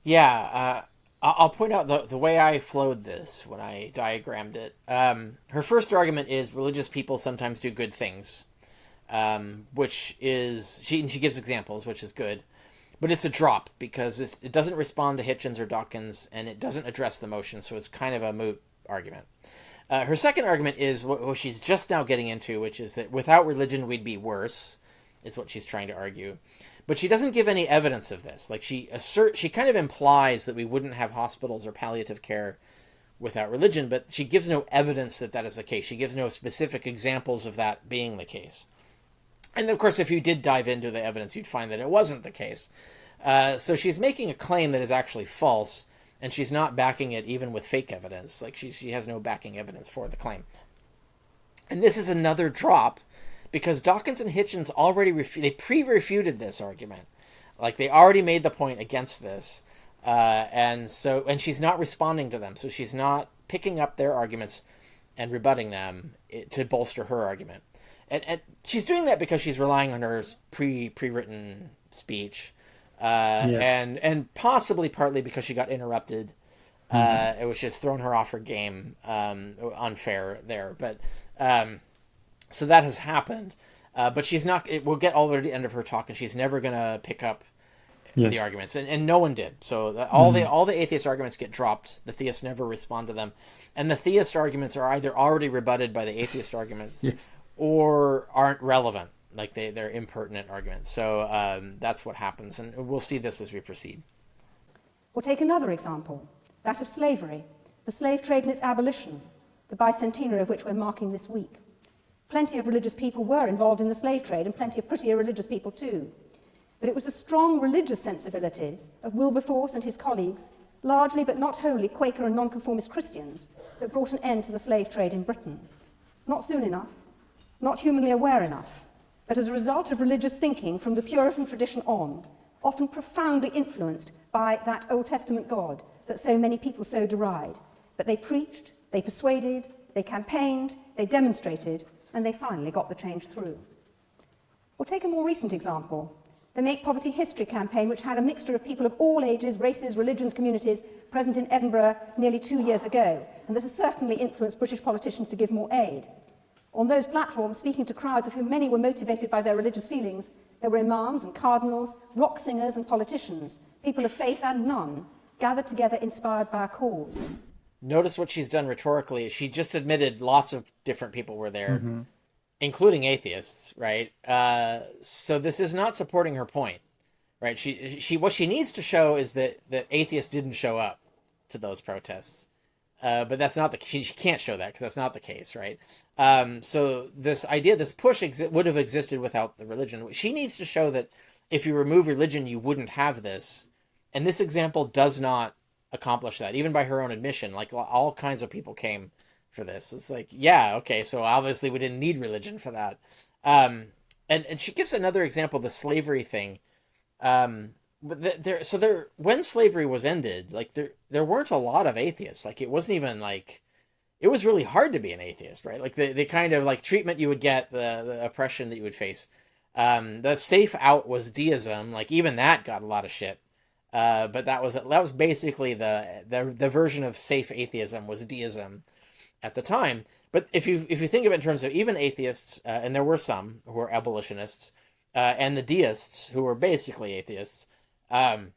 Yeah, I'll point out the way I flowed this when I diagrammed it. Her first argument is religious people sometimes do good things, which is, she gives examples, which is good, but it's a drop because it doesn't respond to Hitchens or Dawkins, and it doesn't address the motion, so it's kind of a moot argument. Her second argument is what she's just now getting into, which is that without religion we'd be worse, is what she's trying to argue. But she doesn't give any evidence of this. Like, she kind of implies that we wouldn't have hospitals or palliative care without religion, but she gives no evidence that that is the case. She gives no specific examples of that being the case. And of course, if you did dive into the evidence, you'd find that it wasn't the case. So she's making a claim that is actually false, and she's not backing it even with fake evidence. Like she has no backing evidence for the claim. And this is another drop, because Dawkins and Hitchens already they pre-refuted this argument. Like they already made the point against this, and she's not responding to them. So she's not picking up their arguments and rebutting them to bolster her argument. And she's doing that because she's relying on her pre-written speech, Yes. and possibly partly because she got interrupted. It was just throwing her off her game, unfair there. But so that has happened. But she's not. We'll get all the way to the end of her talk, and she's never going to pick up Yes. the arguments, and no one did. So all the atheist arguments get dropped. The theists never respond to them, and the theist arguments are either already rebutted by the atheist arguments, Yes. or aren't relevant. Like they're impertinent arguments. So that's what happens, and we'll see this as we proceed. Or take another example, that of slavery, the slave trade and its abolition, the bicentenary of which we're marking this week. Plenty of religious people were involved in the slave trade, and plenty of pretty irreligious people too. But it was the strong religious sensibilities of Wilberforce and his colleagues, largely but not wholly Quaker and nonconformist Christians, that brought an end to the slave trade in Britain. Not soon enough, not humanly aware enough, but as a result of religious thinking from the Puritan tradition on, often profoundly influenced by that Old Testament God that so many people so deride. But they preached, they persuaded, they campaigned, they demonstrated, and they finally got the change through. Or take a more recent example, the Make Poverty History campaign, which had a mixture of people of all ages, races, religions, communities present in Edinburgh nearly 2 years ago, and that has certainly influenced British politicians to give more aid. On those platforms, speaking to crowds of whom many were motivated by their religious feelings, there were imams and cardinals, rock singers and politicians, people of faith and none, gathered together inspired by a cause. Notice what she's done rhetorically. She just admitted lots of different people were there, including atheists, right? So this is not supporting her point, right? She what she needs to show is that atheists didn't show up to those protests. But that's not she can't show that because that's not the case, right? So this idea, this push would have existed without the religion. She needs to show that if you remove religion, you wouldn't have this. And this example does not accomplish that, even by her own admission. Like all kinds of people came for this. It's like, yeah, okay, so obviously we didn't need religion for that. And she gives another example, the slavery thing. But when slavery was ended, like there weren't a lot of atheists. Like it wasn't even like, it was really hard to be an atheist, right? Like the kind of like treatment you would get, the oppression that you would face. The safe out was deism. Like even that got a lot of shit. But that was basically the version of safe atheism was deism at the time. But if you think of it in terms of even atheists, and there were some who were abolitionists, and the deists who were basically atheists, tons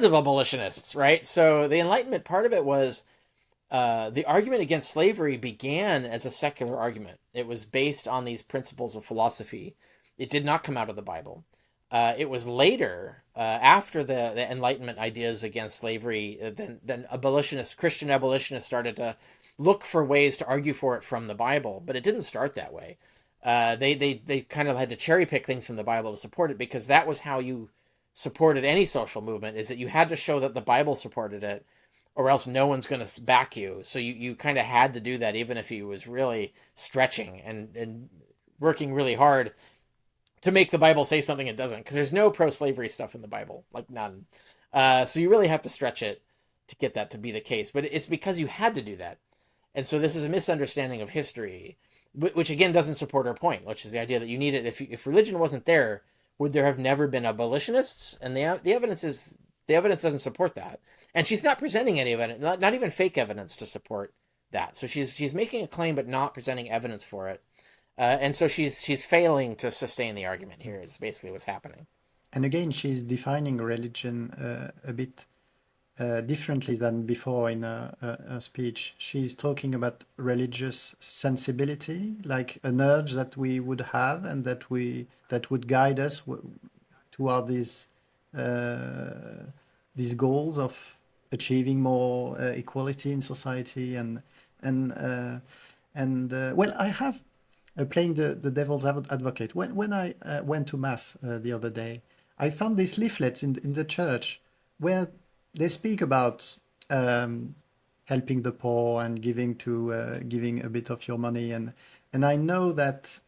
of abolitionists, right? So the Enlightenment, part of it was the argument against slavery began as a secular argument. It was based on these principles of philosophy. It did not come out of the Bible. It was later, after the Enlightenment ideas against slavery, then Christian abolitionists started to look for ways to argue for it from the Bible, but it didn't start that way. They kind of had to cherry pick things from the Bible to support it, because that was how you supported any social movement, is that you had to show that the Bible supported it, or else no one's going to back you. So you kind of had to do that, even if he was really stretching and working really hard to make the Bible say something it doesn't, because there's no pro-slavery stuff in the Bible, like none. So you really have to stretch it to get that to be the case. But it's because you had to do that. And so this is a misunderstanding of history, which again doesn't support our point, which is the idea that you need it. If religion wasn't there, would there have never been abolitionists? And the evidence doesn't support that. And she's not presenting any evidence, not even fake evidence to support that. So she's making a claim but not presenting evidence for it. And so she's failing to sustain the argument here, is basically what's happening. And again, she's defining religion a bit differently than before in her speech. She's talking about religious sensibility, like an urge that we would have and that would guide us toward these goals of achieving more equality in society, well, I have playing the devil's advocate. When I went to mass the other day, I found these leaflets in the church where they speak about helping the poor and giving a bit of your money, and I know that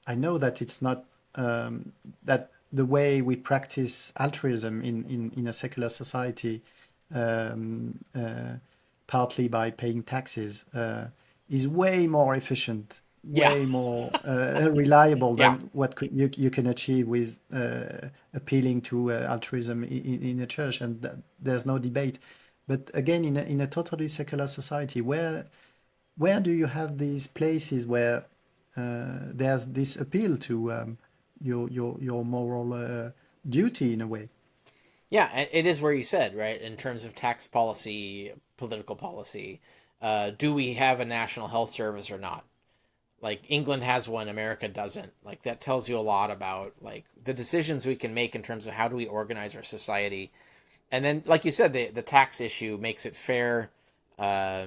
it's not that the way we practice altruism in a secular society, partly by paying taxes, is way more efficient, way more reliable than what you can achieve with appealing to altruism in a church, and there's no debate. But again, in a totally secular society, where do you have these places where there's this appeal to your moral duty in a way? Yeah, it is where you said, right, in terms of tax policy, political policy, do we have a national health service or not? Like, England has one, America doesn't. Like, that tells you a lot about, like, the decisions we can make in terms of how do we organize our society. And then, like you said, the tax issue makes it fair,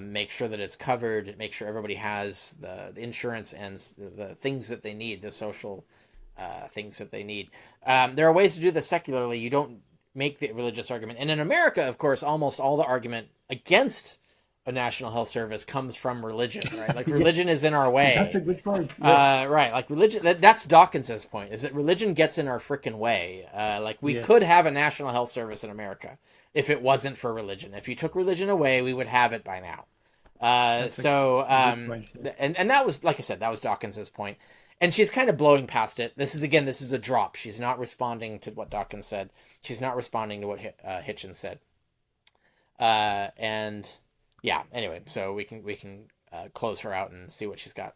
make sure that it's covered, make sure everybody has the insurance and the things that they need, the social things that they need. There are ways to do this secularly. You don't make the religious argument. And in America, of course, almost all the argument against a national health service comes from religion, right? Like, religion is in our way. That's a good point. Yes. Right, like religion, that's Dawkins's point, is that religion gets in our frickin' way. Like, we could have a national health service in America if it wasn't for religion. If you took religion away, we would have it by now. And that was, like I said, that was Dawkins's point. And she's kind of blowing past it. This is a drop. She's not responding to what Dawkins said. She's not responding to what Hitchens said. And yeah, anyway, so we can close her out and see what she's got.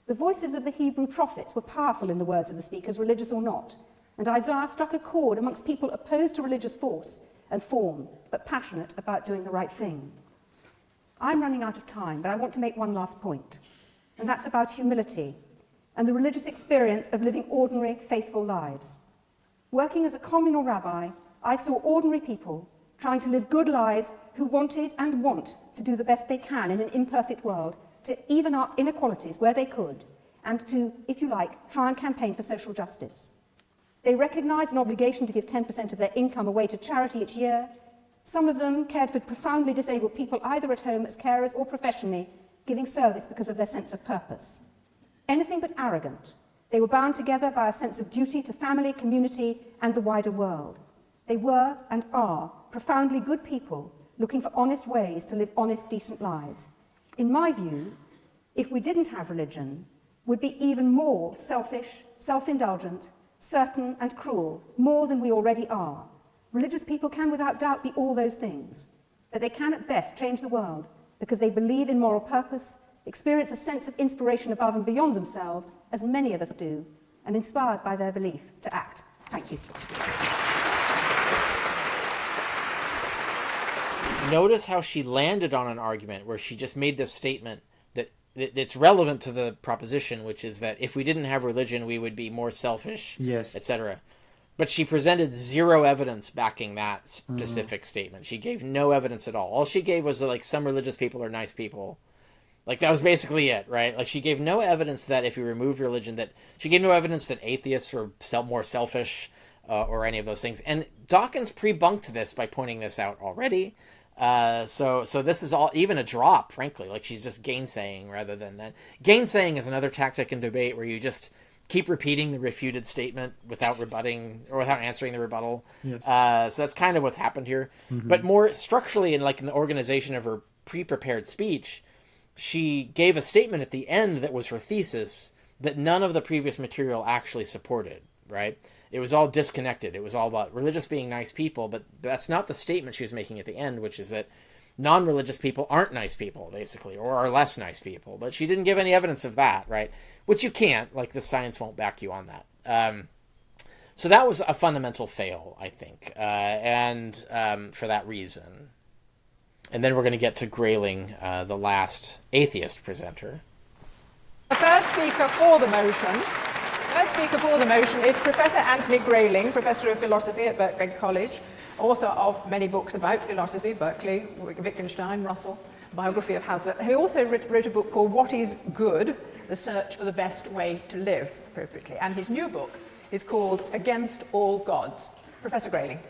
The voices of the Hebrew prophets were powerful in the words of the speakers, religious or not, and Isaiah struck a chord amongst people opposed to religious force and form, but passionate about doing the right thing. I'm running out of time, but I want to make one last point, and that's about humility and the religious experience of living ordinary, faithful lives. Working as a communal rabbi, I saw ordinary people trying to live good lives who wanted and want to do the best they can in an imperfect world, to even up inequalities where they could, and to, if you like, try and campaign for social justice. They recognised an obligation to give 10% of their income away to charity each year. Some of them cared for profoundly disabled people, either at home as carers or professionally, giving service because of their sense of purpose. Anything but arrogant, they were bound together by a sense of duty to family, community, and the wider world. They were and are profoundly good people looking for honest ways to live honest, decent lives. In my view, if we didn't have religion, we'd be even more selfish, self-indulgent, certain and cruel, more than we already are. Religious people can without doubt be all those things, but they can at best change the world because they believe in moral purpose, experience a sense of inspiration above and beyond themselves, as many of us do, and inspired by their belief to act. Thank you. Notice how she landed on an argument where she just made this statement that it's relevant to the proposition, which is that if we didn't have religion, we would be more selfish, etc. But she presented zero evidence backing that specific statement. She gave no evidence at all. All she gave was that, like, some religious people are nice people. Like, that was basically it, right? Like, she gave no evidence that if you remove religion, she gave no evidence that atheists were more selfish or any of those things. And Dawkins prebunked this by pointing this out already. So this is all even a drop, frankly. Like, she's just gainsaying rather than that. Gainsaying is another tactic in debate where you just keep repeating the refuted statement without rebutting or without answering the rebuttal. Yes. So that's kind of what's happened here. But more structurally, in the organization of her pre-prepared speech, she gave a statement at the end that was her thesis that none of the previous material actually supported, right? It was all disconnected. It was all about religious being nice people, but that's not the statement she was making at the end, which is that non-religious people aren't nice people, basically, or are less nice people. But she didn't give any evidence of that, right? Which you can't. Like, the science won't back you on that. So that was a fundamental fail, I think, and for that reason. And then we're going to get to Grayling, the last atheist presenter. The third speaker for the motion is Professor Anthony Grayling, Professor of Philosophy at Birkbeck College. author of many books about philosophy, Berkeley, Wittgenstein, Russell, biography of Hazlitt. He also wrote a book called What is Good? The Search for the Best Way to Live Appropriately. And his new book is called Against All Gods. Professor Grayling.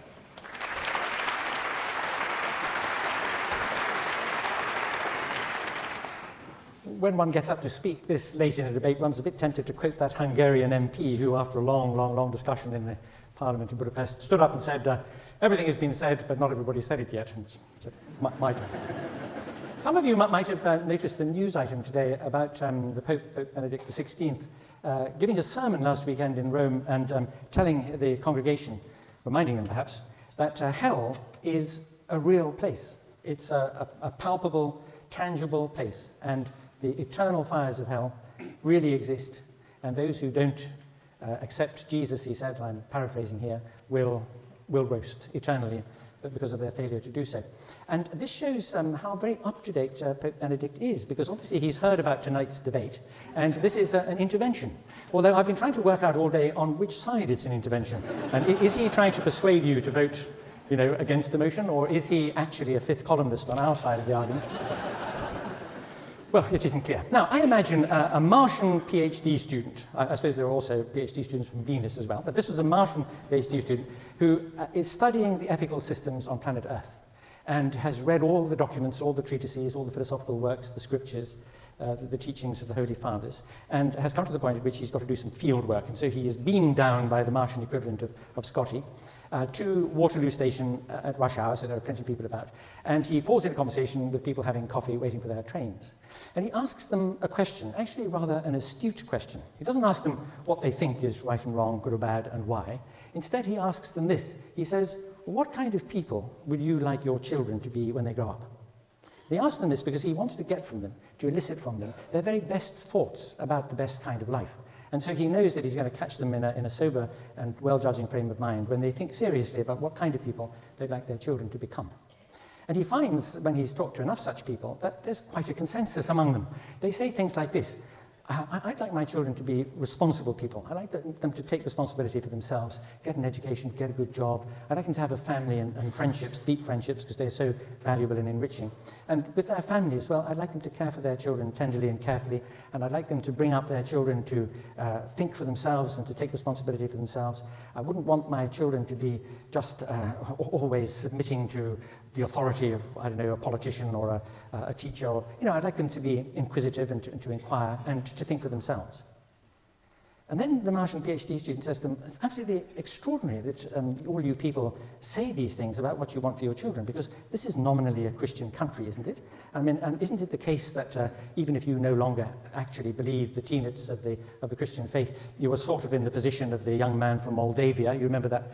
When one gets up to speak this late in a debate, one's a bit tempted to quote that Hungarian MP who, after a long discussion in the Parliament in Budapest, stood up and said, everything has been said, but not everybody said it yet. And it's my turn. Some of you might have noticed the news item today about the Pope Benedict XVI, giving a sermon last weekend in Rome and telling the congregation, reminding them perhaps, that hell is a real place. It's a palpable, tangible place, and the eternal fires of hell really exist, and those who don't accept Jesus, he said, I'm paraphrasing here, will roast eternally because of their failure to do so. And this shows how very up-to-date Pope Benedict is, because obviously he's heard about tonight's debate, and this is an intervention. Although I've been trying to work out all day on which side it's an intervention. And is he trying to persuade you to vote, against the motion, or is he actually a fifth columnist on our side of the argument? Well, it isn't clear. Now, I imagine a Martian PhD student. I suppose there are also PhD students from Venus as well, but this was a Martian PhD student who is studying the ethical systems on planet Earth and has read all the documents, all the treatises, all the philosophical works, the scriptures, the teachings of the Holy Fathers, and has come to the point at which he's got to do some field work. And so he is beamed down by the Martian equivalent of Scotty to Waterloo Station at rush hour, so there are plenty of people about. And he falls into conversation with people having coffee, waiting for their trains. And he asks them a question, actually rather an astute question. He doesn't ask them what they think is right and wrong, good or bad, and why. Instead, he asks them this. He says, what kind of people would you like your children to be when they grow up? And he asks them this because he wants to get from them, to elicit from them, their very best thoughts about the best kind of life. And so he knows that he's going to catch them in a sober and well-judging frame of mind when they think seriously about what kind of people they'd like their children to become. And he finds, when he's talked to enough such people, that there's quite a consensus among them. They say things like this: I'd like my children to be responsible people. I'd like them to take responsibility for themselves, get an education, get a good job. I'd like them to have a family and friendships, deep friendships, because they're so valuable and enriching. And with their family as well, I'd like them to care for their children tenderly and carefully, and I'd like them to bring up their children to think for themselves and to take responsibility for themselves. I wouldn't want my children to be just always submitting to the authority of, I don't know, a politician or a teacher. Or, I'd like them to be inquisitive and to inquire and to think for themselves. And then the Martian PhD student says to them, it's absolutely extraordinary that all you people say these things about what you want for your children, because this is nominally a Christian country, isn't it? I mean, and isn't it the case that even if you no longer actually believe the tenets of the Christian faith, you are sort of in the position of the young man from Moldavia? You remember that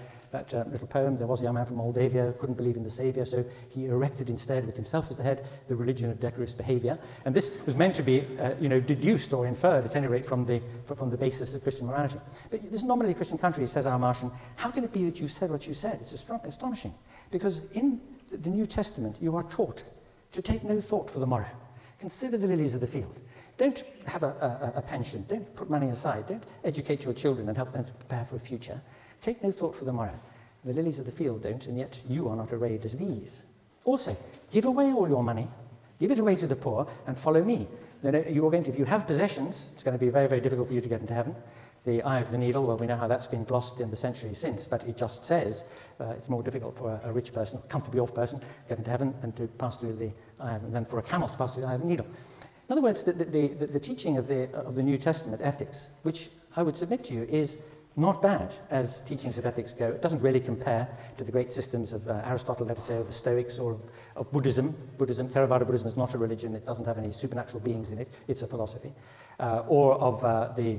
little poem? There was a young man from Moldavia who couldn't believe in the Saviour, so he erected instead, with himself as the head, the religion of decorous behaviour. And this was meant to be, deduced or inferred, at any rate, from the basis of Christian morality. But this is nominally a Christian country, says our Martian. How can it be that you said what you said? It's astonishing. Because in the New Testament, you are taught to take no thought for the morrow. Consider the lilies of the field. Don't have a pension. Don't put money aside. Don't educate your children and help them to prepare for a future. Take no thought for the morrow. The lilies of the field don't, and yet you are not arrayed as these. Also, give away all your money, give it away to the poor, and follow me. Then if you have possessions, it's going to be very, very difficult for you to get into heaven. The eye of the needle, well, we know how that's been glossed in the centuries since, but it just says it's more difficult for a rich person, a comfortably off person, to get into heaven and to pass through the eye, than for a camel to pass through the eye of the needle. In other words, the teaching of the New Testament ethics, which I would submit to you is not bad as teachings of ethics go. It doesn't really compare to the great systems of Aristotle, let us say, or the Stoics, or of Buddhism. Theravada Buddhism is not a religion. It doesn't have any supernatural beings in it. It's a philosophy. Or of the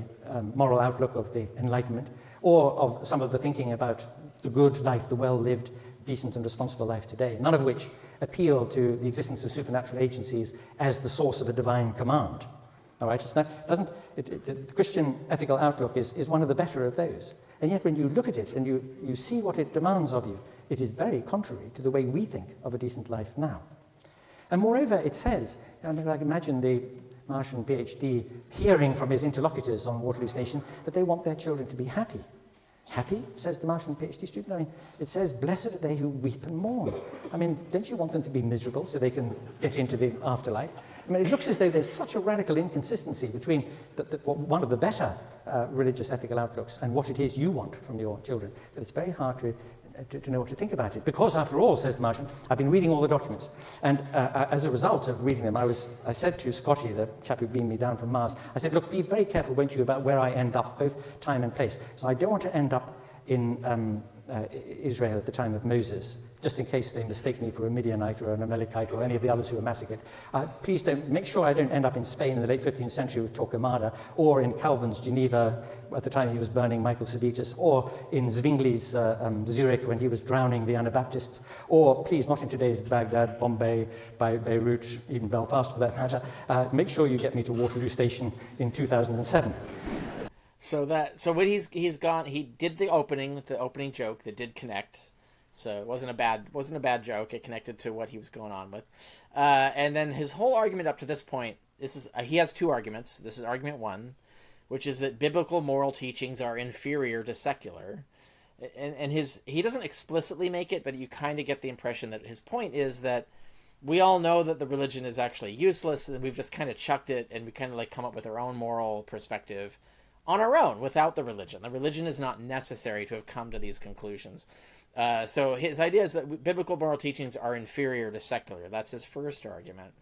moral outlook of the Enlightenment, or of some of the thinking about the good life, the well-lived, decent and responsible life today, none of which appeal to the existence of supernatural agencies as the source of a divine command. All right, the Christian ethical outlook is one of the better of those. And yet when you look at it and you see what it demands of you, it is very contrary to the way we think of a decent life now. And moreover, it says, I can imagine the Martian PhD hearing from his interlocutors on Waterloo Station that they want their children to be happy. Happy, says the Martian PhD student. I mean, it says, blessed are they who weep and mourn. I mean, don't you want them to be miserable so they can get into the afterlife? I mean, it looks as though there's such a radical inconsistency between one of the better religious ethical outlooks and what it is you want from your children, that it's very hard to know what to think about it. Because, after all, says the Martian, I've been reading all the documents. And as a result of reading them, I said to Scotty, the chap who beamed me down from Mars, I said, look, be very careful, won't you, about where I end up, both time and place. So I don't want to end up in Israel at the time of Moses, just in case they mistake me for a Midianite or an Amalekite or any of the others who were massacred. Please don't, make sure I don't end up in Spain in the late 15th century with Torquemada, or in Calvin's Geneva at the time he was burning Michael Servetus, or in Zwingli's Zurich when he was drowning the Anabaptists, or please not in today's Baghdad, Bombay, Beirut, even Belfast for that matter. Make sure you get me to Waterloo Station in 2007. So what he's gone. He did the opening joke that did connect. So it wasn't a bad joke. It connected to what he was going on with, and then his whole argument up to this point. He has two arguments. This is argument one, which is that biblical moral teachings are inferior to secular, and he doesn't explicitly make it, but you kind of get the impression that his point is that we all know that the religion is actually useless, and we've just kind of chucked it, and we kind of like come up with our own moral perspective on our own without the religion. The religion is not necessary to have come to these conclusions. So his idea is that biblical moral teachings are inferior to secular. That's his first argument.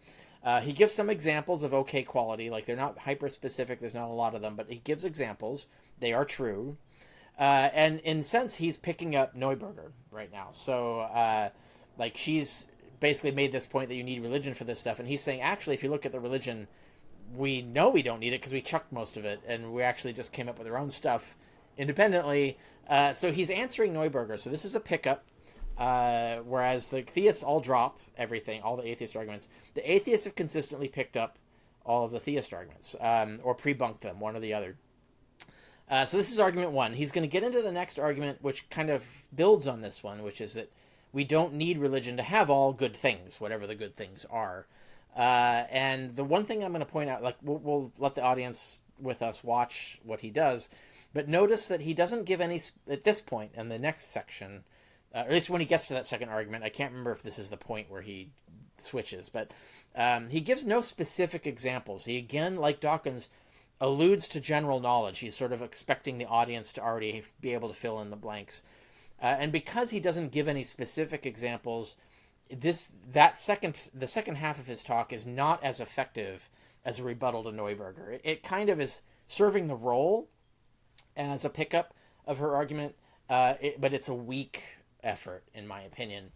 He gives some examples of okay quality, like they're not hyper-specific, there's not a lot of them, but he gives examples. They are true. And in a sense, he's picking up Neuberger right now. So, like, she's basically made this point that you need religion for this stuff, and he's saying, actually, if you look at the religion, we know we don't need it because we chucked most of it, and we actually just came up with our own stuff independently. So he's answering Neuberger. So this is a pickup, whereas the theists all drop everything, all the atheist arguments. The atheists have consistently picked up all of the theist arguments, or prebunked them, one or the other. So this is argument one. He's going to get into the next argument, which kind of builds on this one, which is that we don't need religion to have all good things, whatever the good things are. And the one thing I'm going to point out, like we'll let the audience with us watch what he does, but notice that he doesn't give any, at this point in the next section, at least when he gets to that second argument, I can't remember if this is the point where he switches, but he gives no specific examples. He, again, like Dawkins, alludes to general knowledge. He's sort of expecting the audience to already be able to fill in the blanks. And because he doesn't give any specific examples, the second half of his talk is not as effective as a rebuttal to Neuberger. It kind of is serving the role as a pickup of her argument, but it's a weak effort, in my opinion,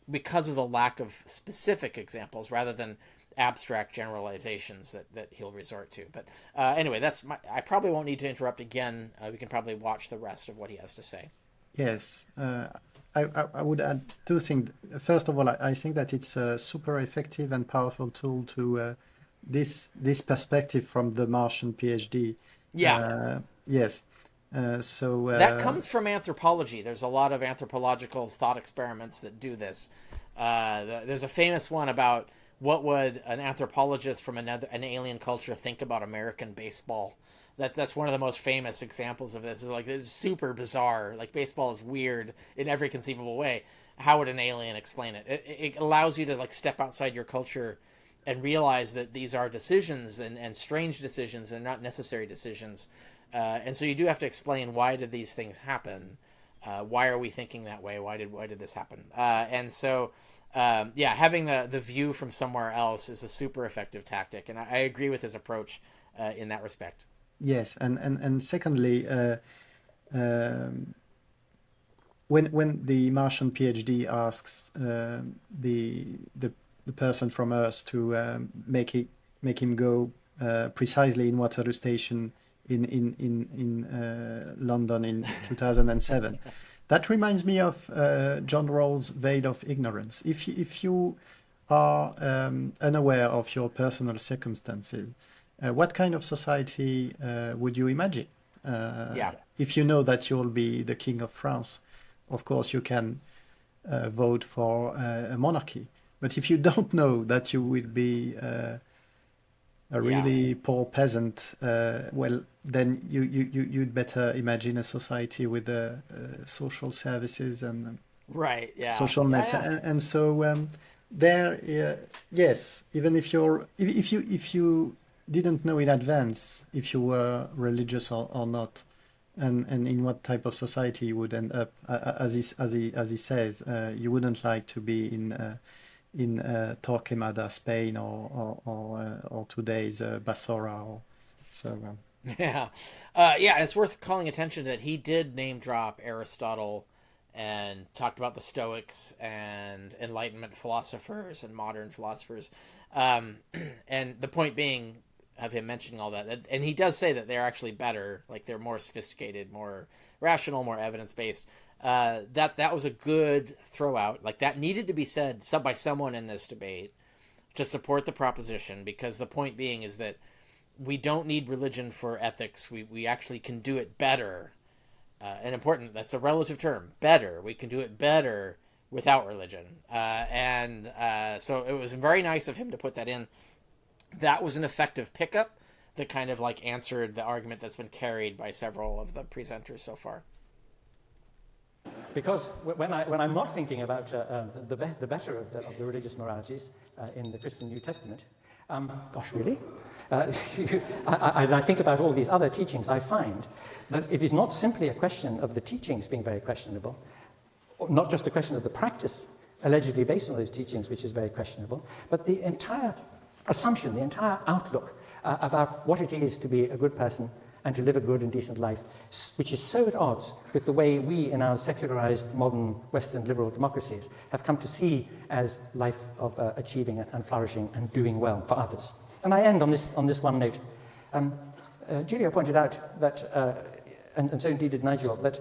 because of the lack of specific examples rather than abstract generalizations that he'll resort to. But anyway, I probably won't need to interrupt again. We can probably watch the rest of what he has to say. Yes. I would add two things. First of all, I think that it's a super effective and powerful tool to this perspective from the Martian PhD. Yeah. Yes. So that comes from anthropology. There's a lot of anthropological thought experiments that do this. There's a famous one about what would an anthropologist from an alien culture think about American baseball. That's one of the most famous examples of this. It's super bizarre. Like, baseball is weird in every conceivable way. How would an alien explain it? It allows you to like step outside your culture and realize that these are decisions and strange decisions and not necessary decisions. And so you do have to explain, why did these things happen? Why are we thinking that way? Why did this happen? And so, having the view from somewhere else is a super effective tactic. And I agree with his approach in that respect. Yes, and secondly, when the Martian PhD asks the person from Earth to make him go precisely in Waterloo Station in London in 2007, that reminds me of John Rawls' Veil of Ignorance. If you are unaware of your personal circumstances, what kind of society would you imagine? If you know that you'll be the king of France, of course you can vote for a monarchy. But if you don't know that you will be a really poor peasant, well, then you'd better imagine a society with social services and Right. Yeah. social nets. And so there, yes, even if if you didn't know in advance if you were religious or not, and in what type of society you would end up, as he says, you wouldn't like to be in Torquemada, Spain, or today's Basora. Yeah. It's worth calling attention that he did name drop Aristotle and talked about the Stoics and Enlightenment philosophers and modern philosophers. And the point being of him mentioning all that, and he does say that they're actually better, like they're more sophisticated, more rational, more evidence-based. That was a good throw out. Like that needed to be said by someone in this debate to support the proposition, because the point being is that we don't need religion for ethics. We actually can do it better. And important, that's a relative term, better. We can do it better without religion. So it was very nice of him to put that in. That was an effective pickup that kind of like answered the argument that's been carried by several of the presenters so far. Because when I'm not thinking about the better of the religious moralities in the Christian New Testament, gosh, really? I think about all these other teachings, I find that it is not simply a question of the teachings being very questionable, or not just a question of the practice allegedly based on those teachings, which is very questionable, but the entire assumption, the entire outlook about what it is to be a good person and to live a good and decent life, which is so at odds with the way we in our secularized modern Western liberal democracies have come to see as life of achieving and flourishing and doing well for others. And I end on this one note. Julia pointed out that, and so indeed did Nigel, that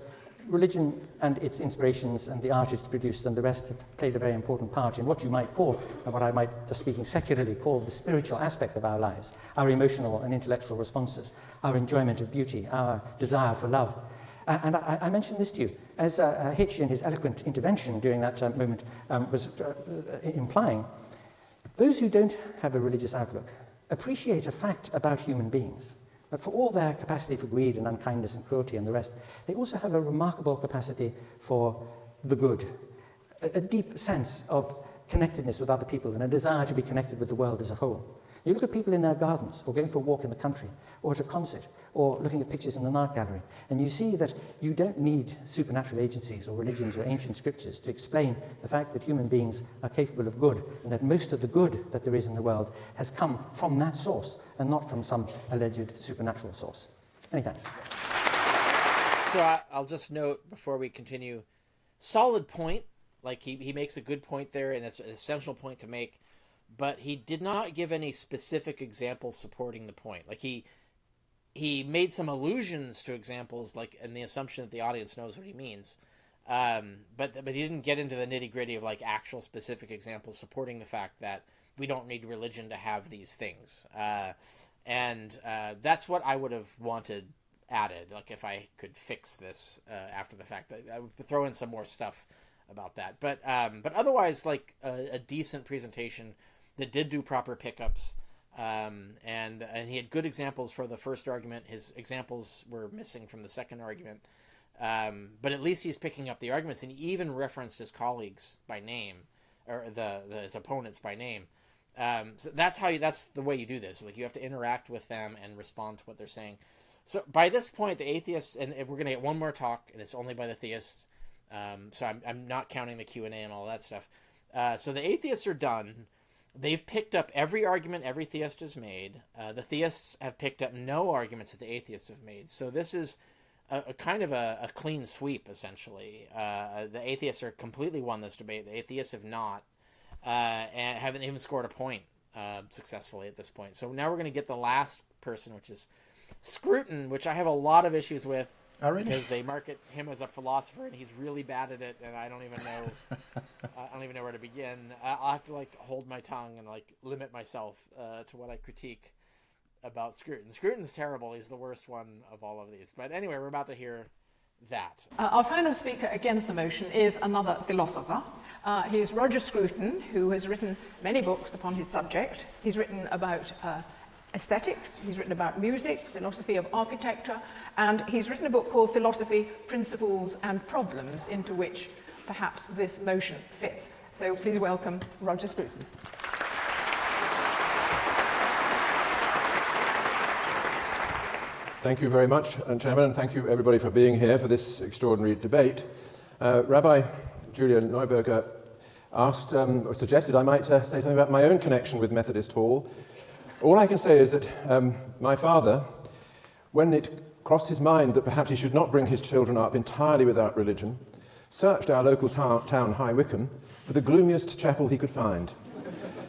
religion and its inspirations and the art it's produced and the rest have played a very important part in what you might call, and what I might, just speaking secularly, call the spiritual aspect of our lives, our emotional and intellectual responses, our enjoyment of beauty, our desire for love. And I mentioned this to you, as Hitch in his eloquent intervention during that moment was implying. Those who don't have a religious outlook appreciate a fact about human beings, that for all their capacity for greed and unkindness and cruelty and the rest, they also have a remarkable capacity for the good, a deep sense of connectedness with other people and a desire to be connected with the world as a whole. You look at people in their gardens, or going for a walk in the country, or at a concert, or looking at pictures in an art gallery, and you see that you don't need supernatural agencies or religions or ancient scriptures to explain the fact that human beings are capable of good, and that most of the good that there is in the world has come from that source, and not from some alleged supernatural source. Many thanks. So I'll just note before we continue, solid point. Like he makes a good point there, and it's an essential point to make. But he did not give any specific examples supporting the point. Like he made some allusions to examples, like in the assumption that the audience knows what he means. But he didn't get into the nitty gritty of like actual specific examples supporting the fact that we don't need religion to have these things. And that's what I would have wanted added. Like if I could fix this after the fact, I would throw in some more stuff about that. But otherwise, like a decent presentation that did do proper pickups, and he had good examples for the first argument. His examples were missing from the second argument, but at least he's picking up the arguments, and he even referenced his colleagues by name, or his opponents by name. So that's the way you do this. Like you have to interact with them and respond to what they're saying. So by this point, the atheists, and we're going to get one more talk, and it's only by the theists. So I'm not counting the Q&A and all that stuff. So the atheists are done. They've picked up every argument every theist has made. The theists have picked up no arguments that the atheists have made. So this is a kind of a clean sweep, essentially. The atheists are completely won this debate. The atheists have not, and haven't even scored a point successfully at this point. So now we're going to get the last person, which is Scruton, which I have a lot of issues with. Already? Because they market him as a philosopher, and he's really bad at it, and I don't even know where to begin. I'll have to like hold my tongue and like limit myself to what I critique about Scruton. Scruton's terrible. He's the worst one of all of these. But anyway, we're about to hear that. Our final speaker against the motion is another philosopher. He is Roger Scruton, who has written many books upon his subject. He's written about aesthetics, he's written about music, philosophy of architecture, and he's written a book called Philosophy, Principles and Problems, into which perhaps this motion fits. So please welcome Roger Scruton. Thank you very much, Chairman, and thank you everybody for being here for this extraordinary debate. Rabbi Julia Neuberger asked, or suggested I might say something about my own connection with Methodist Hall. All I can say is that my father, when it crossed his mind that perhaps he should not bring his children up entirely without religion, searched our local town, High Wycombe, for the gloomiest chapel he could find.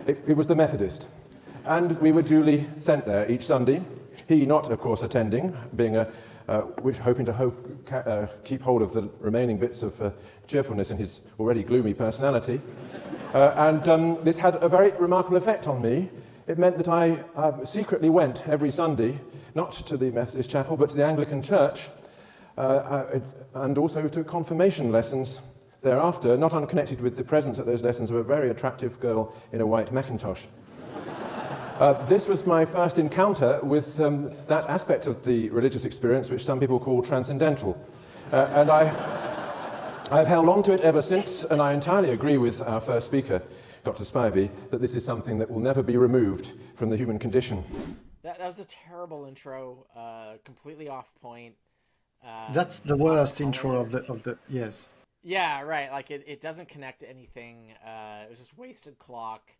It was the Methodist, and we were duly sent there each Sunday. He not, of course, attending, being hoping to keep hold of the remaining bits of cheerfulness in his already gloomy personality. And this had a very remarkable effect on me. It meant that I secretly went every Sunday, not to the Methodist chapel, but to the Anglican church, and also to confirmation lessons thereafter, not unconnected with the presence at those lessons of a very attractive girl in a white Macintosh. This was my first encounter with that aspect of the religious experience which some people call transcendental. And I've held on to it ever since, and I entirely agree with our first speaker, Dr. Spivey, that this is something that will never be removed from the human condition. That was a terrible intro, completely off point. That's the worst intro of the yes. Yeah, right. Like it doesn't connect to anything. It was just wasted clock.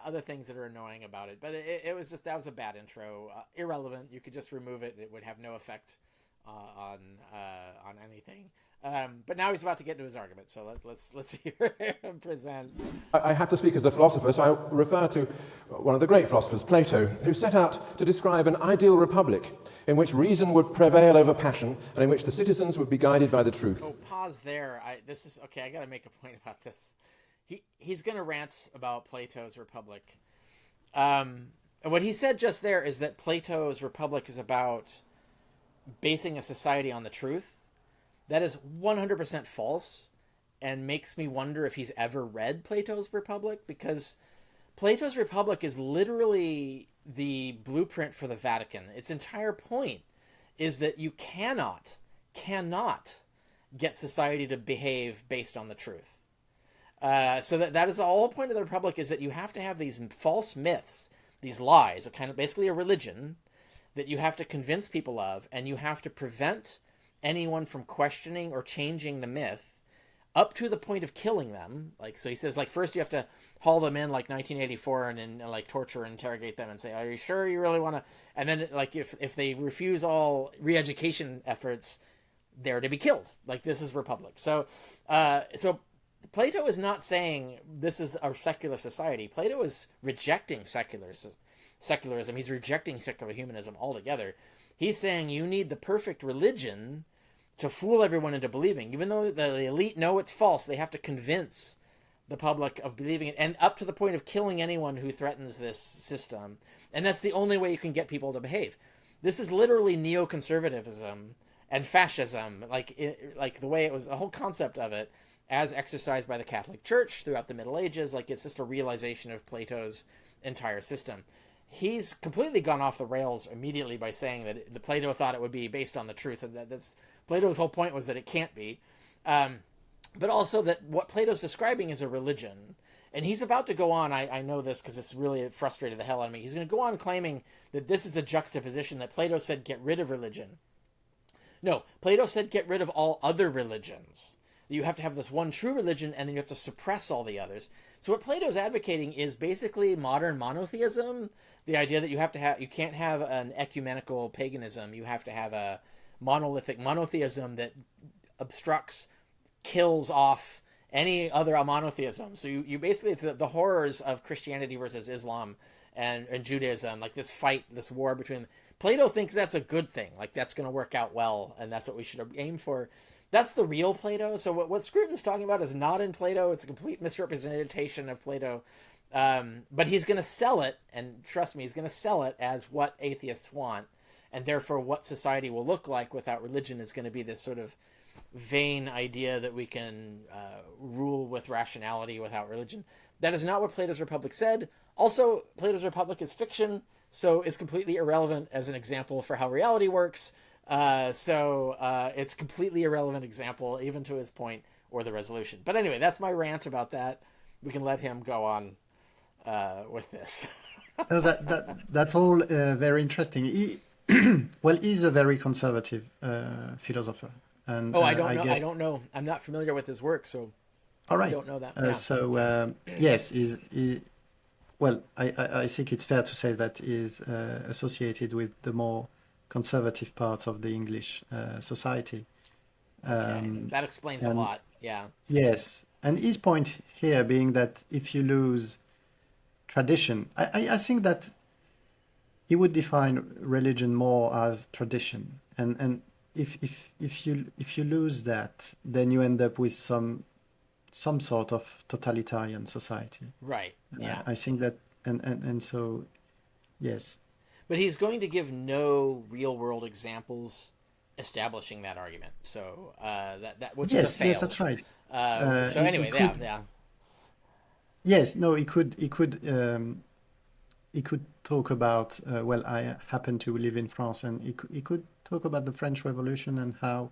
Other things that are annoying about it, but it was just, that was a bad intro. Irrelevant. You could just remove it. It would have no effect on anything. But now he's about to get into his argument, so let's hear him present. I have to speak as a philosopher, so I refer to one of the great philosophers, Plato, who set out to describe an ideal republic in which reason would prevail over passion and in which the citizens would be guided by the truth. Oh, pause there. I got to make a point about this. He's going to rant about Plato's Republic. And what he said just there is that Plato's Republic is about basing a society on the truth. That is 100% false, and makes me wonder if he's ever read Plato's Republic, because Plato's Republic is literally the blueprint for the Vatican. Its entire point is that you cannot get society to behave based on the truth. So that is the whole point of the Republic, is that you have to have these false myths, these lies, a kind of basically a religion that you have to convince people of, and you have to prevent anyone from questioning or changing the myth up to the point of killing them. Like, so he says, like, first you have to haul them in like 1984 and like torture and interrogate them and say, are you sure you really want to? And then like if they refuse all re-education efforts, they're to be killed. Like, this is Republic. So Plato is not saying this is our secular society. Plato is rejecting secularism. He's rejecting secular humanism altogether. He's saying you need the perfect religion to fool everyone into believing. Even though the elite know it's false, they have to convince the public of believing it, and up to the point of killing anyone who threatens this system. And that's the only way you can get people to behave. This is literally neoconservatism and fascism, like the way it was, the whole concept of it, as exercised by the Catholic Church throughout the Middle Ages. Like, it's just a realization of Plato's entire system. He's completely gone off the rails immediately by saying that the Plato thought it would be based on the truth, and that's Plato's whole point was that it can't be. But also that what Plato's describing is a religion. And he's about to go on, I know this because it's really frustrated the hell out of me. He's going to go on claiming that this is a juxtaposition, that Plato said get rid of religion. No, Plato said get rid of all other religions. You have to have this one true religion, and then you have to suppress all the others. So what Plato's advocating is basically modern monotheism, the idea that you can't have an ecumenical paganism. You have to have a monolithic monotheism that obstructs, kills off any other monotheism. So you basically, it's the horrors of Christianity versus Islam and Judaism, like this fight, this war between. Plato thinks that's a good thing, like that's going to work out well, and that's what we should aim for. That's the real Plato. So what Scruton's talking about is not in Plato. It's a complete misrepresentation of Plato. But he's going to sell it, and trust me, he's going to sell it as what atheists want, and therefore what society will look like without religion is going to be this sort of vain idea that we can rule with rationality without religion. That is not what Plato's Republic said. Also, Plato's Republic is fiction. so it's completely irrelevant as an example for how reality works. It's completely irrelevant example, even to his point or the resolution. But anyway, that's my rant about that. We can let him go on with this. No, that's all very interesting. He's a very conservative philosopher. And I don't know. guess... I don't know. I'm not familiar with his work, so all right. I don't know that. Yes, I think it's fair to say that is associated with the more conservative parts of the English society. That explains a lot. Yeah. Yes, and his point here being that if you lose tradition, I think that he would define religion more as tradition, and if you lose that, then you end up with some sort of totalitarian society. Right. Yeah. I think that, and so, yes. But he's going to give no real world examples establishing that argument. So which is a fail. Yes, that's right. So anyway, yeah. Yes, no, he could talk about. I happen to live in France, and he could talk about the French Revolution and how,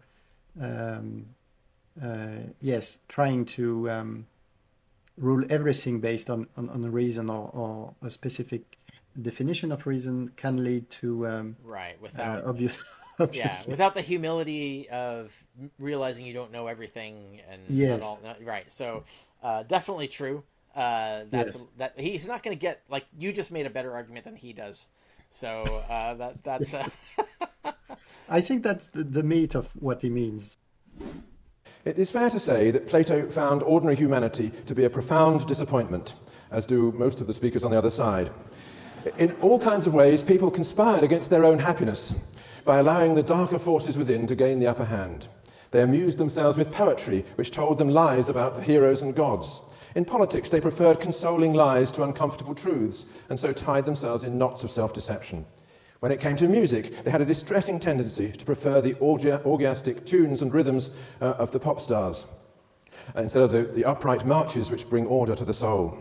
trying to rule everything based on a reason or a specific definition of reason can lead to without obviously. Without the humility of realizing you don't know everything and yes. Right. So definitely true. That he's not going to get, like, you just made a better argument than he does. So that's. I think that's the meat of what he means. It is fair to say that Plato found ordinary humanity to be a profound disappointment, as do most of the speakers on the other side. In all kinds of ways, people conspired against their own happiness by allowing the darker forces within to gain the upper hand. They amused themselves with poetry, which told them lies about the heroes and gods. In politics, they preferred consoling lies to uncomfortable truths, and so tied themselves in knots of self-deception. When it came to music, they had a distressing tendency to prefer the orgiastic tunes and rhythms of the pop stars, instead of the upright marches which bring order to the soul.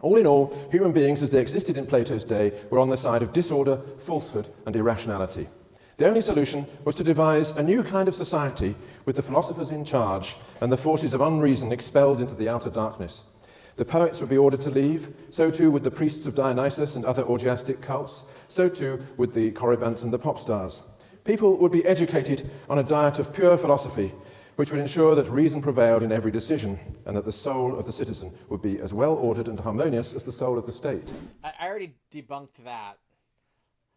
All in all, human beings as they existed in Plato's day were on the side of disorder, falsehood, and irrationality. The only solution was to devise a new kind of society with the philosophers in charge and the forces of unreason expelled into the outer darkness. The poets would be ordered to leave, so too would the priests of Dionysus and other orgiastic cults, so too would the Corybants and the pop stars. People would be educated on a diet of pure philosophy, which would ensure that reason prevailed in every decision, and that the soul of the citizen would be as well ordered and harmonious as the soul of the state. I already debunked that.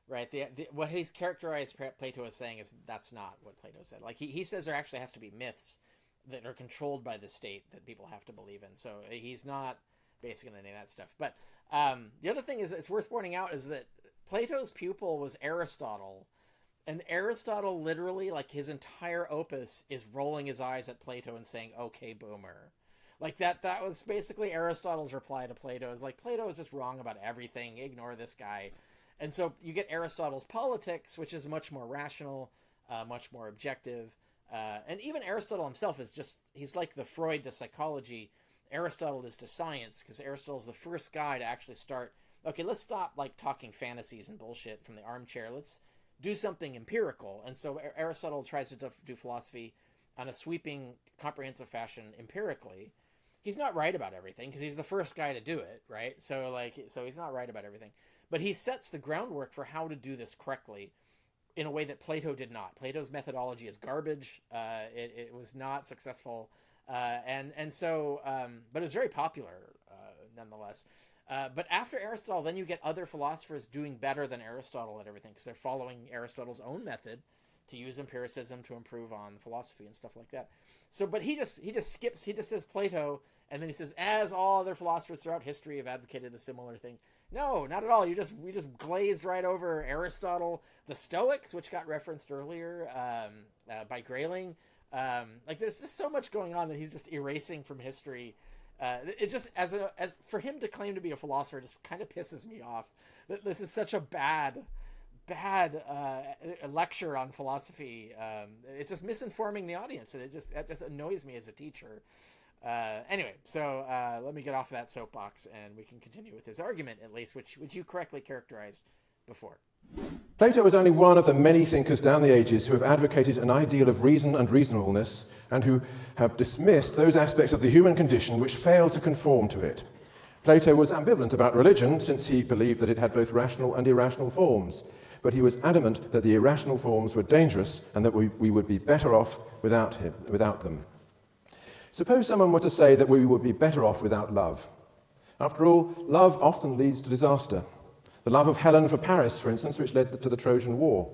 Right, what he's characterized Plato as saying is that's not what Plato said. Like he says there actually has to be myths that are controlled by the state that people have to believe in. So he's not basing on any of that stuff. But the other thing is it's worth pointing out is that Plato's pupil was Aristotle, and Aristotle literally, like, his entire opus is rolling his eyes at Plato and saying, "Okay, boomer." Like that was basically Aristotle's reply to Plato. Is like, Plato is just wrong about everything. Ignore this guy. And so you get Aristotle's politics, which is much more rational, much more objective. And even Aristotle himself he's like the Freud to psychology. Aristotle is to science, because Aristotle's the first guy to actually start, okay, let's stop like talking fantasies and bullshit from the armchair. Let's do something empirical. And so Aristotle tries to do philosophy on a sweeping, comprehensive fashion empirically. He's not right about everything because he's the first guy to do it, right? So he's not right about everything. But he sets the groundwork for how to do this correctly in a way that Plato did not. Plato's methodology is garbage. It was not successful. But it's very popular nonetheless. But after Aristotle, then you get other philosophers doing better than Aristotle at everything because they're following Aristotle's own method to use empiricism to improve on philosophy and stuff like that. So, but he just says Plato, and then he says, as all other philosophers throughout history have advocated a similar thing. No, not at all. We just glazed right over Aristotle, the Stoics, which got referenced earlier by Grayling. There's just so much going on that he's just erasing from history. It just as for him to claim to be a philosopher just kind of pisses me off. This is such a bad lecture on philosophy. It's just misinforming the audience, and it just annoys me as a teacher. Anyway, so let me get off of that soapbox, and we can continue with his argument, at least, which you correctly characterized before. Plato is only one of the many thinkers down the ages who have advocated an ideal of reason and reasonableness and who have dismissed those aspects of the human condition which fail to conform to it. Plato was ambivalent about religion since he believed that it had both rational and irrational forms, but he was adamant that the irrational forms were dangerous and that we would be better off without them. Suppose someone were to say that we would be better off without love. After all, love often leads to disaster. The love of Helen for Paris, for instance, which led to the Trojan War.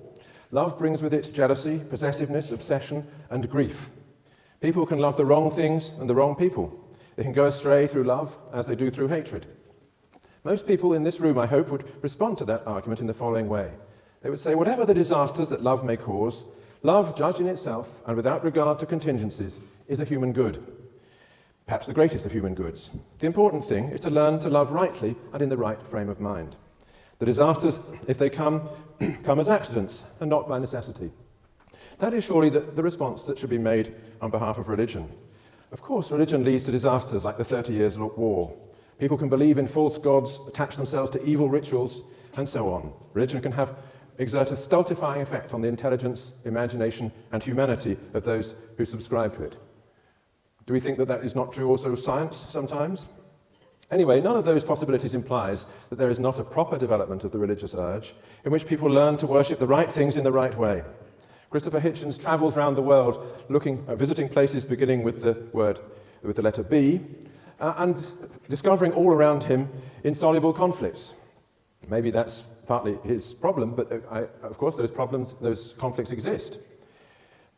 Love brings with it jealousy, possessiveness, obsession, and grief. People can love the wrong things and the wrong people. They can go astray through love as they do through hatred. Most people in this room, I hope, would respond to that argument in the following way. They would say, whatever the disasters that love may cause, love, judged in itself and without regard to contingencies, is a human good. Perhaps the greatest of human goods. The important thing is to learn to love rightly and in the right frame of mind. The disasters, if they come as accidents and not by necessity. That is surely the response that should be made on behalf of religion. Of course, religion leads to disasters like the 30 Years' War. People can believe in false gods, attach themselves to evil rituals, and so on. Religion can exert a stultifying effect on the intelligence, imagination, and humanity of those who subscribe to it. Do we think that that is not true also of science sometimes? Anyway, none of those possibilities implies that there is not a proper development of the religious urge in which people learn to worship the right things in the right way. Christopher Hitchens travels around the world visiting places beginning with the letter B, and discovering all around him insoluble conflicts. Maybe that's partly his problem, but of course those conflicts exist.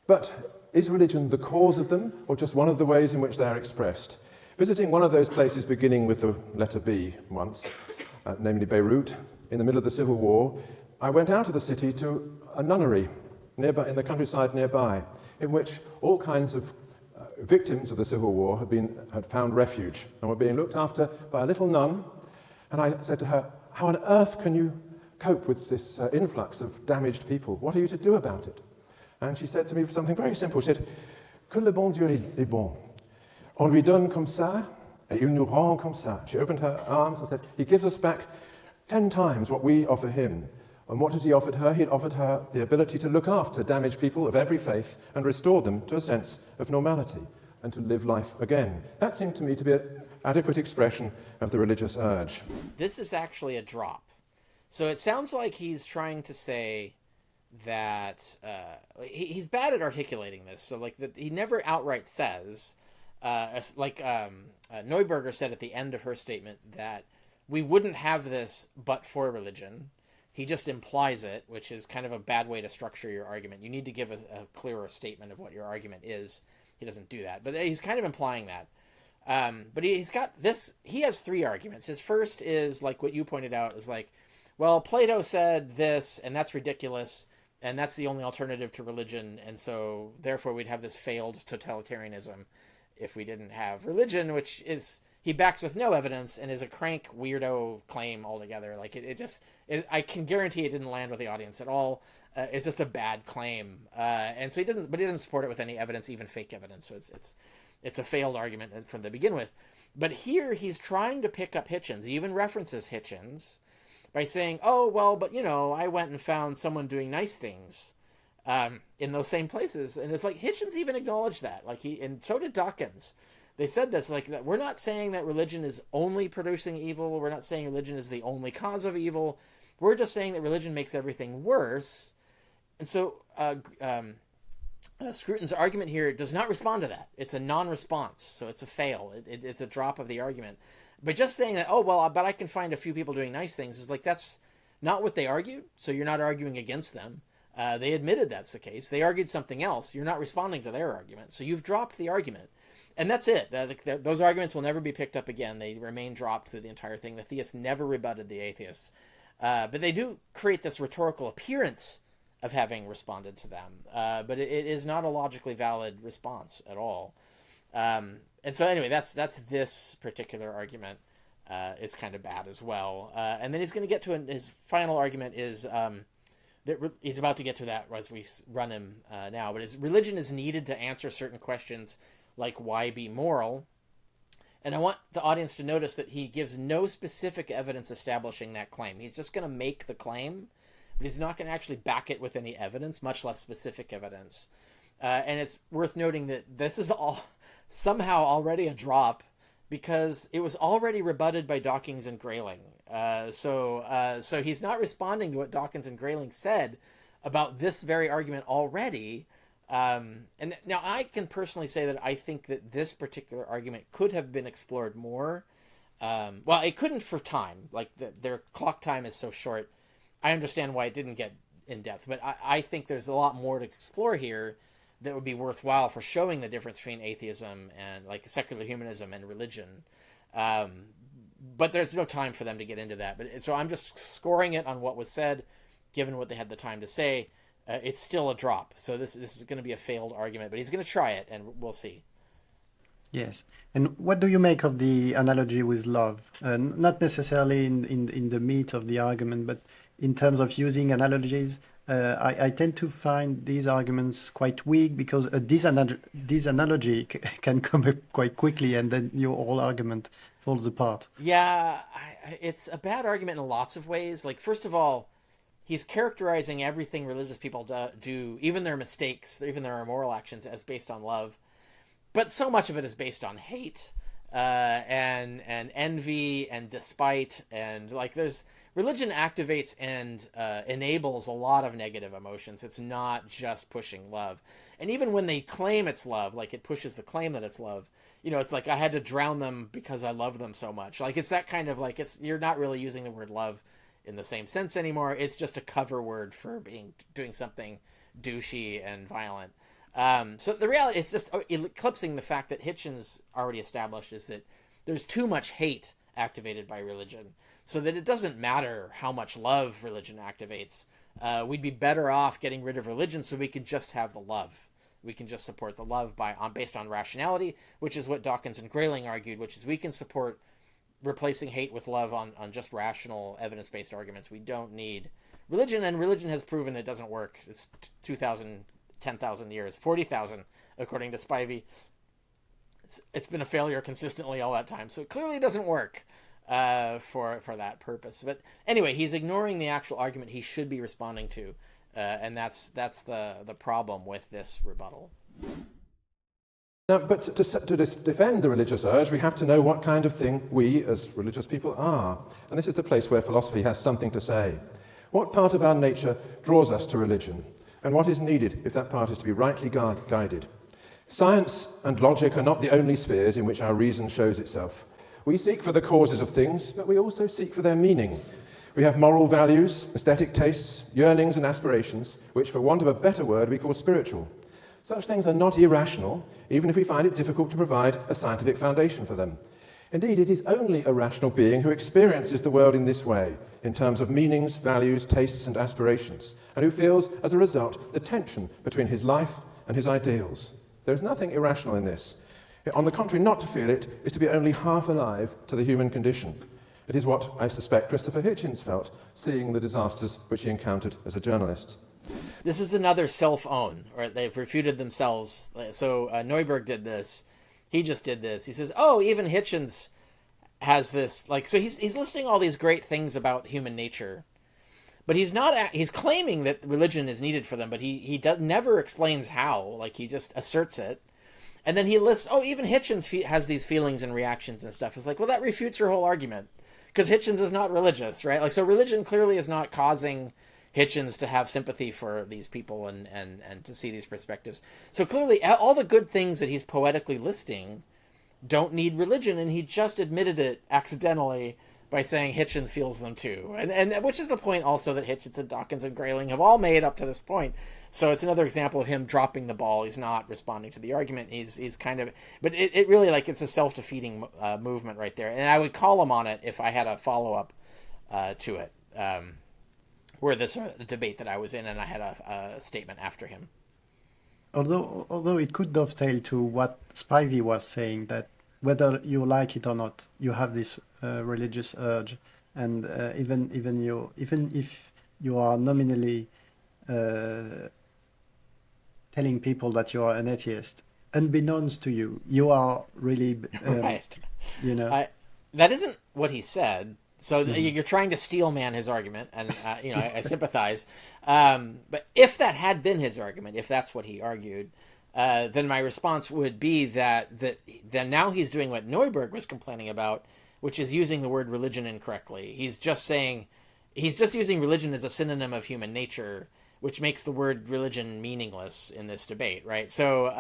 But is religion the cause of them, or just one of the ways in which they are expressed? Visiting one of those places beginning with the letter B once, namely Beirut, in the middle of the Civil War, I went out of the city to a nunnery in the countryside nearby, in which all kinds of victims of the Civil War had found refuge and were being looked after by a little nun. And I said to her, how on earth can you cope with this influx of damaged people? What are you to do about it? And she said to me something very simple. She said, que le bon Dieu est bon. On lui donne comme ça, et il nous rend comme ça. She opened her arms and said, he gives us back 10 times what we offer him. And what had he offered her? He had offered her the ability to look after damaged people of every faith and restore them to a sense of normality and to live life again. That seemed to me to be an adequate expression of the religious urge. This is actually a drop. So it sounds like he's trying to say that he's bad at articulating this. So he never outright says, Neuberger said at the end of her statement that we wouldn't have this but for religion. He just implies it, which is kind of a bad way to structure your argument. You need to give a clearer statement of what your argument is. He doesn't do that, but he's kind of implying that. But he's got this, he has 3 arguments. His first is like what you pointed out, is like, well, Plato said this, and that's ridiculous, and that's the only alternative to religion, and so therefore we'd have this failed totalitarianism if we didn't have religion, which is, he backs with no evidence and is a crank weirdo claim altogether. Like I can guarantee it didn't land with the audience at all. It's just a bad claim, and so he doesn't support it with any evidence, even fake evidence. So it's a failed argument from the begin with. But here he's trying to pick up Hitchens. He even references Hitchens by saying, "Oh well, but I went and found someone doing nice things in those same places," and it's like Hitchens even acknowledged that. And so did Dawkins. They said this, that we're not saying that religion is only producing evil. We're not saying religion is the only cause of evil. We're just saying that religion makes everything worse. And so Scruton's argument here does not respond to that. It's a non-response, so it's a fail. It's a drop of the argument. But just saying that, oh, well, but I can find a few people doing nice things, is that's not what they argued, so you're not arguing against them. They admitted that's the case. They argued something else. You're not responding to their argument, so you've dropped the argument. And that's it. Those arguments will never be picked up again. They remain dropped through the entire thing. The theists never rebutted the atheists. But they do create this rhetorical appearance of having responded to them. But it is not a logically valid response at all. And so anyway, that's this particular argument is kind of bad as well. And then he's going to get to his final argument is... he's about to get to that as we run him now. But his religion is needed to answer certain questions like why be moral, And I want the audience to notice that he gives no specific evidence establishing that claim. He's just going to make the claim, but he's not going to actually back it with any evidence, much less specific evidence. And it's worth noting that this is all somehow already a drop because it was already rebutted by Dawkins and Grayling. So he's not responding to what Dawkins and Grayling said about this very argument already. And now I can personally say that I think that this particular argument could have been explored more. Well, it couldn't for time. Like their clock time is so short. I understand why it didn't get in depth, but I think there's a lot more to explore here that would be worthwhile for showing the difference between atheism and like secular humanism and religion. But there's no time for them to get into that. But so I'm just scoring it on what was said, given what they had the time to say. It's still a drop. So this is going to be a failed argument, but he's going to try it, and we'll see. Yes. And what do you make of the analogy with love? Not necessarily in the meat of the argument, but in terms of using analogies. I tend to find these arguments quite weak because this analogy can come up quite quickly, and then your whole argument falls apart. Yeah, it's a bad argument in lots of ways. Like, first of all, he's characterizing everything religious people do, even their mistakes, even their immoral actions, as based on love. But so much of it is based on hate and envy and despite. And like religion activates and enables a lot of negative emotions. It's not just pushing love. And even when they claim it's love, like it pushes the claim that it's love, it's like I had to drown them because I love them so much. Like it's that kind of like you're not really using the word love in the same sense anymore. It's just a cover word for doing something douchey and violent. So the reality is just eclipsing the fact that Hitchens already established is that there's too much hate activated by religion, so that it doesn't matter how much love religion activates. We'd be better off getting rid of religion so we could just have the love. We can just support the love based on rationality, which is what Dawkins and Grayling argued, which is we can support replacing hate with love on just rational evidence-based arguments. We don't need religion, and religion has proven it doesn't work. It's 2,000, 10,000 years, 40,000, according to Spivey. It's been a failure consistently all that time, so it clearly doesn't work for that purpose. But anyway, he's ignoring the actual argument he should be responding to, and that's the problem with this rebuttal. Now, but to defend the religious urge, we have to know what kind of thing we, as religious people, are. And this is the place where philosophy has something to say. What part of our nature draws us to religion? And what is needed if that part is to be rightly guided? Science and logic are not the only spheres in which our reason shows itself. We seek for the causes of things, but we also seek for their meaning. We have moral values, aesthetic tastes, yearnings and aspirations, which, for want of a better word, we call spiritual. Such things are not irrational, even if we find it difficult to provide a scientific foundation for them. Indeed, it is only a rational being who experiences the world in this way, in terms of meanings, values, tastes, and aspirations, and who feels, as a result, the tension between his life and his ideals. There is nothing irrational in this. On the contrary, not to feel it is to be only half alive to the human condition. It is what I suspect Christopher Hitchens felt, seeing the disasters which he encountered as a journalist. This is another self-own, or they've refuted themselves. So Neuberger did this. He just did this. He says, oh, even Hitchens has this. Like, so he's listing all these great things about human nature, but he's claiming that religion is needed for them, but he never explains how. Like, he just asserts it. And then he lists, oh, even Hitchens has these feelings and reactions and stuff. It's like, well, that refutes your whole argument, because Hitchens is not religious, right? Like, so religion clearly is not causing Hitchens to have sympathy for these people and to see these perspectives. So clearly all the good things that he's poetically listing don't need religion, and he just admitted it accidentally by saying Hitchens feels them too. And which is the point also that Hitchens and Dawkins and Grayling have all made up to this point. So it's another example of him dropping the ball. He's not responding to the argument. He's kind of, but it really, like, it's a self-defeating movement right there. And I would call him on it if I had a follow-up to it. Were this a debate that I was in and I had a statement after him. Although it could dovetail to what Spivey was saying, that whether you like it or not, you have this religious urge, and even if you are nominally telling people that you are an atheist, unbeknownst to you, you are really, Right. you know. That isn't what he said. So you're trying to steel man his argument, and I sympathize. But if that had been his argument, if that's what he argued, then my response would be that then now he's doing what Neuberger was complaining about, which is using the word religion incorrectly. He's just using religion as a synonym of human nature, which makes the word religion meaningless in this debate, right? So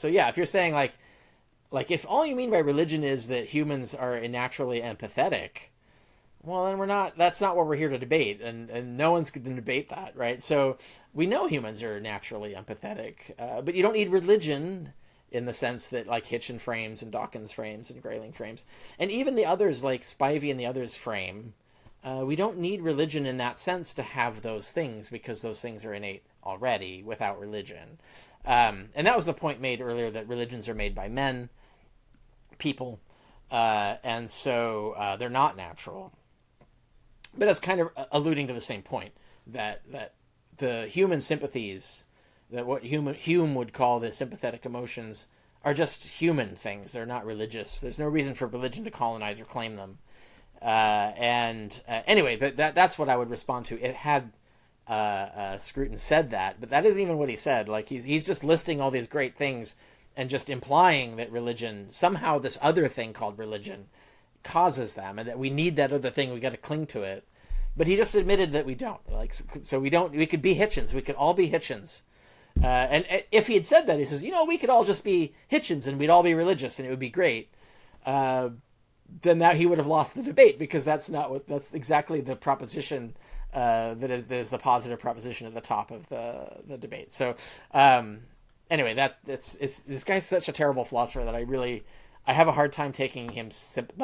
yeah, if you're saying like if all you mean by religion is that humans are naturally empathetic, well, then that's not what we're here to debate, and no one's going to debate that, right? So we know humans are naturally empathetic, but you don't need religion in the sense that like Hitchens frames and Dawkins frames and Grayling frames, and even the others like Spivey and the others frame. We don't need religion in that sense to have those things, because those things are innate already without religion. And that was the point made earlier, that religions are made by men, people, and so they're not natural. But that's kind of alluding to the same point, that the human sympathies, that what Hume would call the sympathetic emotions, are just human things. They're not religious. There's no reason for religion to colonize or claim them. Anyway, but that's what I would respond to. It had Scruton said that, but that isn't even what he said. Like he's just listing all these great things and just implying that religion, somehow this other thing called religion, causes them, and that we need that other thing. We got to cling to it. But he just admitted that we don't. Like, so we don't. We could be Hitchens. We could all be Hitchens. And if he had said that, he says, we could all just be Hitchens and we'd all be religious and it would be great. Then that he would have lost the debate, because that's exactly the proposition that is the positive proposition at the top of the debate. So anyway, this guy's such a terrible philosopher that I have a hard time taking him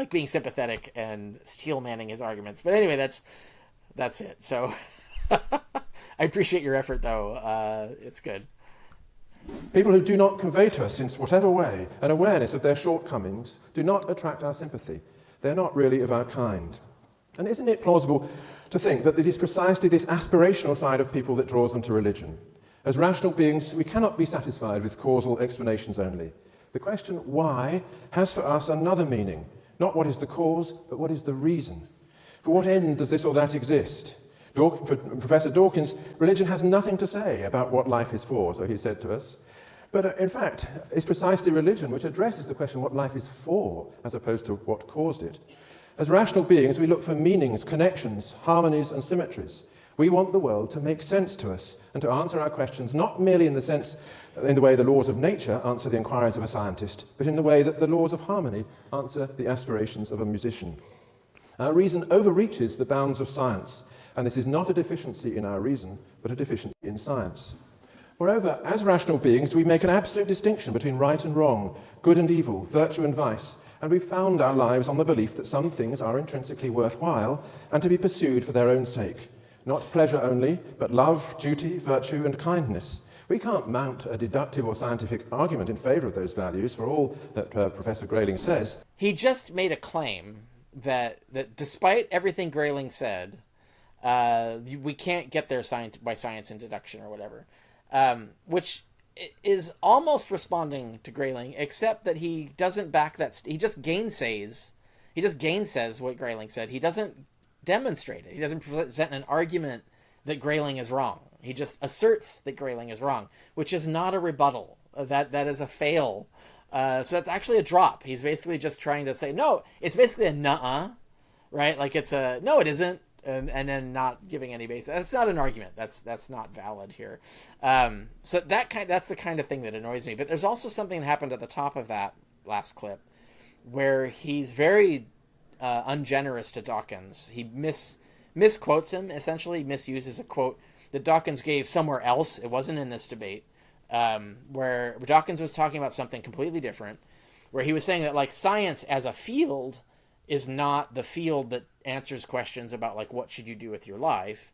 being sympathetic and steel manning his arguments. But anyway, that's it. So I appreciate your effort, though. It's good. People who do not convey to us, in whatever way, an awareness of their shortcomings do not attract our sympathy. They're not really of our kind. And isn't it plausible to think that it is precisely this aspirational side of people that draws them to religion? As rational beings, we cannot be satisfied with causal explanations only. The question why has for us another meaning. Not what is the cause, but what is the reason. For what end does this or that exist? For Professor Dawkins, religion has nothing to say about what life is for, so he said to us. But in fact, it's precisely religion which addresses the question what life is for, as opposed to what caused it. As rational beings, we look for meanings, connections, harmonies, and symmetries. We want the world to make sense to us and to answer our questions, not merely in the way the laws of nature answer the inquiries of a scientist, but in the way that the laws of harmony answer the aspirations of a musician. Our reason overreaches the bounds of science, and this is not a deficiency in our reason, but a deficiency in science. Moreover, as rational beings, we make an absolute distinction between right and wrong, good and evil, virtue and vice, and we found our lives on the belief that some things are intrinsically worthwhile and to be pursued for their own sake. Not pleasure only, but love, duty, virtue, and kindness. We can't mount a deductive or scientific argument in favour of those values, for all that Professor Grayling says. He just made a claim that despite everything Grayling said, we can't get there by science and deduction or whatever, which is almost responding to Grayling, except that he doesn't back that. He just gainsays what Grayling said. He doesn't demonstrate it. He doesn't present an argument that Grayling is wrong. He just asserts that Grayling is wrong, which is not a rebuttal. That is a fail. So that's actually a drop. He's basically just trying to say, no, it's basically a nuh-uh, right? Like it's a, no, it isn't. And then not giving any basis. That's not an argument. That's not valid here. So that's the kind of thing that annoys me. But there's also something that happened at the top of that last clip where he's very ungenerous to Dawkins. He misquotes him, essentially misuses a quote that Dawkins gave somewhere else. It wasn't in this debate, where Dawkins was talking about something completely different, where he was saying that like science as a field is not the field that answers questions about like what should you do with your life.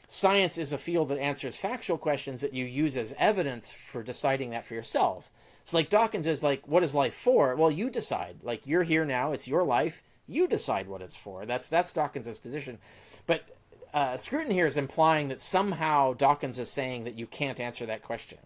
Science is a field that answers factual questions that you use as evidence for deciding that for yourself. So like Dawkins is like, what is life for? Well, you decide. Like you're here now, it's your life. You decide what it's for. That's Dawkins's position. But Scruton here is implying that somehow Dawkins is saying that you can't answer that question.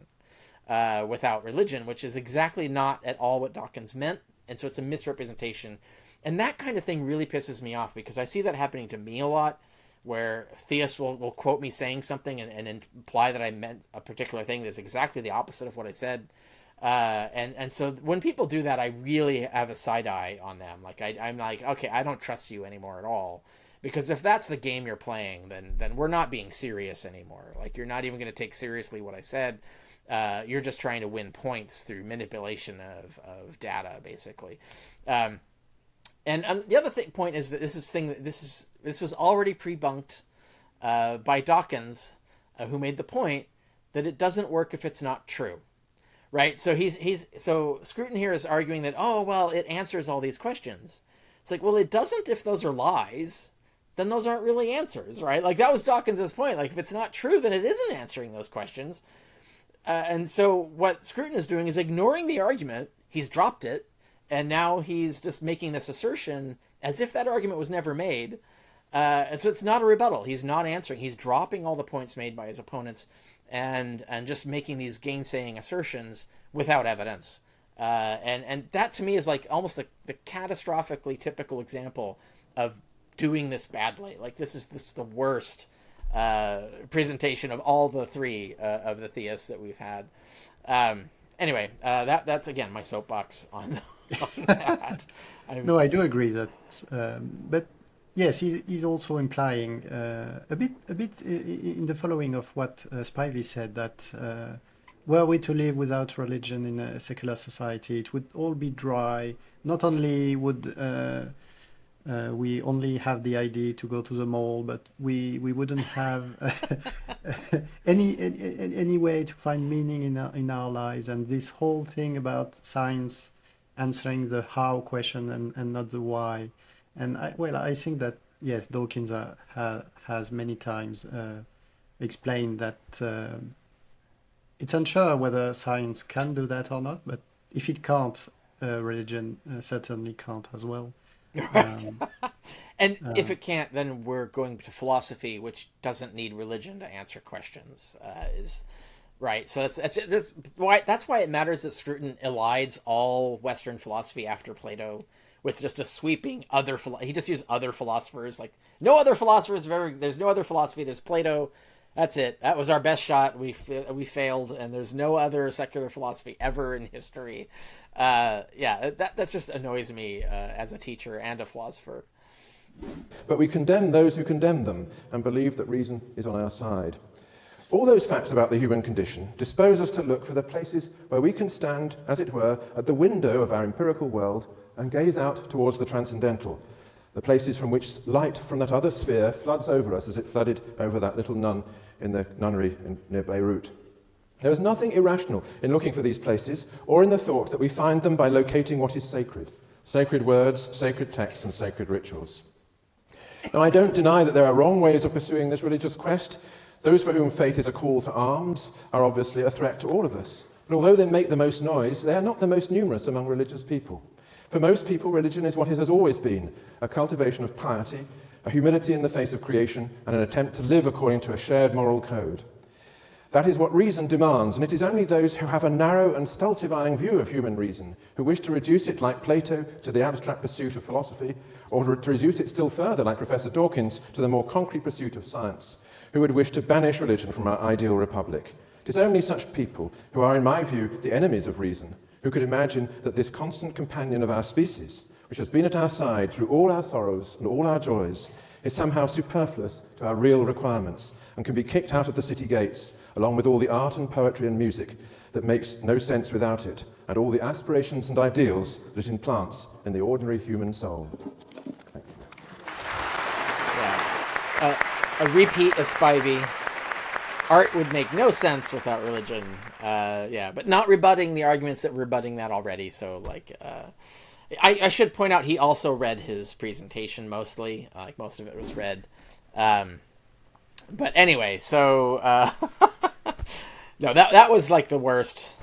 without religion, which is exactly not at all what Dawkins meant. And so it's a misrepresentation. And that kind of thing really pisses me off, because I see that happening to me a lot, where theists will quote me saying something and imply that I meant a particular thing that's exactly the opposite of what I said. And so when people do that, I really have a side eye on them. Like I'm like, okay, I don't trust you anymore at all, because if that's the game you're playing, then we're not being serious anymore. Like, you're not even going to take seriously what I said. You're just trying to win points through manipulation of data, basically. And the other point is that this was already prebunked by Dawkins, who made the point that it doesn't work if it's not true. Right, so so Scruton here is arguing that, oh, well, it answers all these questions. It's like, well, it doesn't if those are lies. Then those aren't really answers, right? Like, that was Dawkins's point. Like, if it's not true, then it isn't answering those questions. And so what Scruton is doing is ignoring the argument. He's dropped it, and now he's just making this assertion as if that argument was never made. And so it's not a rebuttal. He's not answering. He's dropping all the points made by his opponents and just making these gainsaying assertions without evidence. And that, to me, is like almost the catastrophically typical example of doing this badly. Like, this is the worst presentation of all the three of the theists that we've had. Anyway, that's, again, my soapbox on that. No, I do agree that, but yes, he's also implying a bit in the following of what Spivey said, that were we to live without religion in a secular society, it would all be dry. Not only would we only have the idea to go to the mall, but we wouldn't have any way to find meaning in our lives. And this whole thing about science answering the how question and not the why. And I think that, yes, Dawkins has many times explained that it's unsure whether science can do that or not, but if it can't, religion certainly can't as well. Right. And if it can't, then we're going to philosophy, which doesn't need religion to answer questions. Is right. So that's why it matters that Scruton elides all Western philosophy after Plato, with just a sweeping other. He just used other philosophers. Like, no other philosophers have ever. There's no other philosophy. There's Plato. That's it. That was our best shot. We failed, and there's no other secular philosophy ever in history. That just annoys me as a teacher and a philosopher. But we condemn those who condemn them and believe that reason is on our side. All those facts about the human condition dispose us to look for the places where we can stand, as it were, at the window of our empirical world and gaze out towards the transcendental, the places from which light from that other sphere floods over us as it flooded over that little nun in the nunnery near Beirut. There is nothing irrational in looking for these places, or in the thought that we find them by locating what is sacred: sacred words, sacred texts, and sacred rituals. Now, I don't deny that there are wrong ways of pursuing this religious quest. Those for whom faith is a call to arms are obviously a threat to all of us. But although they make the most noise, they are not the most numerous among religious people. For most people, religion is what it has always been: a cultivation of piety, a humility in the face of creation, and an attempt to live according to a shared moral code. That is what reason demands, and it is only those who have a narrow and stultifying view of human reason, who wish to reduce it, like Plato, to the abstract pursuit of philosophy, or to reduce it still further, like Professor Dawkins, to the more concrete pursuit of science, who would wish to banish religion from our ideal republic. It is only such people who are, in my view, the enemies of reason, who could imagine that this constant companion of our species, which has been at our side through all our sorrows and all our joys, is somehow superfluous to our real requirements and can be kicked out of the city gates, along with all the art and poetry and music that makes no sense without it, and all the aspirations and ideals that it implants in the ordinary human soul. Thank you. Yeah. A repeat of Spivey. Art would make no sense without religion. But not rebutting the arguments that were rebutting that already. So, I should point out he also read his presentation mostly. Most of it was read. But anyway, so no, that was like the worst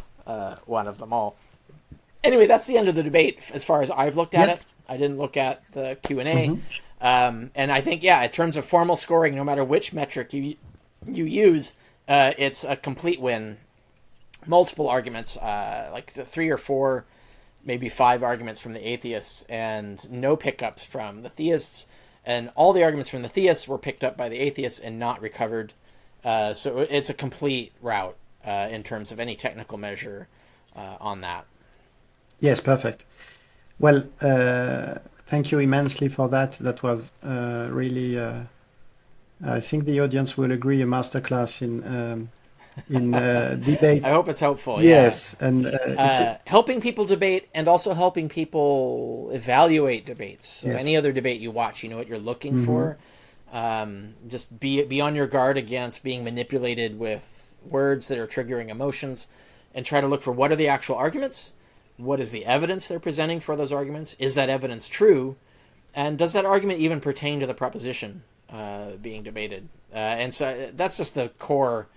one of them all. Anyway, that's the end of the debate as far as I've looked at it. I didn't look at the Q&A. Mm-hmm. And I think, in terms of formal scoring, no matter which metric you use, it's a complete win multiple arguments, like 3 or 4, maybe 5 arguments from the atheists, and no pickups from the theists, and all the arguments from the theists were picked up by the atheists and not recovered. So it's a complete rout in terms of any technical measure on that. Yes, perfect. Well, thank you immensely for that. That was really, I think the audience will agree, a masterclass in debate. I hope it's helpful. Yes, yeah. and helping people debate, and also helping people evaluate debates. So Yes. any other debate you watch, you know what you're looking for. Just be on your guard against being manipulated with words that are triggering emotions, and try to look for what are the actual arguments. What is the evidence they're presenting for those arguments? Is that evidence true? And does that argument even pertain to the proposition being debated? And so that's just the core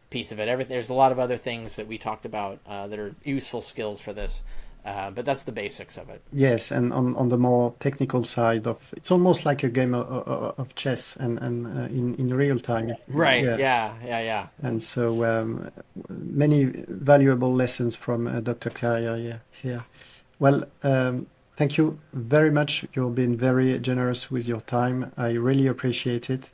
piece of it. There's a lot of other things that we talked about that are useful skills for this, but that's the basics of it. yes, and on the more technical side of, it's almost like a game of chess, and in real time. Right. Yeah. And so many valuable lessons from Dr. Claria here. Well, thank you very much. You've been very generous with your time. I really appreciate it.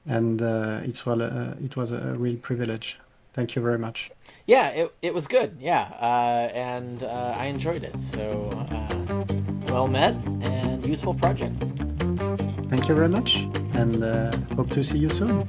And it was a real privilege. Thank you very much. Yeah, it was good. Yeah, and I enjoyed it. So well met and useful project. Thank you very much, and hope to see you soon.